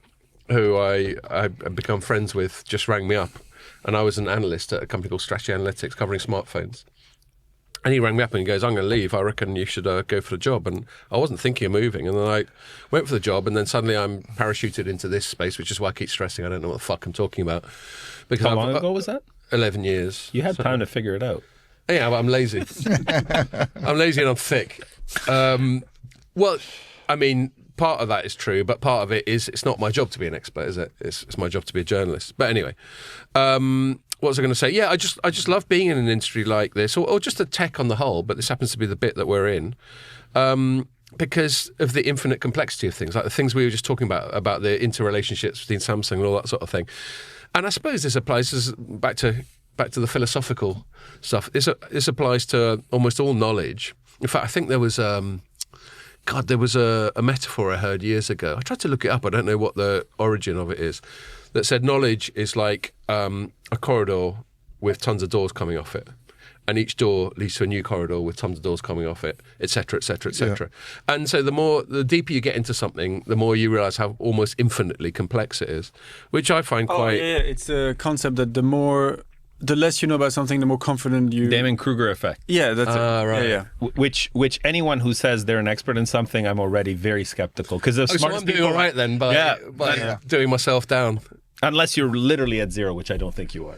I become friends with, just rang me up, and I was an analyst at a company called Strategy Analytics covering smartphones. And he rang me up and he goes, "I'm going to leave. I reckon you should go for the job." And I wasn't thinking of moving. And then I went for the job, and then suddenly I'm parachuted into this space, which is why I keep stressing I don't know what the fuck I'm talking about. Because How long ago was that? 11 years. You had time to figure it out. Yeah, but I'm lazy. I'm lazy and I'm thick. Well, I mean, part of that is true, but part of it is it's not my job to be an expert, is it? It's my job to be a journalist. But anyway, what was I going to say? Yeah, I just love being in an industry like this, or just the tech on the whole, but this happens to be the bit that we're in, because of the infinite complexity of things, like the things we were just talking about the interrelationships between Samsung and all that sort of thing. And I suppose this applies back to the philosophical stuff. This applies to almost all knowledge. In fact, I think there was a metaphor I heard years ago. I tried to look it up. I don't know what the origin of it is. That said knowledge is like a corridor with tons of doors coming off it. And each door leads to a new corridor with tons of doors coming off it, et cetera, et cetera, et cetera. Yeah. And so the deeper you get into something, the more you realise how almost infinitely complex it is, which I find quite... Yeah, it's a concept that the less you know about something, the more confident you... Damon-Kruger effect. Yeah, that's it. Right. Yeah. Which anyone who says they're an expert in something, I'm already very skeptical. Because the smartest I'm doing people... all right then by doing myself down. Unless you're literally at zero, which I don't think you are.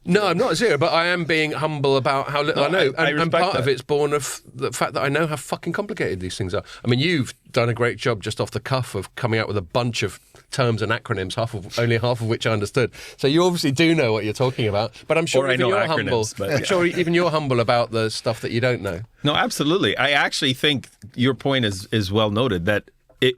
No, I'm not at zero, but I am being humble about how little I know. And part of it's born of the fact that I know how fucking complicated these things are. I mean, you've done a great job just off the cuff of coming out with a bunch of terms and acronyms, only half of which I understood. So you obviously do know what you're talking about, but I'm sure even you're humble. I'm sure even you're humble about the stuff that you don't know. No, absolutely. I actually think your point is well noted, that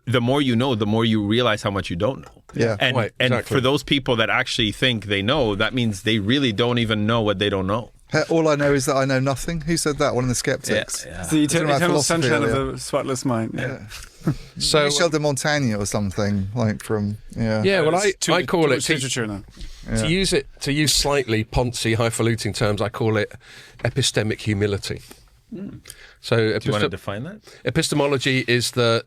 the more you know, the more you realize how much you don't know. Yeah. And for those people that actually think they know, that means they really don't even know what they don't know. All I know is that I know nothing. Who said that? One of the skeptics. Yeah. It's the eternal sunshine of the spotless mind. Yeah. So Michel de Montaigne or something like from well, I call it literature now. To use slightly poncy, highfalutin terms, I call it epistemic humility. So do you want to define that? Epistemology is the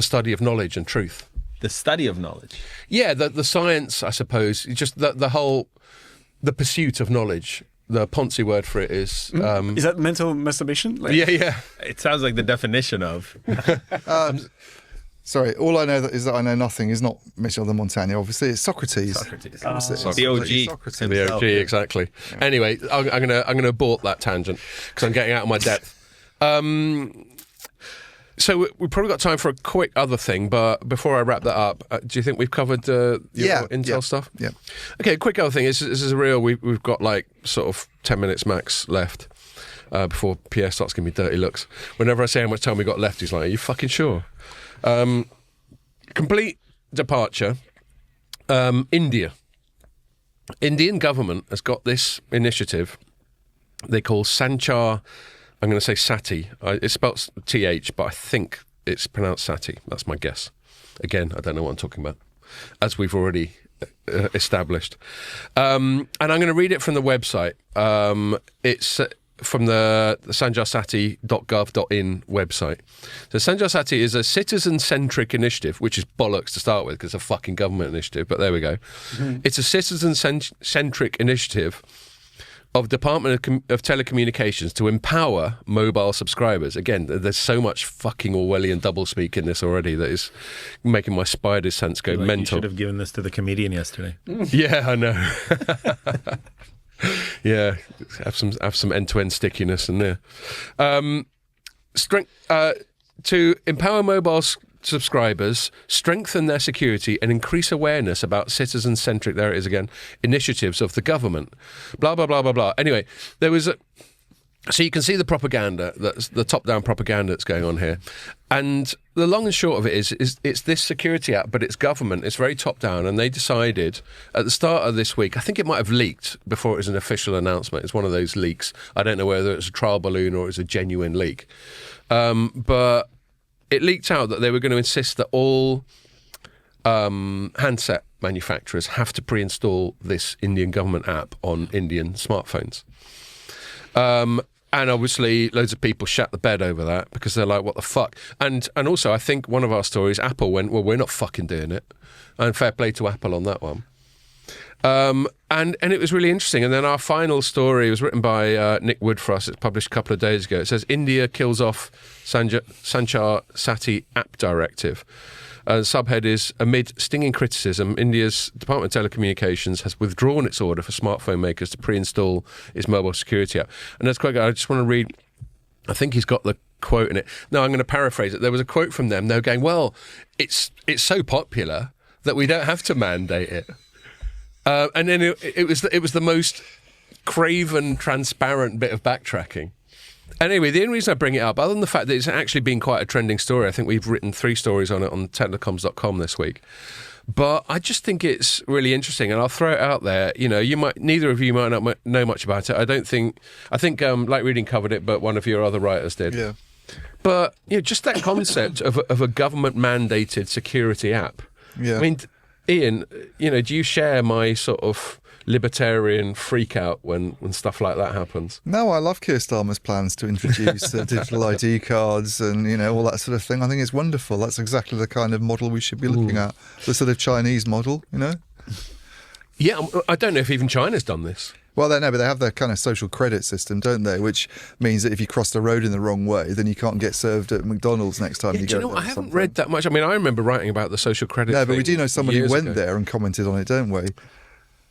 study of knowledge and truth. The study of knowledge. Yeah, the science, I suppose. Just the pursuit of knowledge. The Ponzi word for it is... is that mental masturbation? Yeah. It sounds like the definition of... Sorry, all I know is that I know nothing is not Michel de Montaigne, obviously. It's Socrates. The Socrates. The OG, exactly. Yeah. Anyway, I'm gonna abort that tangent because I'm getting out of my depth. So we've probably got time for a quick other thing, but before I wrap that up, do you think we've covered your Intel stuff? Yeah. Okay, quick other thing. This is real. We've got like sort of 10 minutes max left before Pierre starts giving me dirty looks. Whenever I say how much time we got left, he's like, "Are you fucking sure?" Complete departure. India. Indian government has got this initiative they call Sanchar. I'm going to say Sati. It's spelled TH, but I think it's pronounced Sati. That's my guess. Again, I don't know what I'm talking about, as we've already established. And I'm going to read it from the website. It's from the sanjarsati.gov.in website. So Sanjar Sati is a citizen-centric initiative, which is bollocks to start with because it's a fucking government initiative, but there we go. Mm-hmm. It's a citizen-centric initiative of Department of Telecommunications to empower mobile subscribers. Again, there's so much fucking Orwellian doublespeak in this already that is making my spider sense go mental. You should have given this to the comedian yesterday. Yeah, I know. Yeah, have some end-to-end stickiness in there. To empower mobile subscribers, strengthen their security and increase awareness about citizen-centric, there it is again, initiatives of the government. Blah, blah, blah, blah, blah. Anyway, there was so you can see the propaganda, that's the top-down propaganda that's going on here. And the long and short of it is it's this security app, but it's government. It's very top-down. And they decided at the start of this week, I think it might have leaked before it was an official announcement. It's one of those leaks. I don't know whether it's a trial balloon or it's a genuine leak. But it leaked out that they were going to insist that all handset manufacturers have to pre-install this Indian government app on Indian smartphones. And obviously, loads of people shat the bed over that because they're like, what the fuck? And also, I think one of our stories, Apple went, well, we're not fucking doing it. And fair play to Apple on that one. And it was really interesting. And then our final story was written by Nick Wood for us. It's published a couple of days ago. It says, India kills off Sanchar Sati app directive. Subhead is, amid stinging criticism, India's Department of Telecommunications has withdrawn its order for smartphone makers to pre-install its mobile security app. And that's quite good. I just want to read, I think he's got the quote in it. No, I'm going to paraphrase it. There was a quote from them. They were going, well, it's so popular that we don't have to mandate it. And then it was the most craven, transparent bit of backtracking. Anyway, the only reason I bring it up, other than the fact that it's actually been quite a trending story, I think we've written 3 stories on it on Telecoms.com this week. But I just think it's really interesting, and I'll throw it out there. You know, neither of you might not know much about it. I think Like Reading covered it, but one of your other writers did. Yeah. But just that concept of a government-mandated security app. Yeah. I mean, Ian, do you share my sort of libertarian freak out when stuff like that happens? No, I love Keir Starmer's plans to introduce digital ID cards and all that sort of thing. I think it's wonderful. That's exactly the kind of model we should be looking at. The sort of Chinese model, Yeah, I don't know if even China's done this. Well, they know, but they have their kind of social credit system, don't they? Which means that if you cross the road in the wrong way, then you can't get served at McDonald's next time you go there. I haven't read that much. I mean, I remember writing about the social credit thing. No, but we do know someone who went there and commented on it, don't we?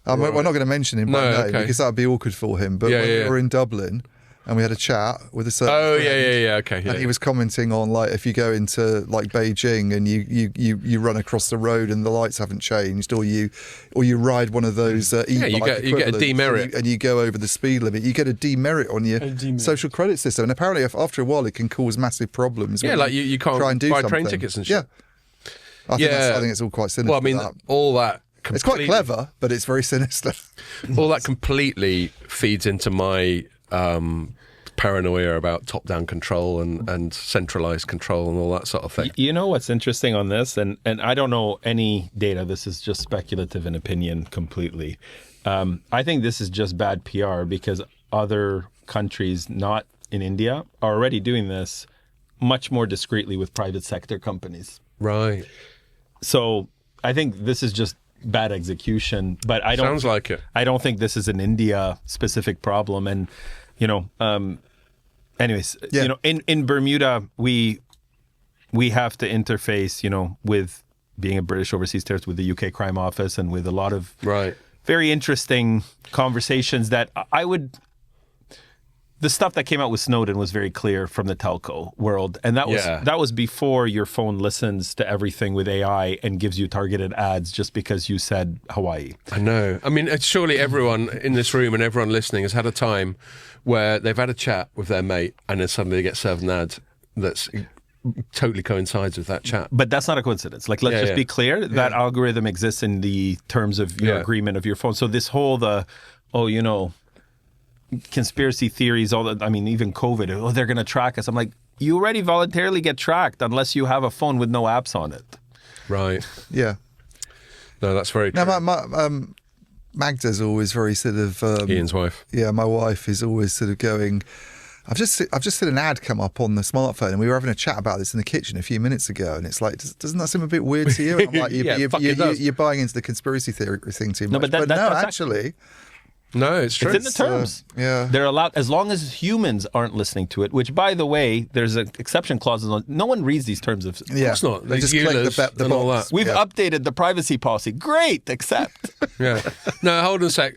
Right. We're not going to mention him by name because that would be awkward for him. But when we were in Dublin and we had a chat with a certain friend, okay. And he was commenting on, like, if you go into, like, Beijing and you run across the road and the lights haven't changed, or you ride one of those e-bike you get a demerit. and you go over the speed limit, you get a demerit on your social credit system. And apparently, after a while, it can cause massive problems. Yeah, like you can't try and do buy something. train tickets and shit. Yeah. I think it's all quite sinister. Well, I mean, all that... It's quite clever, but it's very sinister. All that completely feeds into my paranoia about top-down control and centralised control and all that sort of thing. You know what's interesting on this, and I don't know any data, this is just speculative and opinion completely. I think this is just bad PR because other countries not in India are already doing this much more discreetly with private sector companies. Right. So I think this is just bad execution, but Sounds like it. I don't think this is an India specific problem. And anyways, in Bermuda we have to interface, with being a British overseas terrorist with the UK Crime Office and with a lot of very interesting conversations that the stuff that came out with Snowden was very clear from the telco world, and that was before your phone listens to everything with AI and gives you targeted ads just because you said Hawaii. I know. I mean, surely everyone in this room and everyone listening has had a time where they've had a chat with their mate and then suddenly they get served an ad that's totally coincides with that chat. But that's not a coincidence. Like, let's just be clear. That algorithm exists in the terms of your agreement of your phone. So this whole conspiracy theories, even COVID, they're going to track us. I'm like, you already voluntarily get tracked unless you have a phone with no apps on it. Right. Yeah. No, that's very true. Now, Magda's always very sort of... Ian's wife. Yeah, my wife is always sort of going... I've just seen an ad come up on the smartphone, and we were having a chat about this in the kitchen a few minutes ago, and it's like, doesn't that seem a bit weird to you? And I'm like, you're buying into the conspiracy theory thing too much. No, but actually... No, it's true. It's in the terms. They're allowed, as long as humans aren't listening to it, which, by the way, there's an exception clauses on. No one reads these terms of. Of course not. They just click the all box. that. We've updated the privacy policy. Great, accept. Yeah. No, hold on a sec.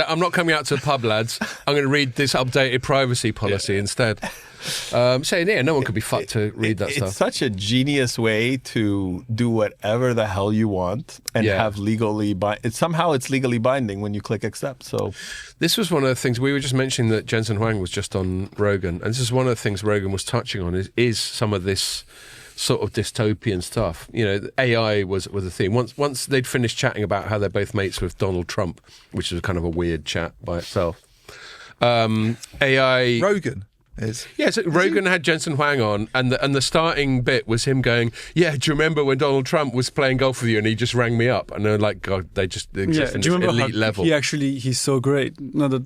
I'm not coming out to the pub, lads. I'm going to read this updated privacy policy instead. Saying here, no one could be fucked to read that stuff. It's such a genius way to do whatever the hell you want and have legally somehow it's legally binding when you click accept. So this was one of the things we were just mentioning, that Jensen Huang was just on Rogan, and this is one of the things Rogan was touching on is some of this sort of dystopian stuff. You know, AI was a theme. Once they'd finished chatting about how they're both mates with Donald Trump, which is kind of a weird chat by itself. AI Rogan is. Yeah, so Rogan had Jensen Huang on, and the starting bit was him going, "Yeah, do you remember when Donald Trump was playing golf with you and he just rang me up?" And they're like, "God, they just exist in this elite level." He's so great. But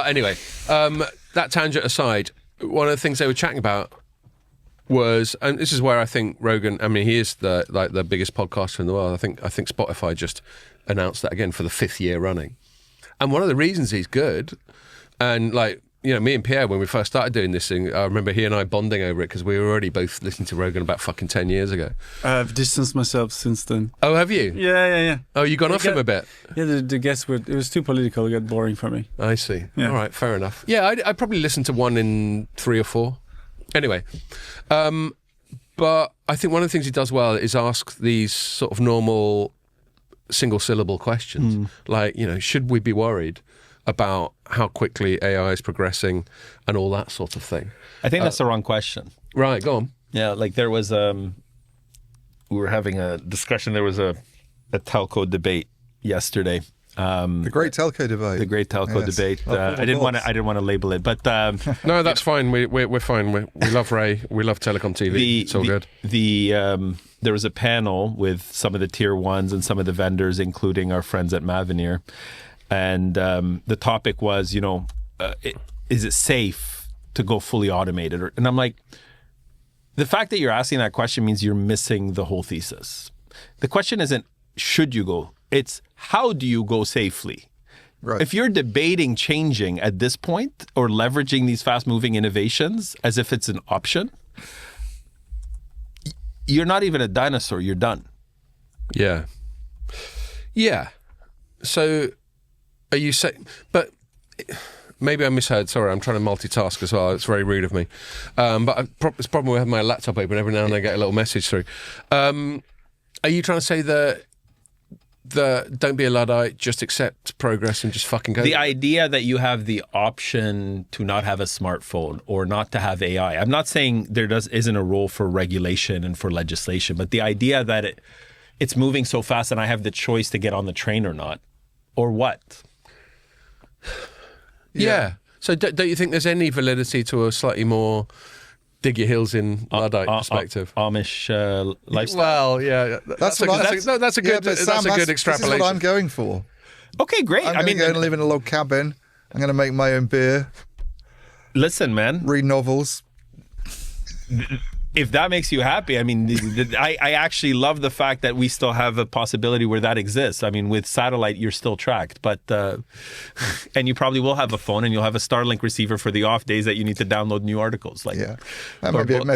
anyway, that tangent aside, one of the things they were chatting about was, and this is where I think Rogan, I mean, he is the biggest podcaster in the world. I think Spotify just announced that again for the 5th year running. And one of the reasons he's good, and me and Pierre, when we first started doing this thing, I remember he and I bonding over it because we were already both listening to Rogan about fucking 10 years ago. I've distanced myself since then. Oh, have you? Yeah. Oh, you gone off him a bit? Yeah, the guests it was too political, it got boring for me. I see. Yeah. All right, fair enough. Yeah, I probably listened to one in 3 or 4. Anyway, but I think one of the things he does well is ask these sort of normal single syllable questions. Like, should we be worried about how quickly AI is progressing and all that sort of thing? I think that's the wrong question. Right, go on. Yeah, like there was we were having a discussion. There was a telco debate yesterday. The great telco debate. The great telco debate. I didn't want to label it, but no, that's fine. We're fine. We love Ray. We love Telecom TV. It's all good. There was a panel with some of the tier ones and some of the vendors, including our friends at Mavenir, and the topic was, is it safe to go fully automated? And I'm like, the fact that you're asking that question means you're missing the whole thesis. The question isn't should you go. It's how do you go safely? Right. If you're debating changing at this point or leveraging these fast-moving innovations as if it's an option, you're not even a dinosaur. You're done. Yeah. Yeah. So are you saying... But maybe I misheard. Sorry, I'm trying to multitask as well. It's very rude of me. But it's a problem with having my laptop open. Every now and then I get a little message through. Are you trying to say that don't be a Luddite, just accept progress and just fucking go? The idea that you have the option to not have a smartphone or not to have AI. I'm not saying there isn't a role for regulation and for legislation, but the idea that it's moving so fast and I have the choice to get on the train or not, or what? Yeah. So don't you think there's any validity to a slightly more dig your heels in Luddite perspective? Amish lifestyle? Well, yeah. That's a good extrapolation. This is what I'm going for. Okay, great. I'm going to go and live in a log cabin. I'm going to make my own beer. Listen, man. Read novels. If that makes you happy, I mean, I actually love the fact that we still have a possibility where that exists. I mean, with satellite, you're still tracked, but and you probably will have a phone and you'll have a Starlink receiver for the off days that you need to download new articles. Maybe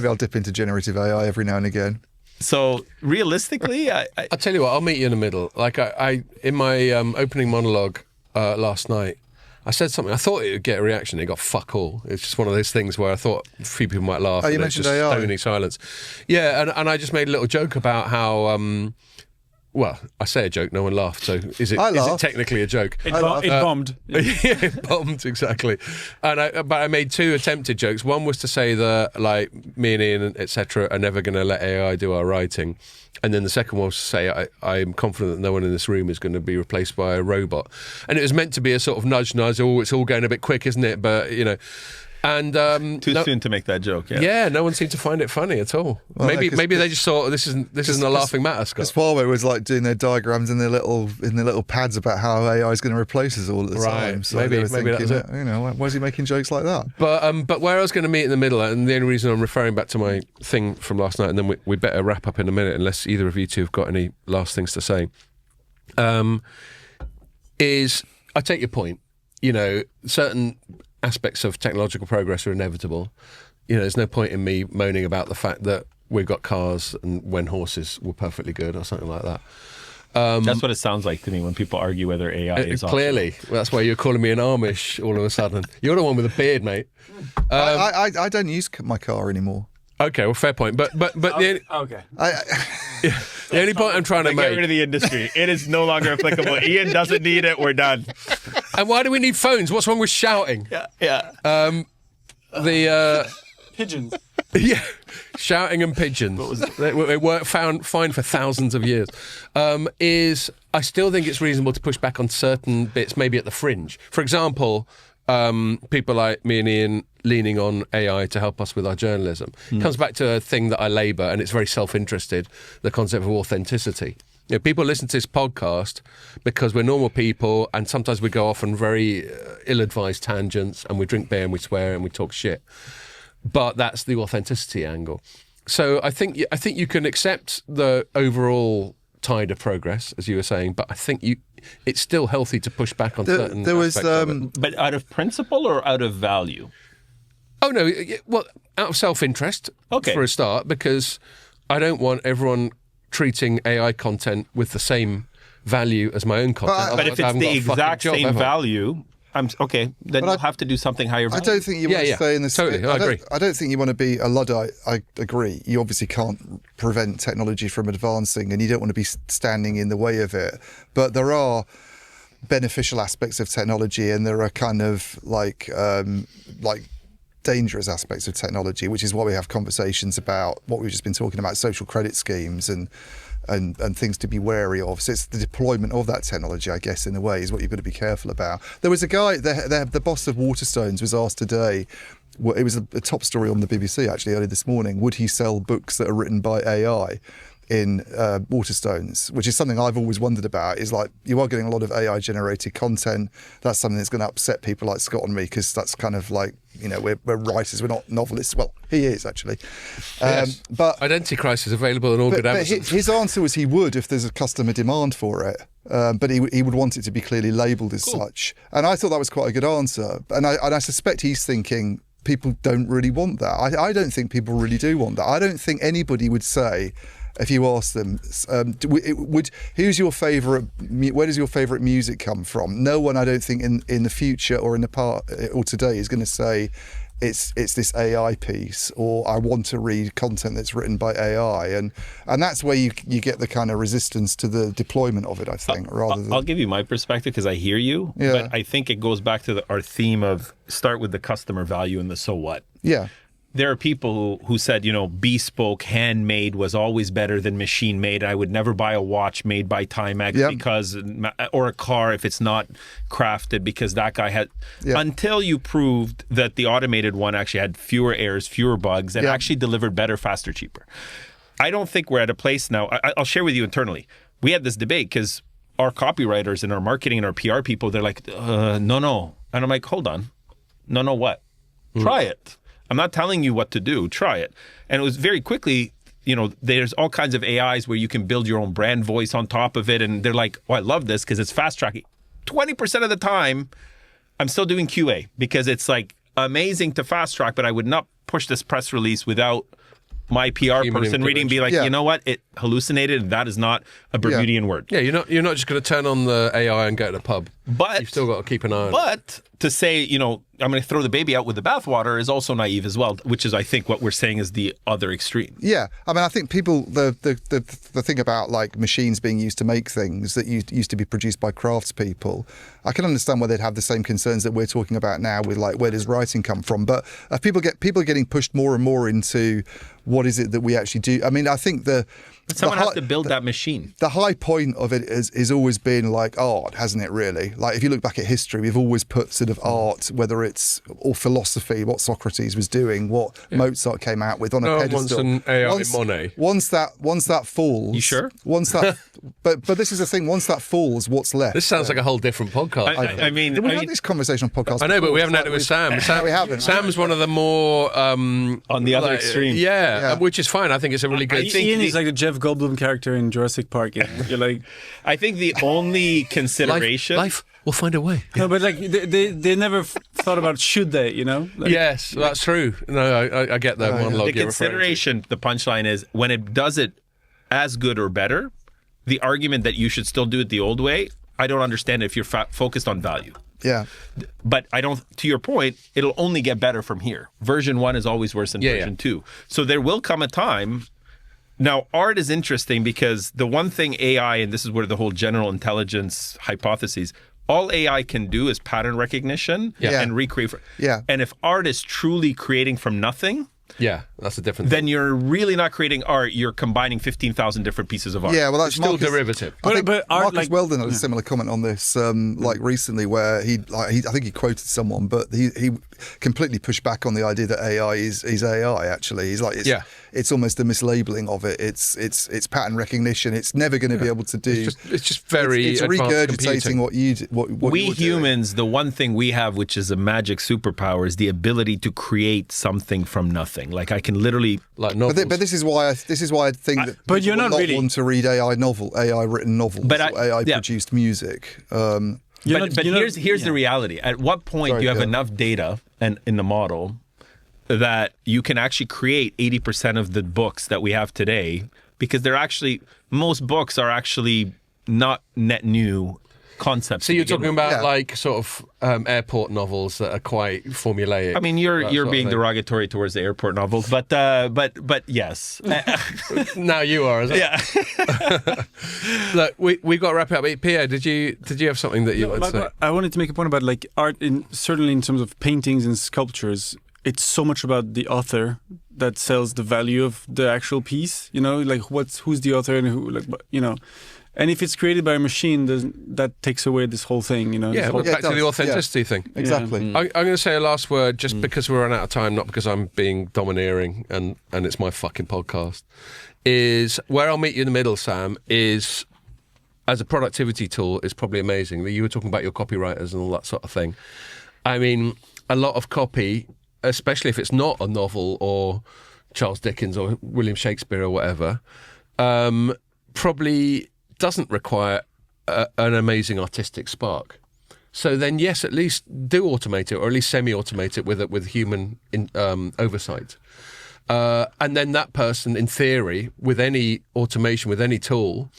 I'll dip into generative AI every now and again. So realistically, I'll tell you what, I'll meet you in the middle. Like I in my opening monologue last night, I said something. I thought it would get a reaction. It got fuck all. It's just one of those things where I thought a few people might laugh. Oh, you and mentioned it's just AI. stony silence. Yeah, and I just made a little joke about how. Well, I say a joke, no one laughed. So is it technically a joke? It bombed. Yeah, it bombed, exactly. But I made 2 attempted jokes. One was to say that, like, me and Ian, etc., are never going to let AI do our writing. And then the second one was to say I'm confident that no one in this room is going to be replaced by a robot. And it was meant to be a sort of nudge. Oh, it's all going a bit quick, isn't it? But, you know... And too soon to make that joke. Yeah, no one seemed to find it funny at all. Well, maybe they just thought this isn't a laughing matter, Scott. Because Huawei was like doing their diagrams in their little pads about how AI is going to replace us all at the time. So maybe thinking, that was it. You know, why is he making jokes like that? But where I was going to meet in the middle, and the only reason I'm referring back to my thing from last night, and then we better wrap up in a minute, unless either of you two have got any last things to say. Is I take your point. You know, certain aspects of technological progress are inevitable. You know, there's no point in me moaning about the fact that we've got cars and when horses were perfectly good or something like that. That's what it sounds like to me when people argue whether AI is clearly. Well, that's why you're calling me an Amish all of a sudden. You're the one with a beard, mate. I don't use my car anymore. Okay, well, fair point. But the only point I'm trying to make. Get rid of the industry. It is no longer applicable. Ian doesn't need it. We're done. And why do we need phones? What's wrong with shouting? Yeah. Pigeons. Yeah, shouting and pigeons. It worked fine for thousands of years. I still think it's reasonable to push back on certain bits, maybe at the fringe. For example, people like me and Ian leaning on AI to help us with our journalism. Comes back to a thing that I labour, and it's very self-interested, the concept of authenticity. You know, people listen to this podcast because we're normal people, and sometimes we go off on very ill-advised tangents, and we drink beer and we swear and we talk shit. But that's the authenticity angle. So I think you can accept the overall tide of progress, as you were saying, but I think it's still healthy to push back on certain aspects of it. But out of principle or out of value? Oh, no. Well, out of self-interest, for a start, because I don't want everyone treating AI content with the same value as my own content. But if it's the exact same value... then you'll have to do something higher value. I don't think you want to stay in this. Totally, I agree. I don't think you want to be a Luddite. I agree. You obviously can't prevent technology from advancing, and you don't want to be standing in the way of it. But there are beneficial aspects of technology, and there are kind of like dangerous aspects of technology, which is why we have conversations about what we've just been talking about, social credit schemes and things to be wary of. So it's the deployment of that technology, I guess, in a way, is what you've got to be careful about. There was a guy, the boss of Waterstones was asked today, it was a top story on the BBC actually early this morning, would he sell books that are written by AI in Waterstones, which is something I've always wondered about. Is like, you are getting a lot of AI generated content. That's something that's going to upset people like Scott and me, because that's kind of like, you know, we're writers, we're not novelists. Well, he is actually. Yes. But Identity Crisis available on all good Amazon. His answer was he would if there's a customer demand for it. But he would want it to be clearly labelled as such. And I thought that was quite a good answer. And I suspect he's thinking people don't really want that. I don't think people really do want that. I don't think anybody would say, if you ask them, who's your favourite? Where does your favourite music come from? No one, I don't think, in the future or in the part or today is going to say it's this AI piece, or I want to read content that's written by AI, and that's where you get the kind of resistance to the deployment of it. I think I'll give you my perspective because I hear you, but I think it goes back to our theme of start with the customer value and the so what. Yeah. There are people who said, you know, bespoke, handmade was always better than machine made. I would never buy a watch made by Timex because, or a car if it's not crafted, because that guy had, until you proved that the automated one actually had fewer errors, fewer bugs, and actually delivered better, faster, cheaper. I don't think we're at a place now. I'll share with you internally. We had this debate because our copywriters and our marketing and our PR people, they're like, no. And I'm like, hold on. No, what? Try it. I'm not telling you what to do. Try it. And it was very quickly, you know, there's all kinds of AIs where you can build your own brand voice on top of it. And they're like, oh, I love this because it's fast tracking. 20% of the time, I'm still doing QA because it's like amazing to fast track, but I would not push this press release without my PR Human person reading and be like, Yeah. you know what? It hallucinated. That is not a Bermudian word. Yeah, you're not just going to turn on the AI and go to the pub. But You've still got to keep an eye on it. But to say, I'm going to throw the baby out with the bathwater is also naive as well, which is, I think, what we're saying is the other extreme. Yeah, I mean, I think people the thing about like machines being used to make things that used to be produced by craftspeople, I can understand why they'd have the same concerns that we're talking about now with like where does writing come from. But people are getting pushed more and more into what is it that we actually do. I mean, I think Someone has to build that machine. The high point of it is always been like art, hasn't it, really? Like if you look back at history, we've always put sort of art, whether it's or philosophy, what Socrates was doing, what Mozart came out with on a pedestal. Wants an AI Monet. Once that falls. You sure? Once that but this is the thing, once that falls, what's left? This sounds like a whole different podcast. I mean, we had this conversation on podcast. I know, but we haven't before. had it with Sam. We haven't. Sam's one of the more on the other extreme. Yeah, which is fine. I think it's a really good thing. Ian is like the Jeff Goldblum character in Jurassic Park. You're like, I think the only consideration. Life will find a way. no, but like they never thought about should they, Like, Yes, that's true. No, I get that monologue. The consideration, the punchline is when it does it as good or better, the argument that you should still do it the old way, I don't understand if you're focused on value. Yeah. But I don't, to your point, it'll only get better from here. Version 1 is always worse than version 2. So there will come a time. Now, art is interesting because the one thing AI, and this is where the whole general intelligence hypotheses, all AI can do is pattern recognition and recreate. And if art is truly creating from nothing, that's a different then you're really not creating art. You're combining 15,000 different pieces of art. Yeah, well, that's still derivative. I think but art, Marcus Weldon had a similar comment on this, like recently, where I think he quoted someone, but he completely pushed back on the idea that AI is AI. Actually, he's like, it's almost a mislabeling of it. It's pattern recognition. It's never going to be able to do. It's just very. It's regurgitating what you do. What we humans, the one thing we have, which is a magic superpower, is the ability to create something from nothing. Like I can literally, like novels. But this is why I think that. But you're people not would really want to read AI written novels, or AI produced music. But here's the reality. At what point do you have enough data and in the model that you can actually create 80% of the books that we have today? Because most books are actually not net new concepts. So you're talking about like sort of airport novels that are quite formulaic. I mean, you're being derogatory towards the airport novels, but yes. Now you are, isn't it? Yeah. Look, we got to wrap it up. Pierre, did you have something that you wanted to say? I wanted to make a point about like art, certainly in terms of paintings and sculptures. It's so much about the author that sells the value of the actual piece. Like who's the author and who, And if it's created by a machine, that takes away this whole thing, back to the authenticity thing. Exactly. I'm going to say a last word just because we're running out of time, not because I'm being domineering and it's my fucking podcast, is where I'll meet you in the middle, Sam, is as a productivity tool is probably amazing. You were talking about your copywriters and all that sort of thing. I mean, a lot of copy, especially if it's not a novel or Charles Dickens or William Shakespeare or whatever, probably doesn't require an amazing artistic spark. So then, yes, at least do automate it, or at least semi-automate it with human oversight. And then that person, in theory, with any automation, with any tool,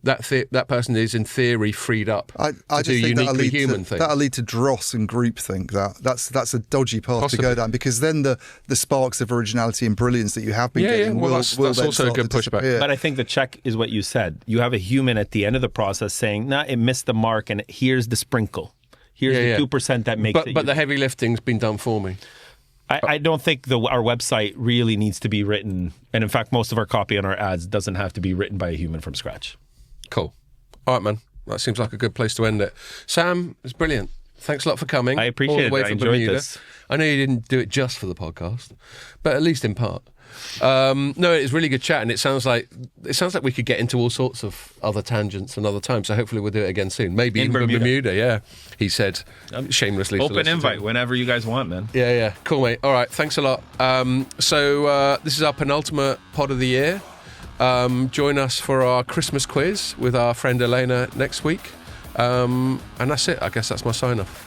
that person is in theory freed up to do uniquely human things. That'll lead to dross and groupthink. That's a dodgy path to go down, because then the sparks of originality and brilliance that you have been getting will that's then also a start good to pushback. disappear. But I think the check is what you said. You have a human at the end of the process saying, "Nah, it missed the mark, and here's the sprinkle. Here's the 2% that makes it." But the heavy lifting's been done for me. I don't think our website really needs to be written, and in fact, most of our copy on our ads doesn't have to be written by a human from scratch. Cool. All right, man. That seems like a good place to end it. Sam, it's brilliant. Thanks a lot for coming. I appreciate it. I enjoyed this. I know you didn't do it just for the podcast, but at least in part. No, it's really good chat, and it sounds like we could get into all sorts of other tangents another time. So hopefully we'll do it again soon. Maybe in even Bermuda. Yeah, he said shamelessly. Open invite whenever you guys want, man. Yeah. Cool, mate. All right, thanks a lot. So this is our penultimate pod of the year. Join us for our Christmas quiz with our friend Elena next week. And that's it. I guess that's my sign off.